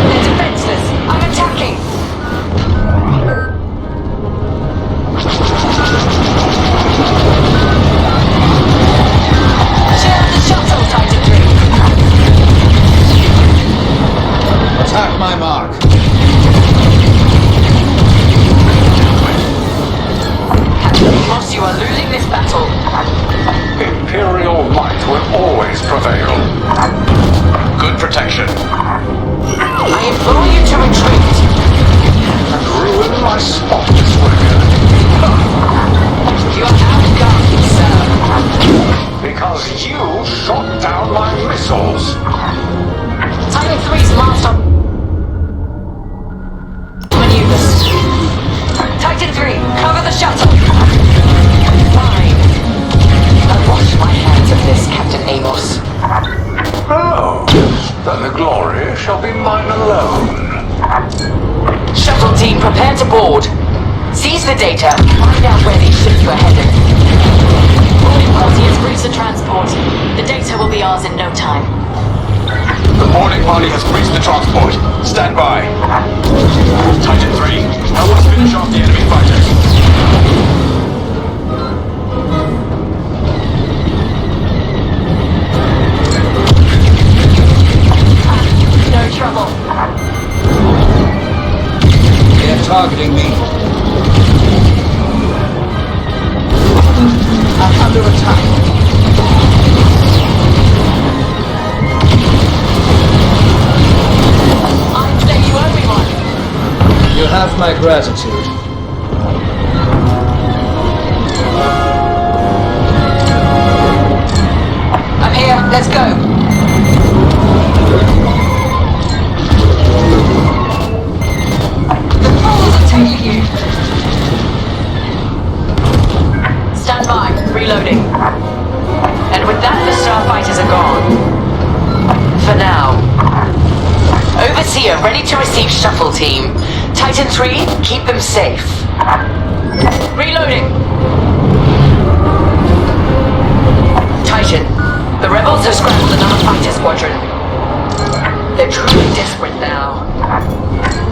They're defenseless. I'm attacking. Share the shuttle, Titan 3. Attack my mark. Captain Amos, you are losing this battle. Imperial might will always prevail. Good protection. I implore you to retreat. And ruin my spotless record. You are outgunned, sir. Because you shot down my missiles. Titan 3's last on maneuvers. Titan 3, cover the shuttle. Fine. I'll wash my hands of this, Captain Amos. Oh, then the glory shall be mine alone. Shuttle team, prepare to board. Seize the data. Find out where these ships were headed. Boarding party has breached the transport. The data will be ours in no time. The boarding party has breached the transport. Stand by. Titan 3, help us finish off the enemy fighters. No trouble. They're targeting me. I'm under attack. I'd say you owe me one. You have my gratitude. I'm here. Let's go. The fools are taking you. Stand by. Reloading. And with that, the starfighters are gone. For now. Overseer ready to receive shuttle team. Titan 3, keep them safe. Reloading. Titan, the rebels have scrambled another fighter squadron. They're truly desperate now.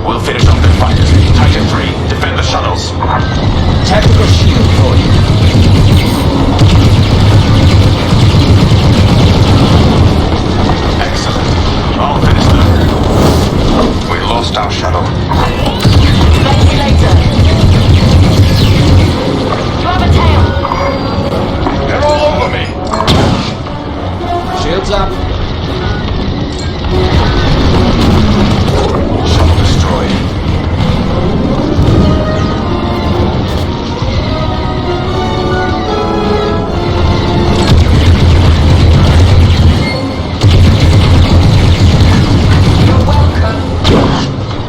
We'll finish off the fighters. Titan 3, defend the shuttles. Tactical shield for you. Excellent. I'll finish them. We lost our shuttle. Maybe later. You have a tail. They're all over me. Shields up. Shuttle destroyed.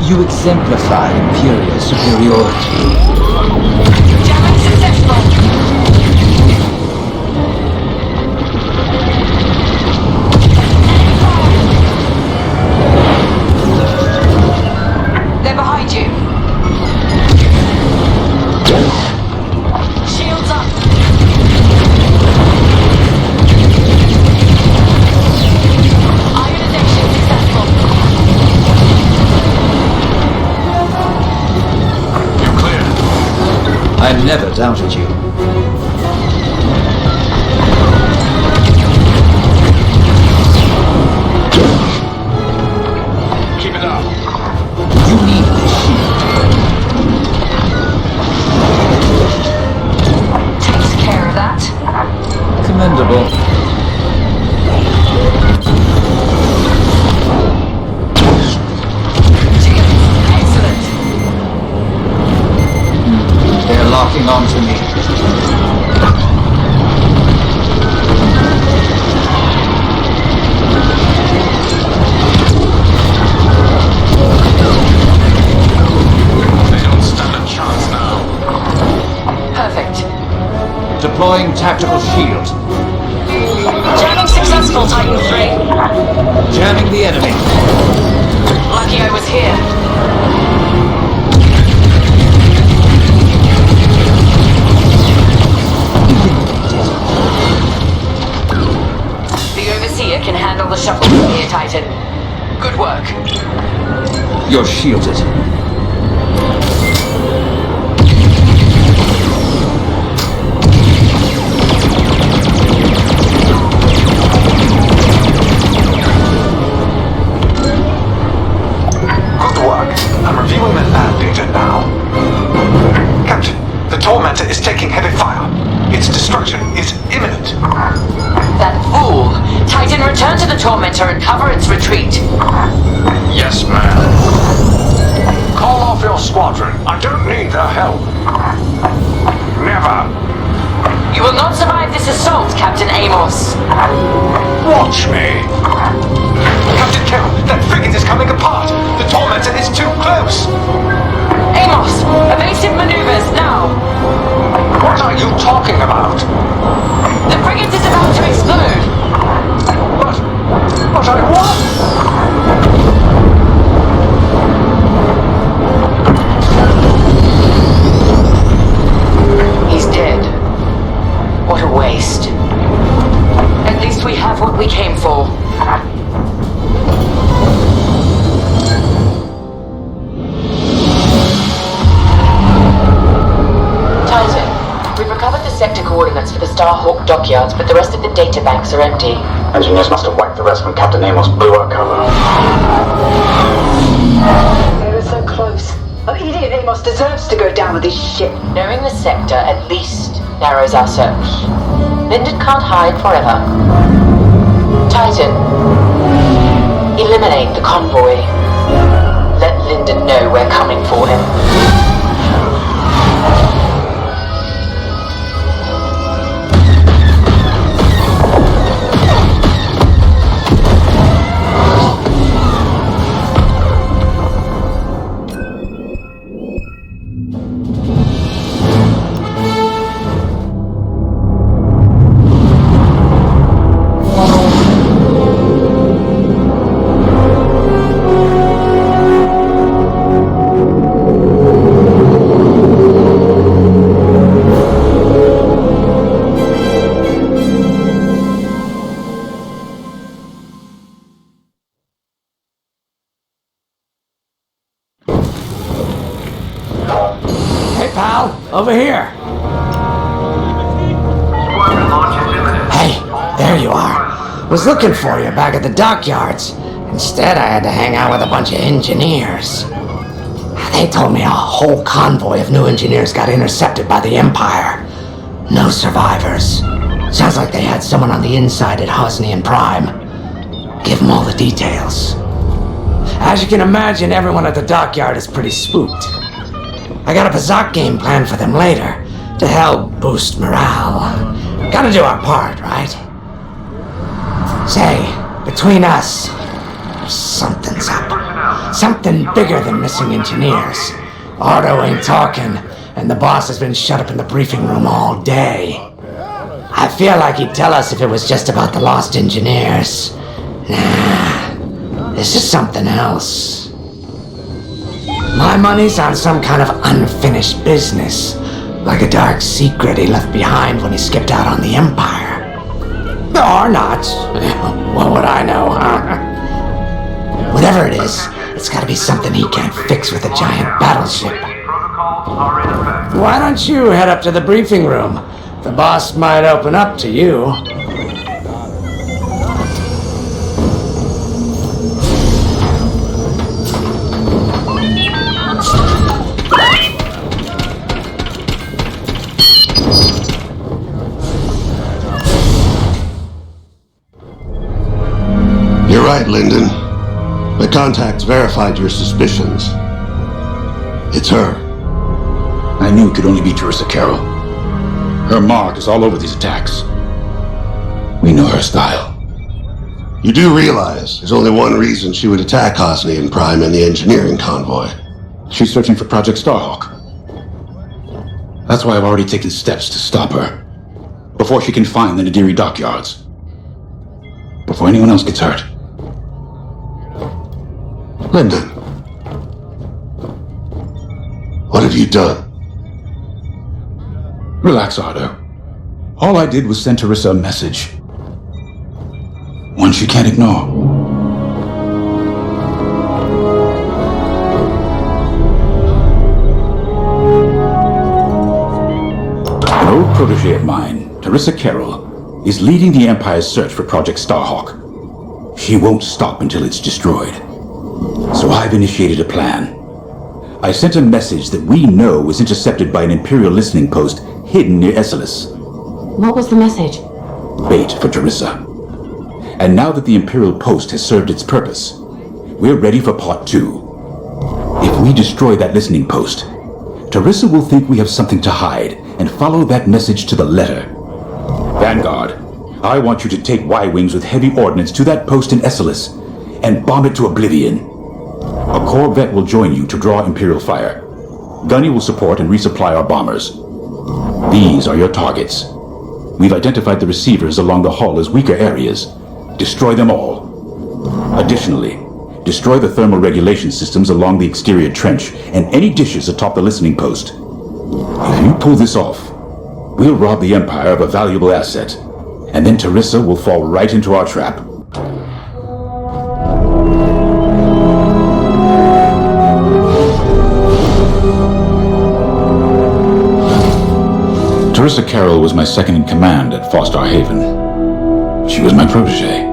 You exemplify Imperial superiority. Jamming successful. They're behind you. Shields up. Ionization successful. You're clear. I never doubted you. Keep it up. You need this shield. Takes care of that. Commendable. Excellent. They're locking onto me. They don't stand a chance now. Perfect. Deploying tactical shield. Jamming successful, Titan 3. Jamming the enemy. Lucky I was here. The Overseer can handle the shuttle from here, Titan. Good work. You're shielded. Good work. I'm reviewing the lab data now. Captain, the Tormentor is taking heavy fire. Its destruction is imminent. That fool! Titan, return to the Tormentor and cover its retreat. Yes, ma'am. Call off your squadron. I don't need their help. Never. You will not survive this assault, Captain Amos. Watch me. Captain Kill, that frigate is coming apart. The Tormentor is too close. Amos, evasive maneuvers, now. What are you talking about? The frigate is about to explode. What? He's dead. What a waste. At least we have what we came for. Titan, we've recovered the sector coordinates for the Starhawk dockyards, but the rest of the data banks are empty. Engineers must have wiped the rest when Captain Amos blew our cover. They were so close. An idiot Amos deserves to go down with his ship. Knowing the sector at least narrows our search. Linden can't hide forever. Titan, eliminate the convoy. Let Linden know we're coming for him. Over here. Hey, there you are. Was looking for you back at the dockyards. Instead, I had to hang out with a bunch of engineers. They told me a whole convoy of new engineers got intercepted by the Empire. No survivors. Sounds like they had someone on the inside at Hosnian Prime. Give them all the details. As you can imagine, everyone at the dockyard is pretty spooked. I got a bizarre game planned for them later to help boost morale. Gotta do our part, right? Say, between us, something's up. Something bigger than missing engineers. Otto ain't talking, and the boss has been shut up in the briefing room all day. I feel like he'd tell us if it was just about the lost engineers. Nah, this is something else. My money's on some kind of unfinished business, like a dark secret he left behind when he skipped out on the Empire. Or not. What would I know, huh? Whatever it is, it's gotta be something he can't fix with a giant battleship. Why don't you head up to the briefing room? The boss might open up to you. You're right, Lyndon. My contacts verified your suspicions. It's her. I knew it could only be Teresa Carroll. Her mark is all over these attacks. We know her style. You do realize there's only one reason she would attack Hosnian Prime and the engineering convoy. She's searching for Project Starhawk. That's why I've already taken steps to stop her. Before she can find the Nadiri dockyards. Before anyone else gets hurt. Lyndon. What have you done? Relax, Otto. All I did was send Teresa a message. One she can't ignore. An old protege of mine, Teresa Carroll, is leading the Empire's search for Project Starhawk. She won't stop until it's destroyed. So I've initiated a plan. I sent a message that we know was intercepted by an Imperial listening post hidden near Esselis. What was the message? Bait for Teresa. And now that the Imperial post has served its purpose, we're ready for part 2. If we destroy that listening post, Teresa will think we have something to hide and follow that message to the letter. Vanguard, I want you to take Y-Wings with heavy ordnance to that post in Esselis and bomb it to oblivion. A corvette will join you to draw Imperial fire. Gunny will support and resupply our bombers. These are your targets. We've identified the receivers along the hull as weaker areas. Destroy them all. Additionally, destroy the thermal regulation systems along the exterior trench and any dishes atop the listening post. If you pull this off, we'll rob the Empire of a valuable asset, and then Teresa will fall right into our trap. Teresa Carroll was my second in command at Fostar Haven. She was my protege.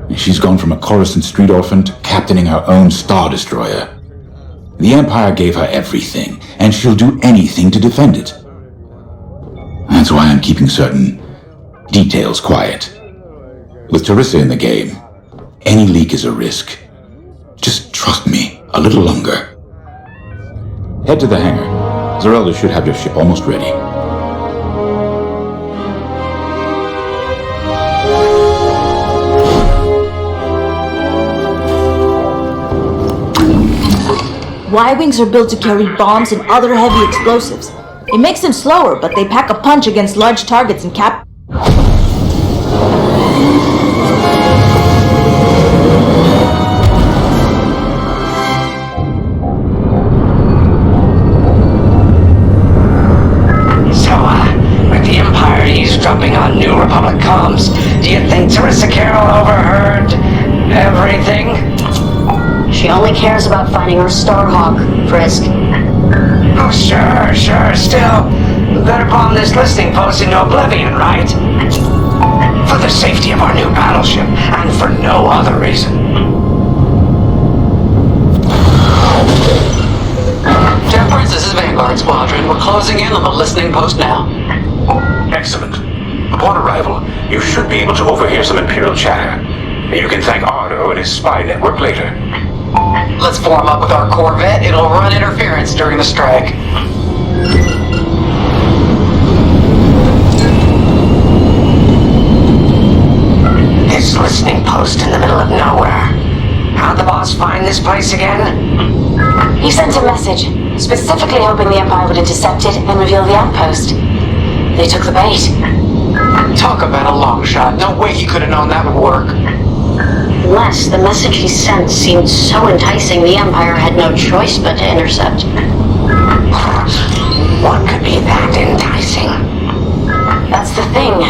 And she's gone from a Coruscant street orphan to captaining her own Star Destroyer. The Empire gave her everything, and she'll do anything to defend it. That's why I'm keeping certain details quiet. With Teresa in the game, any leak is a risk. Just trust me a little longer. Head to the hangar. Zerelda should have your ship almost ready. Y-Wings are built to carry bombs and other heavy explosives. It makes them slower, but they pack a punch against large targets and cap... Eavesdropping on New Republic comms. Do you think Teresa Carroll overheard everything? She only cares about finding her Starhawk, Frisk. Oh, sure. Still, better bomb this listening post into oblivion, right? For the safety of our new battleship, and for no other reason. Temperance, this is Vanguard Squadron. We're closing in on the listening post now. Excellent. Upon arrival, you should be able to overhear some Imperial chatter. You can thank Ardo and his spy network later. Let's form up with our Corvette. It'll run interference during the strike. This listening post in the middle of nowhere. How'd the boss find this place again? He sent a message, specifically hoping the Empire would intercept it and reveal the outpost. They took the bait. Talk about a long shot. No way he could have known that would work. Unless the message he sent seemed so enticing the Empire had no choice but to intercept. What could be that enticing? That's the thing.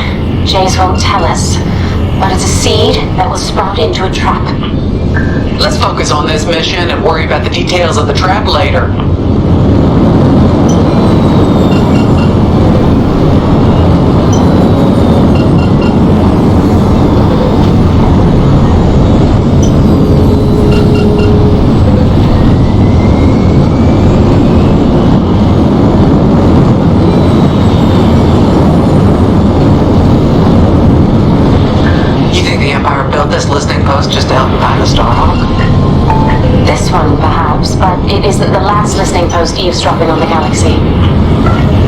Jace won't tell us. But it's a seed that will sprout into a trap. Let's focus on this mission and worry about the details of the trap later. This listening post just to help find the Starhawk? This one, perhaps, but it isn't the last listening post eavesdropping on the galaxy.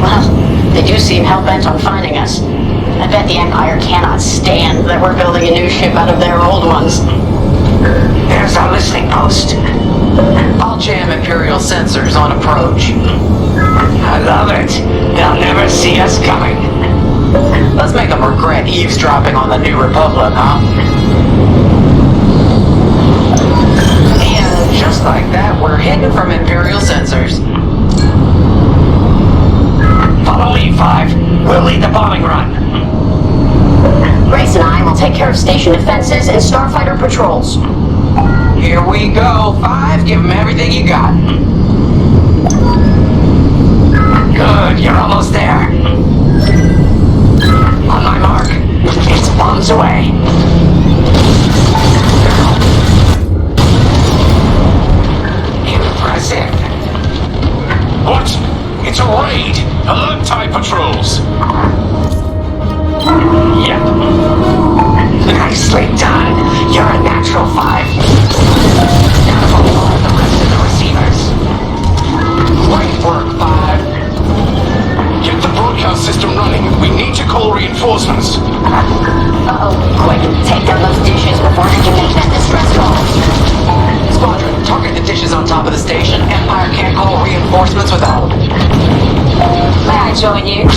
Well, they do seem hell-bent on finding us. I bet the Empire cannot stand that we're building a new ship out of their old ones. There's our listening post. I'll jam Imperial sensors on approach. I love it. They'll never see us coming. Let's make them regret eavesdropping on the New Republic, huh? And just like that, we're hidden from Imperial sensors. Follow me, 5. We'll lead the bombing run. Grace and I will take care of station defenses and starfighter patrols. Here we go, 5. Give them everything you got. Good, you're almost there. On my mark. It's bombs away. Impressive. What? It's a raid! Alert TIE patrols! Yep. Nicely done. You're a natural 5. Now follow the rest of the receivers. Great work, 5. Get the broadcast system running. We need to call reinforcements. Uh-oh. Quick, take down those dishes before they can make that distress call. Squadron, target the dishes on top of the station. Empire can't call reinforcements without them. May I join you?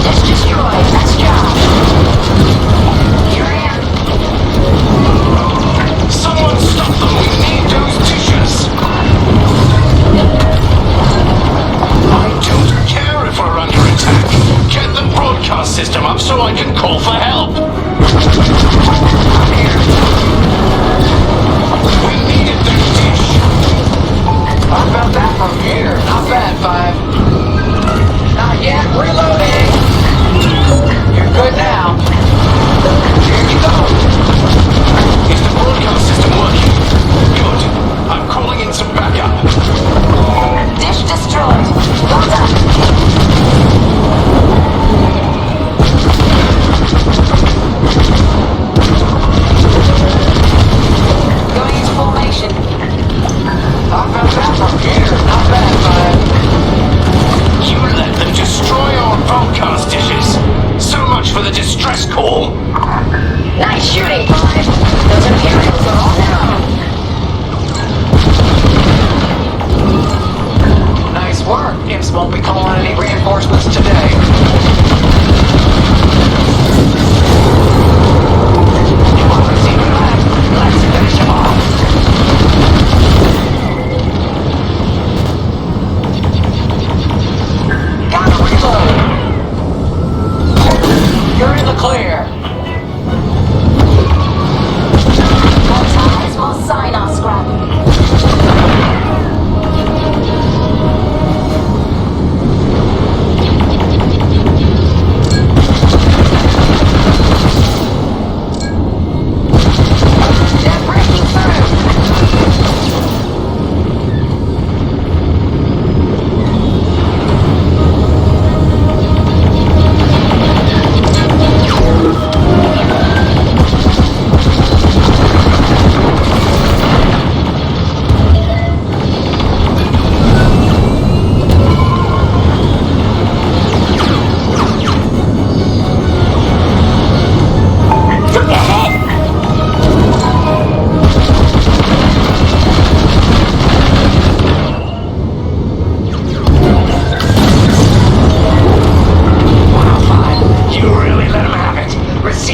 Dish destroyed. That's job. Here I am. Someone stop them! We need those dishes! I don't care if we're under attack. Get the broadcast system up so I can call for help. We needed that dish. I felt that from here. Not bad, 5. Not yet. Reloading. You're good now. Here you go. Is the broadcast system working? Good. I'm calling in some backup. Dish destroyed. Well done. Going into formation. I felt that from here. Not bad, 5. You let them destroy our broadcast dishes. So much for the distress call. Nice shooting, 5. Those Imperials are all down. Nice work. Imps won't be calling any reinforcements today. One receiver left. Let's finish him off. Gotta reload. You're in the clear. More ties, more sign our scrap. They're breaking through.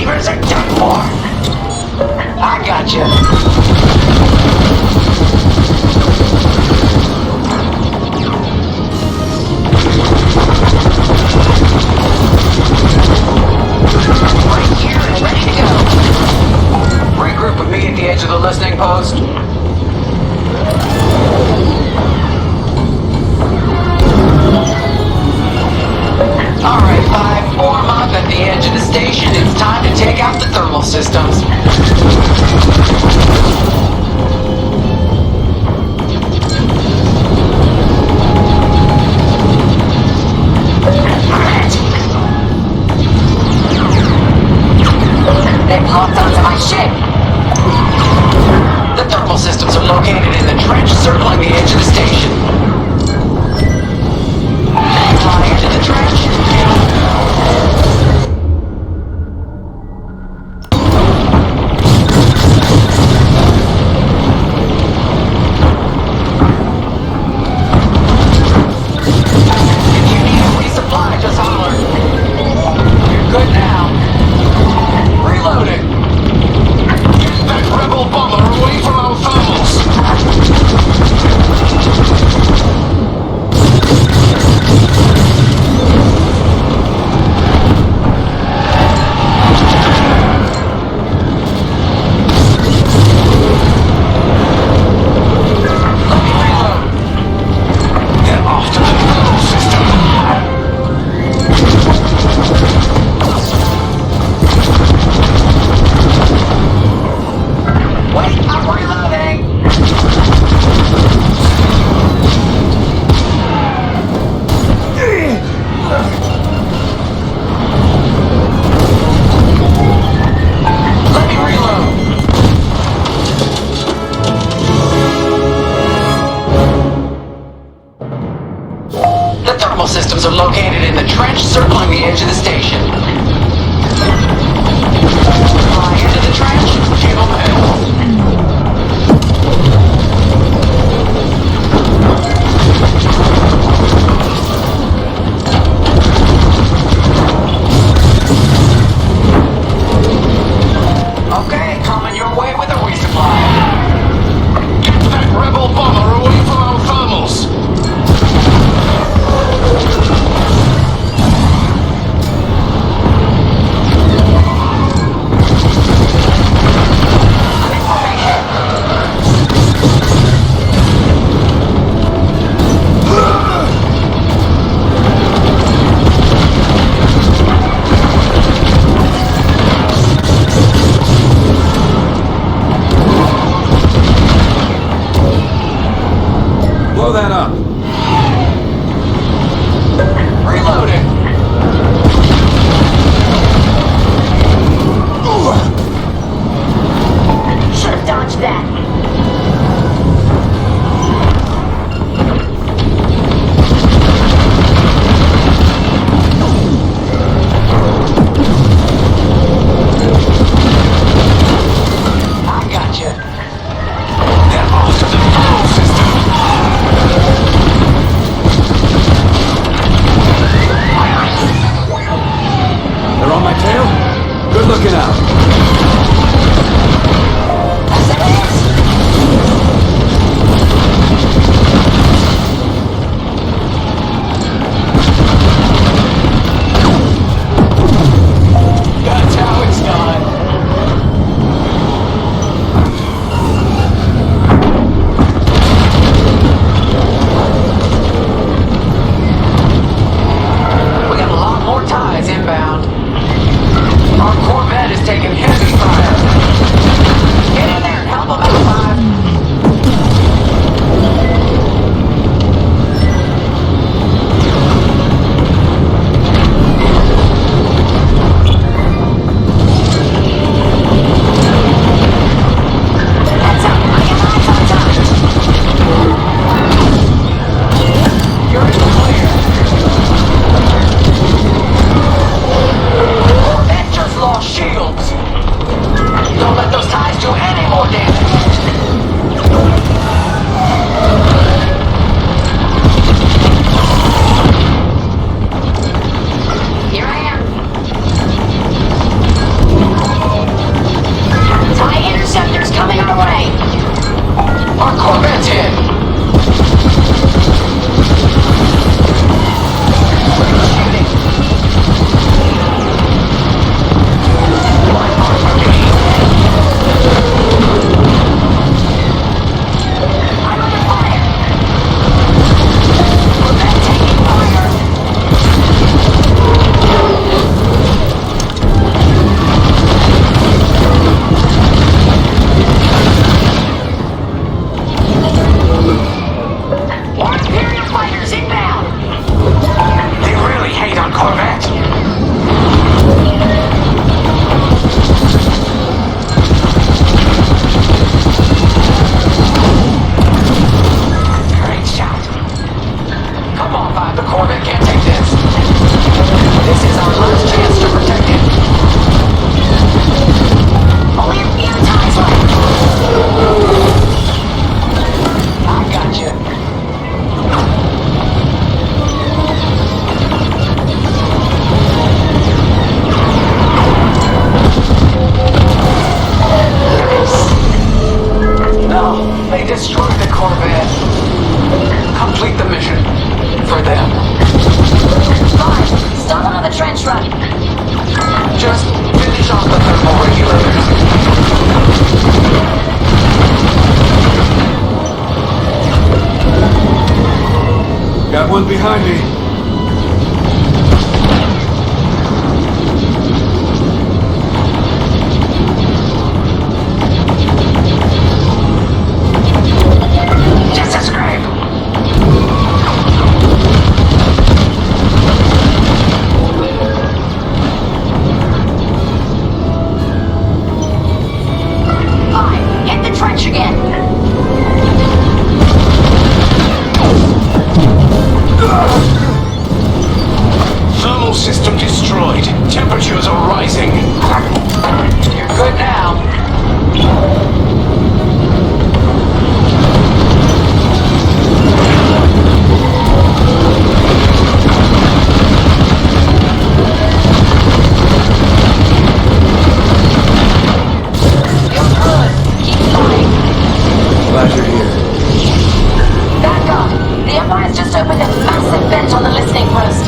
Beavers are done for. I gotcha. Right here and ready to go. Regroup with me at the edge of the listening post. Alright, 5, form up at the edge of the station. It's time to take out the thermal systems. They've locked onto my ship. The thermal systems are located in the trench circling the edge of the station. Fly into the trench. If you need a resupply, just holler. You're good now. Reloading. Get that rebel bomber away from our thermals. Let me reload. Get off to the thermal system. Wait, I'm reloading! Let me reload! The thermal systems are located in the trench circling the edge of the station. Fly into the trench, give them hell. Okay, coming your way with a resupply. Get that rebel bomber away from our thermals. Blow that up. Reloading. Should've dodged that. I gotcha. Get off to the thermal system. They're on my tail? Good looking out. That's how it's done. We got a lot more ties inbound. Our Corvette is taking heavy Just finish off the thermal regulators. Got one behind me. Just a scrape. Fine, hit the trench again. Thermal system destroyed. Temperatures are rising. You're good now. Glad you're here. Vanguard, the Empire's just opened a massive vent on the listening post.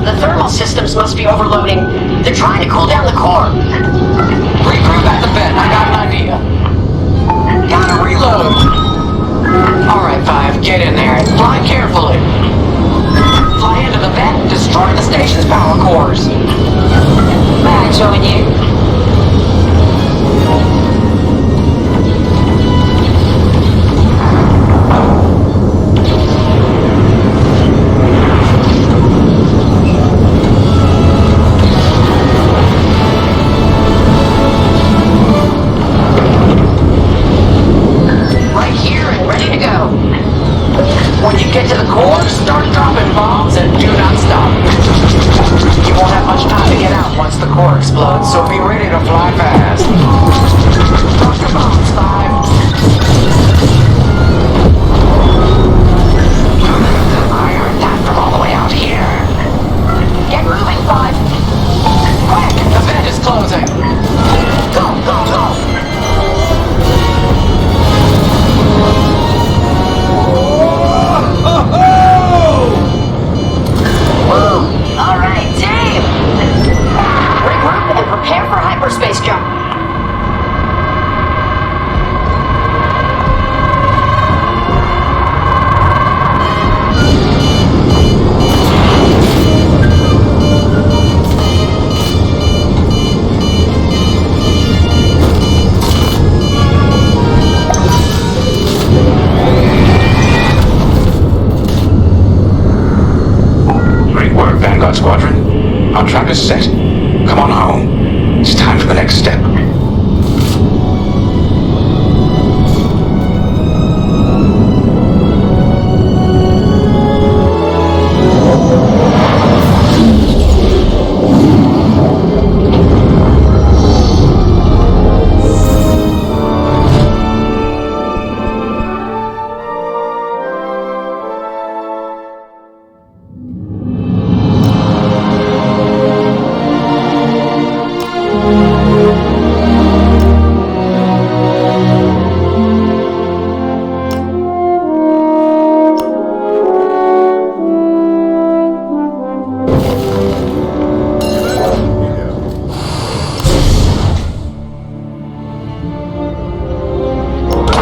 The thermal systems must be overloading. They're trying to cool down the core. Regroup at the vent. I got an idea. Gotta reload. Alright, Five, get in there and fly carefully. Fly into the vent and destroy the station's power cores. Mag showing you. Right here and ready to go. When you get to the core, start dropping bombs and do not stop. You won't have much time to get out once the core explodes, so be ready to fly fast. Drop your bombs, Five. I heard that from all the way out here. Get moving, Five. Quick, the vent is closing. Go, go, go. Woo! All right, team. Regroup and prepare for hyperspace jump. Great work, Vanguard Squadron. Our trap is set. Come on home. It's time for the next step.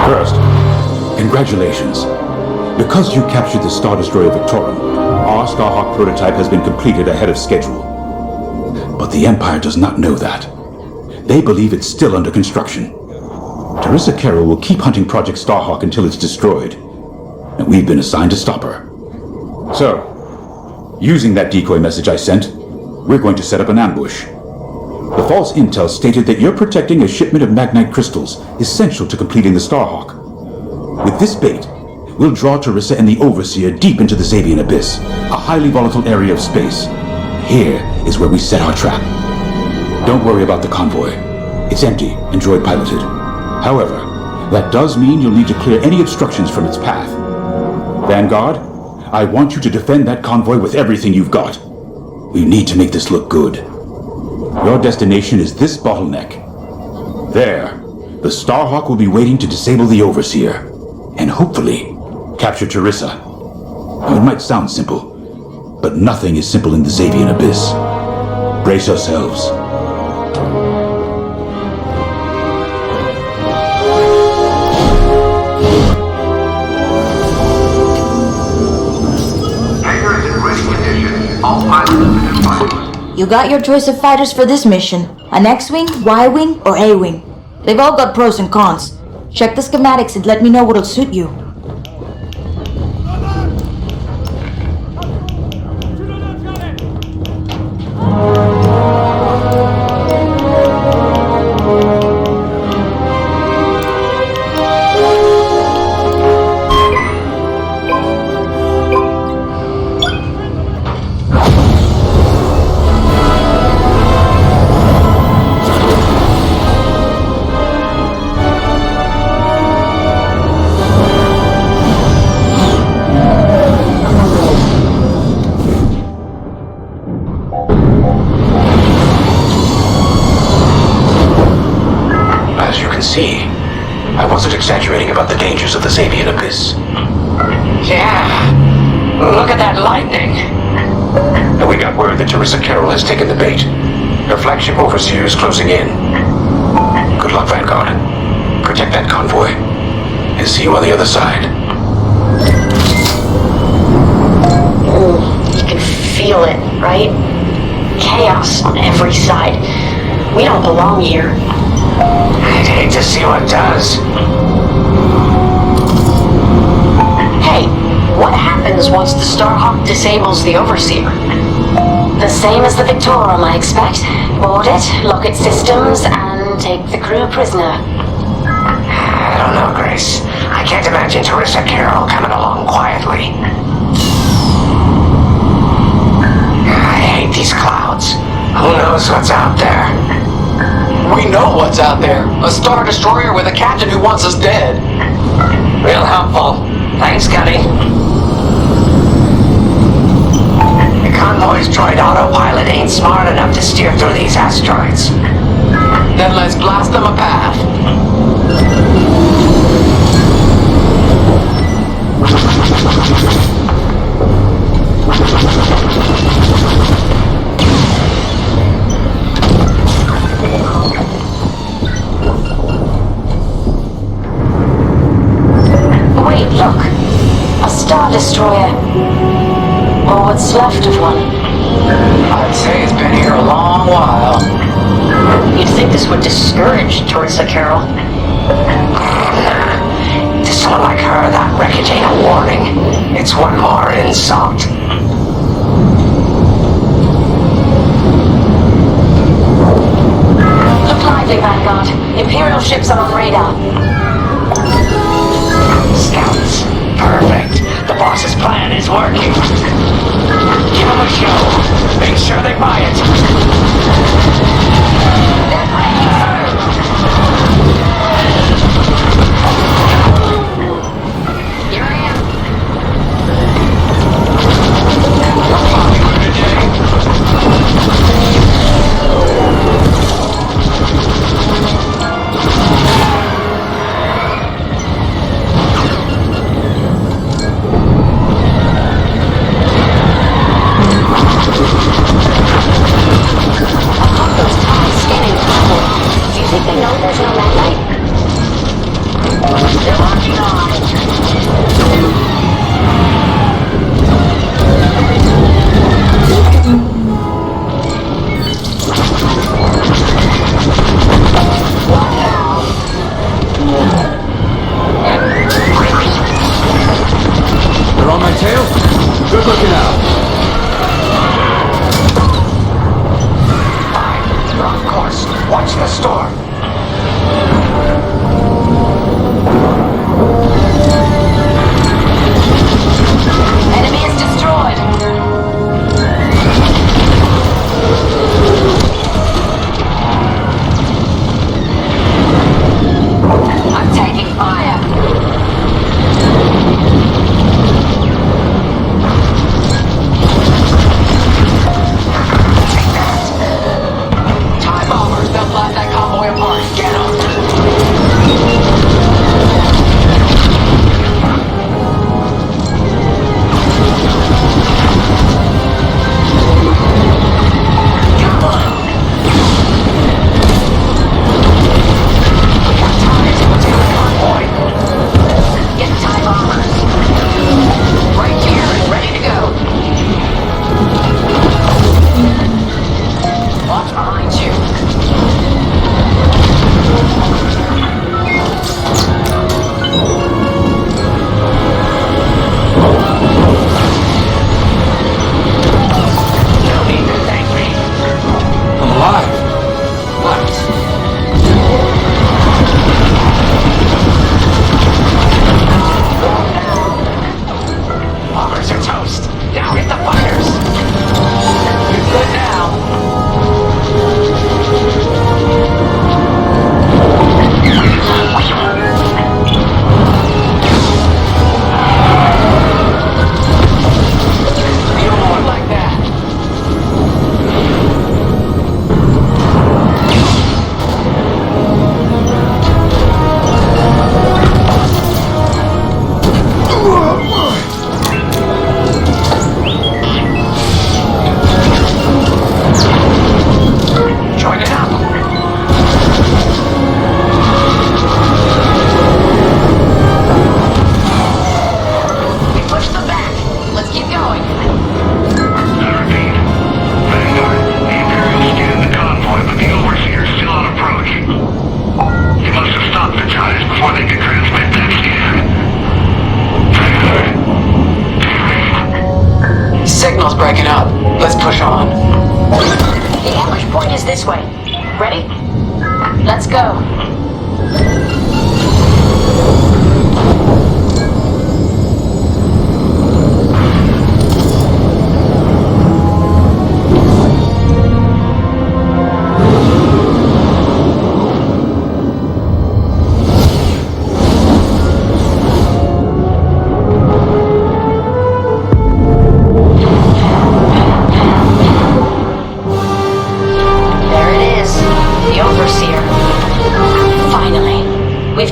First, congratulations. Because you captured the Star Destroyer Victorum, our Starhawk prototype has been completed ahead of schedule. But the Empire does not know that. They believe it's still under construction. Teresa Carroll will keep hunting Project Starhawk until it's destroyed, and we've been assigned to stop her. So, using that decoy message I sent, we're going to set up an ambush. The false intel stated that you're protecting a shipment of magnite crystals essential to completing the Starhawk. With this bait, we'll draw Teresa and the Overseer deep into the Zabian Abyss, a highly volatile area of space. Here is where we set our trap. Don't worry about the convoy. It's empty and droid piloted. However, that does mean you'll need to clear any obstructions from its path. Vanguard, I want you to defend that convoy with everything you've got. We need to make this look good. Your destination is this bottleneck. There, the Starhawk will be waiting to disable the Overseer, and hopefully, capture Teresa. Now, it might sound simple, but nothing is simple in the Zabian Abyss. Brace yourselves. All pilots. You got your choice of fighters for this mission. An X-Wing, Y-Wing, or A-Wing. They've all got pros and cons. Check the schematics and let me know what'll suit you. See, I wasn't exaggerating about the dangers of the Xavian Abyss. Yeah. Look at that lightning. And we got word that Teresa Carroll has taken the bait. Her flagship overseer is closing in. Good luck, Vanguard. Protect that convoy. And see you on the other side. You can feel it, right? Chaos on every side. We don't belong here. I'd hate to see what does. Hey, what happens once the Starhawk disables the Overseer? The same as the Victorum, I expect. Board it, lock its systems, and take the crew prisoner. I don't know, Grace. I can't imagine Teresa Carroll coming along quietly. I hate these clouds. Who knows what's out there? We know what's out there. A Star Destroyer with a captain who wants us dead. Real helpful. Thanks, Gunny. The convoy's droid autopilot ain't smart enough to steer through these asteroids. Then let's blast them a path. Wait, look. A Star Destroyer. Or what's left of one. I'd say it's been here a long while. You'd think this would discourage Teresa Carroll. To someone like her, that wreckage ain't a warning. It's one more insult. Look lively, Vanguard. Imperial ships are on radar. Scouts. Perfect. The boss's plan is working. Give them a show. Make sure they buy it. way. Ready? Let's go.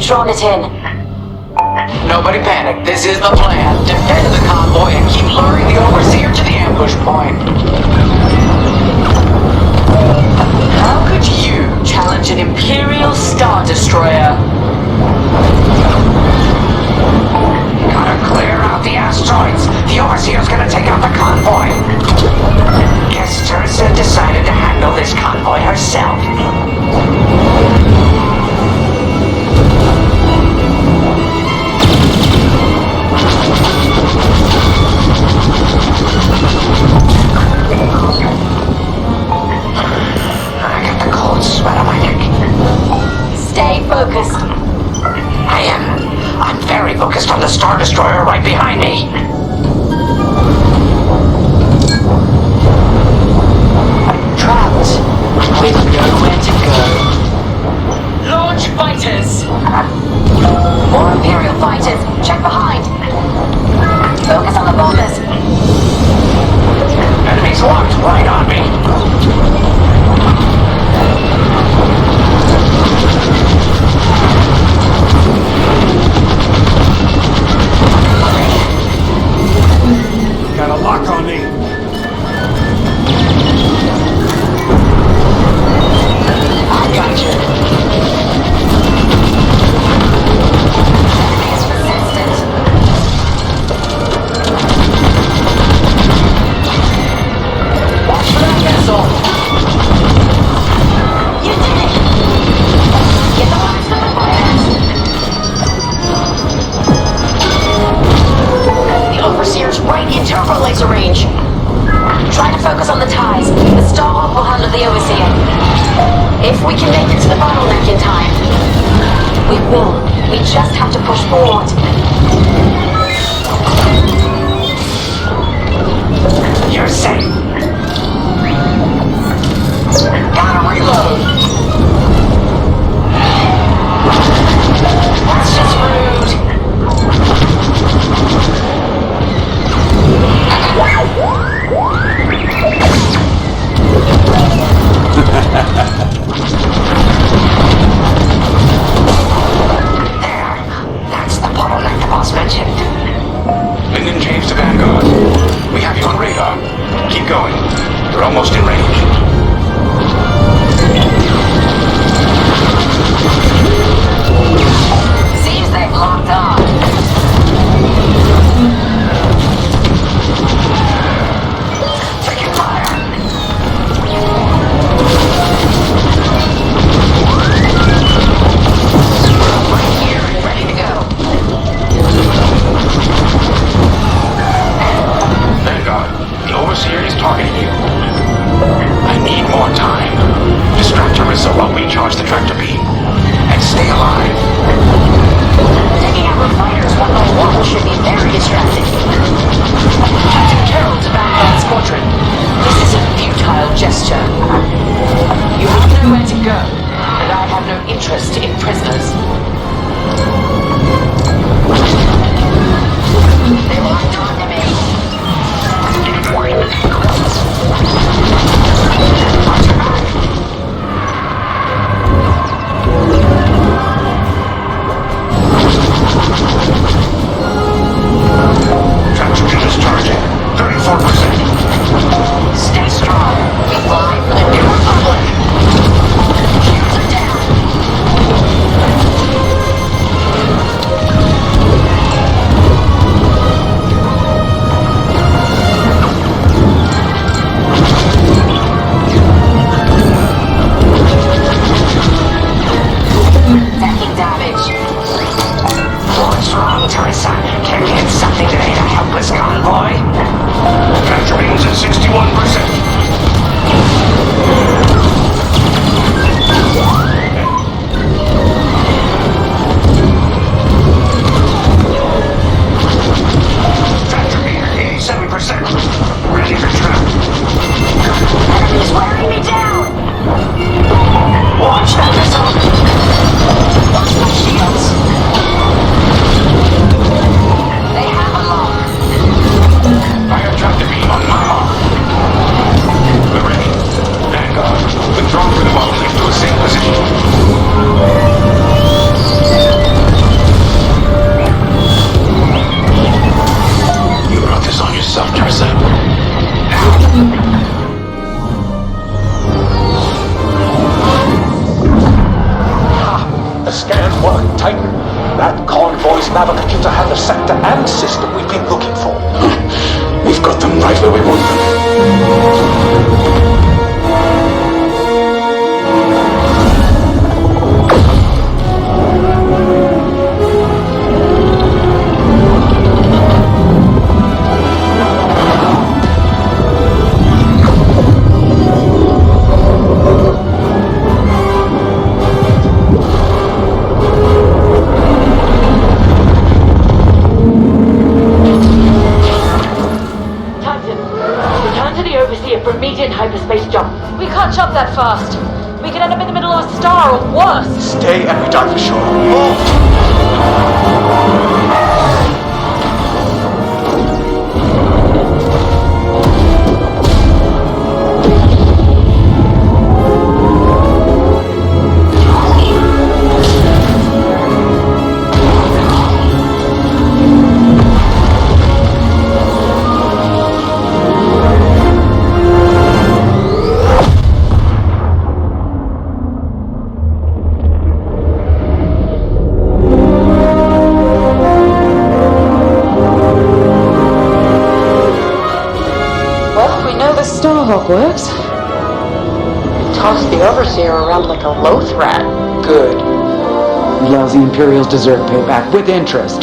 Drawn it in. Nobody panic. This is the plan. Defend the convoy and keep luring the Overseer to the ambush point. How could you challenge an Imperial Star Destroyer? Gotta clear out the asteroids. The Overseer's gonna take out the convoy. Guess Teresa decided to handle this convoy herself. Sweat on my neck. Stay focused. I'm very focused on the Star Destroyer right behind me. Trapped with nowhere to go. Launch fighters. More Imperial fighters. Check behind. Focus on the bombers. Enemies locked right on me. Got a lock on me. I got you. Enemies resistant. Watch for that missile. You did it! Get the last of the fighters! The Overseer's right in turbo laser range. Try to focus on the ties. The Starhawk will handle the Overseer. If we can make it to the bottleneck in time. We will. We just have to push forward. You're safe. Gotta reload. That's just rude. There. That's the bottleneck the boss mentioned. Lyndon James to Vanguard. We have you on radar. Keep going. You're almost in range. Seems they've locked on. Taking fire. Right here and ready to go. Vanguard, the Overseer is targeting you. I need more time. Distract Teresa while we charge the tractor beam. And stay alive. Taking out fighters one by one should be very distracting. Captain Carroll to Vanguard Squadron. This is a futile gesture. You have nowhere to go, and I have no interest in prisoners. They locked onto me. Watch your back. Tractor beam is charging. 34%. Stay strong. We fly for the New Republic. Shields are down. data and system we've been looking for. We've got them right where we want them. For immediate hyperspace jump. We can't jump that fast. We could end up in the middle of a star or worse. Stay and we die for sure. Starhawk works. Toss the Overseer around like a loath rat. Good. Lousy Imperials deserve payback with interest.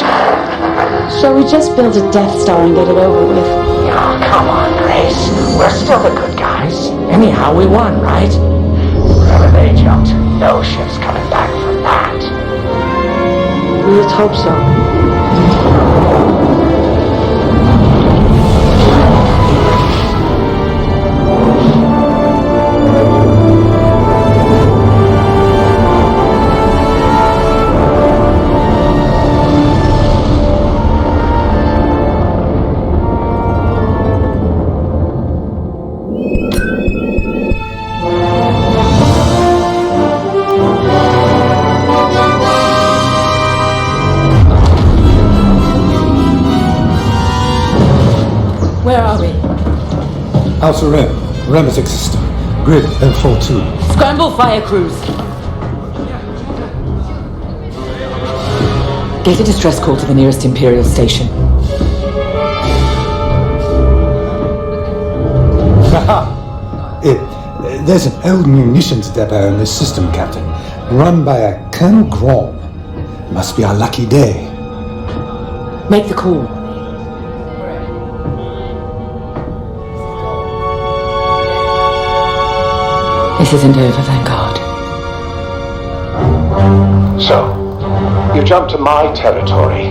Shall we just build a Death Star and get it over with? Oh, come on, Grace. We're still the good guys. Anyhow, we won, right? Wherever they jumped, no ship's coming back from that. Let's hope so. Where are we? Outer Rim, Rematic System, Grid L42. Scramble fire crews. Get a distress call to the nearest Imperial station. Haha! There's an old munitions depot in this system, Captain, run by a Colonel Grom. Must be our lucky day. Make the call. This isn't over, thank God. So, you jump to my territory,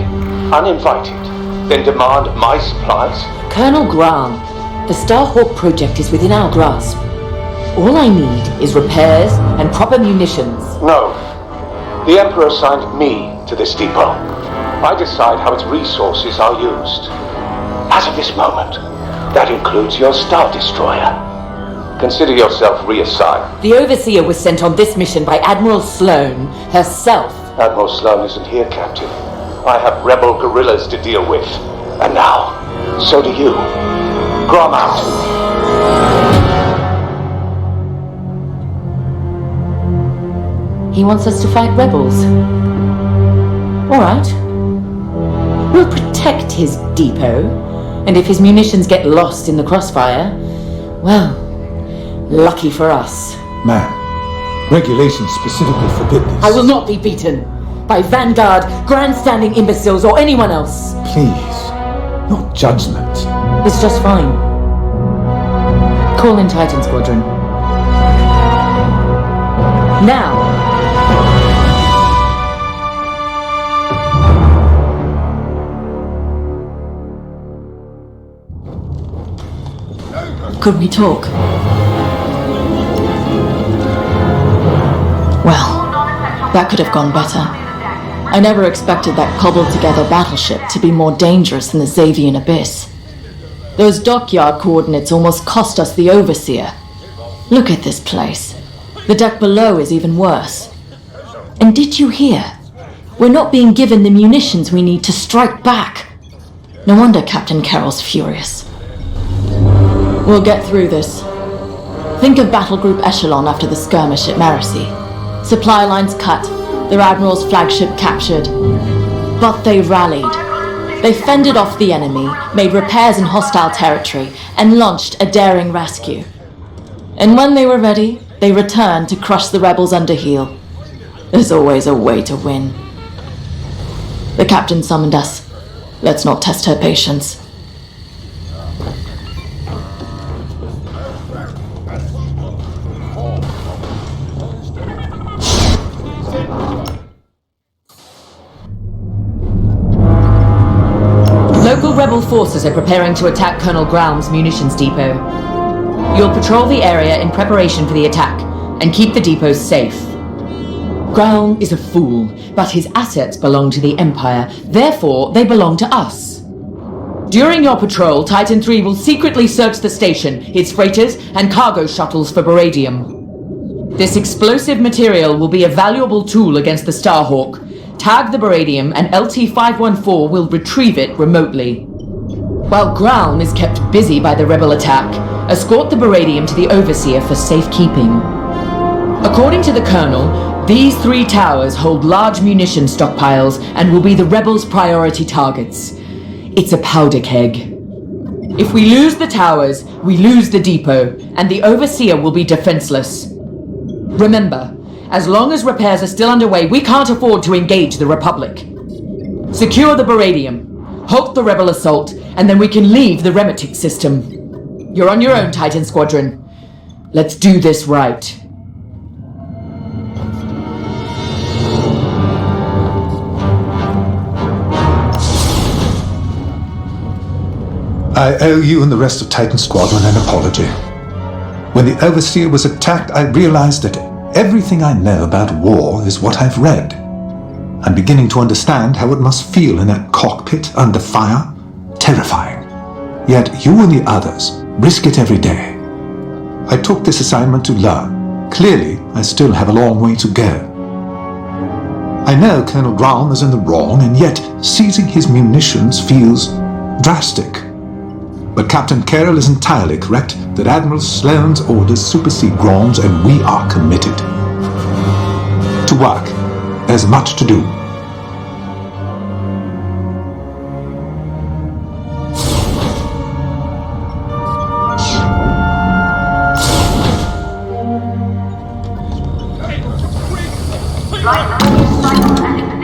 uninvited, then demand my supplies? Colonel Graham, the Starhawk project is within our grasp. All I need is repairs and proper munitions. No. The Emperor assigned me to this depot. I decide how its resources are used. As of this moment, that includes your Star Destroyer. Consider yourself reassigned. The Overseer was sent on this mission by Admiral Sloane herself. Admiral Sloane isn't here, Captain. I have rebel guerrillas to deal with. And now, so do you. Grom out. He wants us to fight rebels. All right. We'll protect his depot, and if his munitions get lost in the crossfire, well, lucky for us. Ma'am, regulations specifically forbid this. I will not be beaten by Vanguard, grandstanding imbeciles, or anyone else. Please, not judgment. It's just fine. Call in Titan Squadron. Now! Could we talk? Well, that could have gone better. I never expected that cobbled-together battleship to be more dangerous than the Xavian Abyss. Those dockyard coordinates almost cost us the Overseer. Look at this place. The deck below is even worse. And did you hear? We're not being given the munitions we need to strike back. No wonder Captain Carroll's furious. We'll get through this. Think of Battle Group Echelon after the skirmish at Marassi. Supply lines cut, their admiral's flagship captured. But they rallied. They fended off the enemy, made repairs in hostile territory, and launched a daring rescue. And when they were ready, they returned to crush the rebels under heel. There's always a way to win. The captain summoned us. Let's not test her patience. Local rebel forces are preparing to attack Colonel Graum's munitions depot. You'll patrol the area in preparation for the attack, and keep the depot safe. Graum is a fool, but his assets belong to the Empire, therefore they belong to us. During your patrol, Titan III will secretly search the station, its freighters, and cargo shuttles for beradium. This explosive material will be a valuable tool against the Starhawk. Tag the beradium, and LT-514 will retrieve it remotely. While Graum is kept busy by the rebel attack, escort the beradium to the Overseer for safekeeping. According to the Colonel, these 3 towers hold large munition stockpiles and will be the rebels' priority targets. It's a powder keg. If we lose the towers, we lose the depot, and the Overseer will be defenseless. Remember, as long as repairs are still underway, we can't afford to engage the Republic. Secure the beradium, halt the rebel assault, and then we can leave the Remetic system. You're on your own, Titan Squadron. Let's do this right. I owe you and the rest of Titan Squadron an apology. When the Overseer was attacked, I realized that everything I know about war is what I've read. I'm beginning to understand how it must feel in that cockpit under fire. Terrifying. Yet you and the others risk it every day. I took this assignment to learn. Clearly, I still have a long way to go. I know Colonel Graum is in the wrong, and yet seizing his munitions feels drastic. But Captain Carroll is entirely correct that Admiral Sloane's orders supersede Graum's, and we are committed. To work. There's much to do.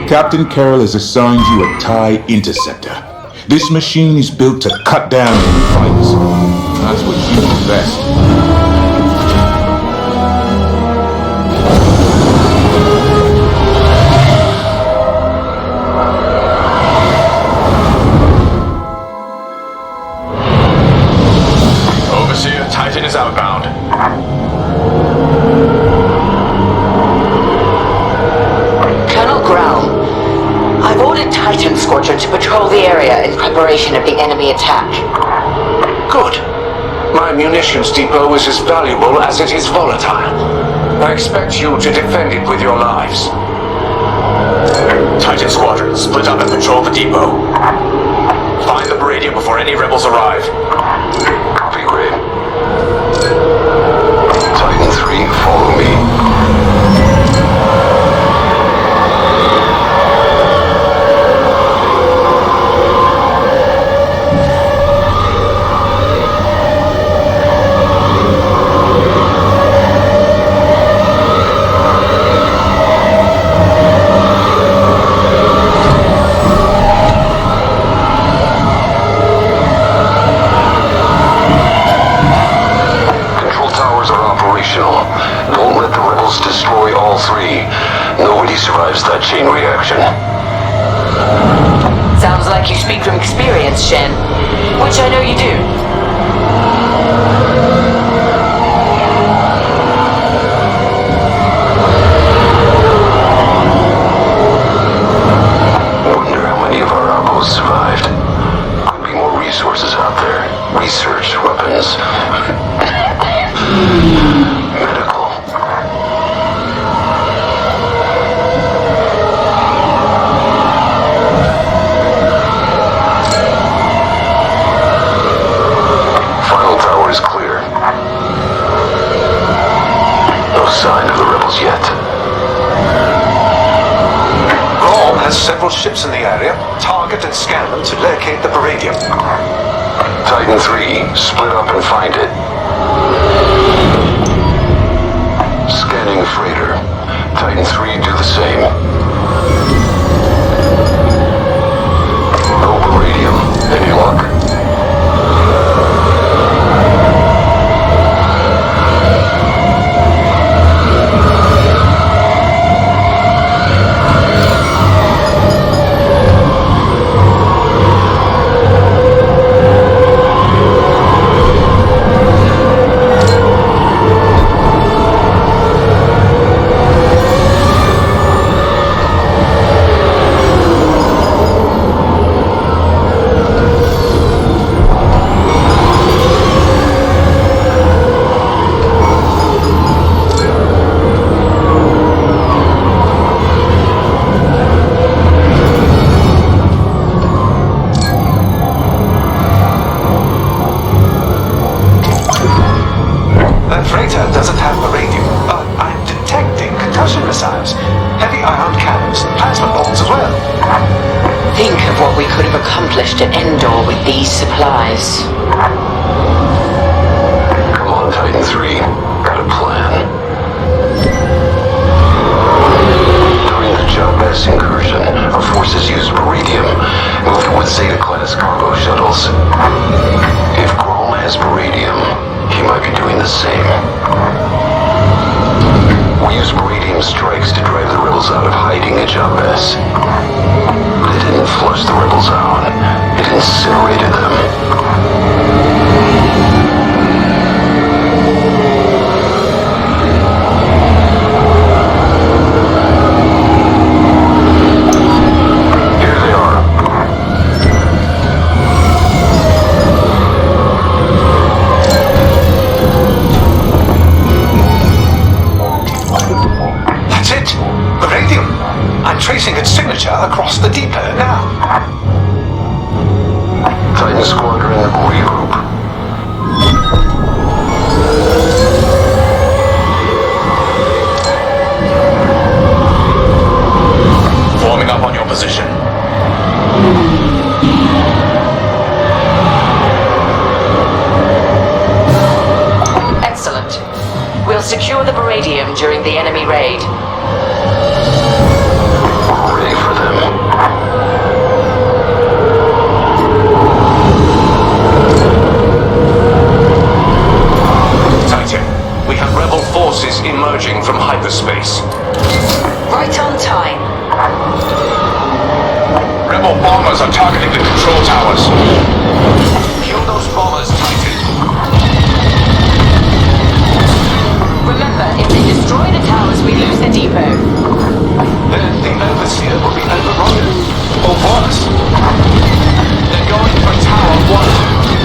Captain Carroll has assigned you a TIE Interceptor. This machine is built to cut down enemy fighters. That's what you do best. Overseer, Titan is outbound. Colonel Graum, I've ordered Titan Squadron to patrol the area in preparation of the enemy attack. Good. My munitions depot is as valuable as it is volatile. I expect you to defend it with your lives. Titan Squadron, split up and patrol the depot. Find the beradium before any rebels arrive. Copy, Grid. Titan 3, follow me. Don't let the rebels destroy all 3. Nobody survives that chain reaction. Sounds like you speak from experience, Shen. Which I know you do. Wonder how many of our outposts survived. Could be more resources out there. Research, weapons. Medical. Final tower is clear. No sign of the rebels yet. Graum has several ships in the area. Target target and scan them to locate the Palladium. Titan 3, split up and find it. Scanning freighter. Titan 3, do the same. No Palladium. Any luck? Doesn't have Palladium, but I'm detecting concussion missiles, heavy ion cannons, and plasma bolts as well. Think of what we could have accomplished at Endor with these supplies. Come on, Titan 3. Got a plan. During the Jabez incursion, our forces used Meridium, moving with Zeta-class cargo shuttles. If Grom has Meridium, he might be doing the same. We used Meridium strikes to drive the rebels out of hiding at Jabez. But it didn't flush the rebels out. It incinerated them. Tracing its signature across the depot now. Titan Squadron, regroup. Forming up on your position. Excellent. We'll secure the Palladium during the enemy raid. Forces emerging from hyperspace. Right on time. Rebel bombers are targeting the control towers. Kill those bombers, Titan. Remember, if they destroy the towers, we lose the depot. Then the Overseer will be overrun. Or worse. They're going for Tower 1.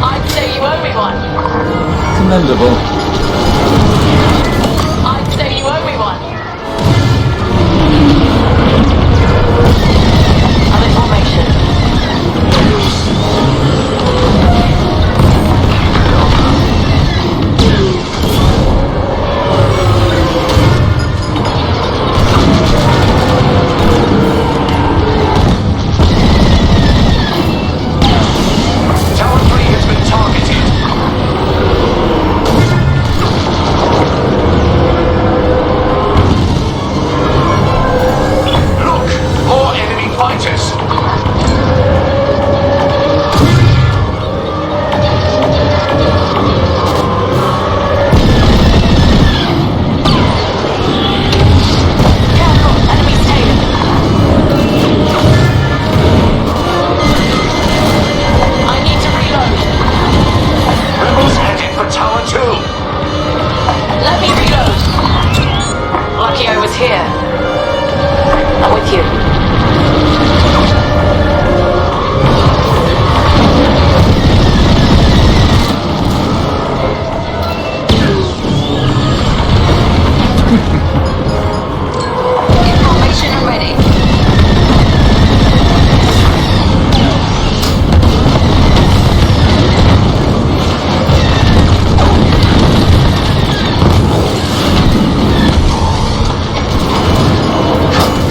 I'd say you owe me one. Commendable. I'd say you owe me one. I'm in formation. Tower 3 has been targeted.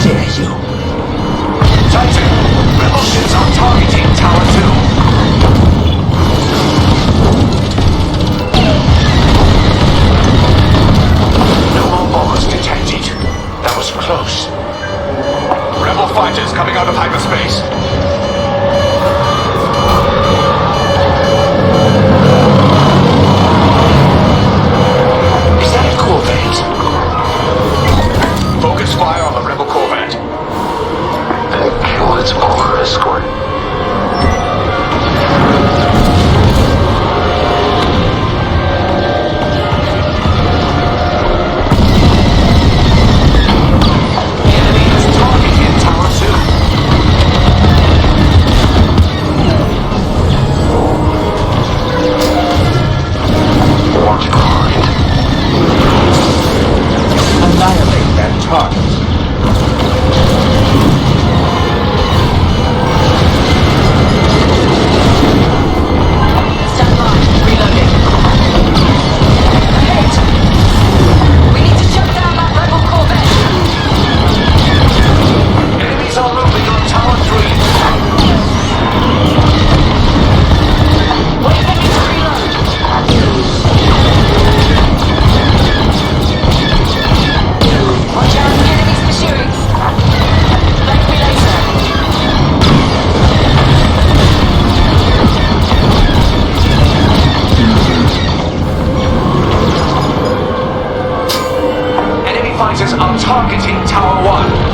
Dare you? fighters are targeting Tower 1.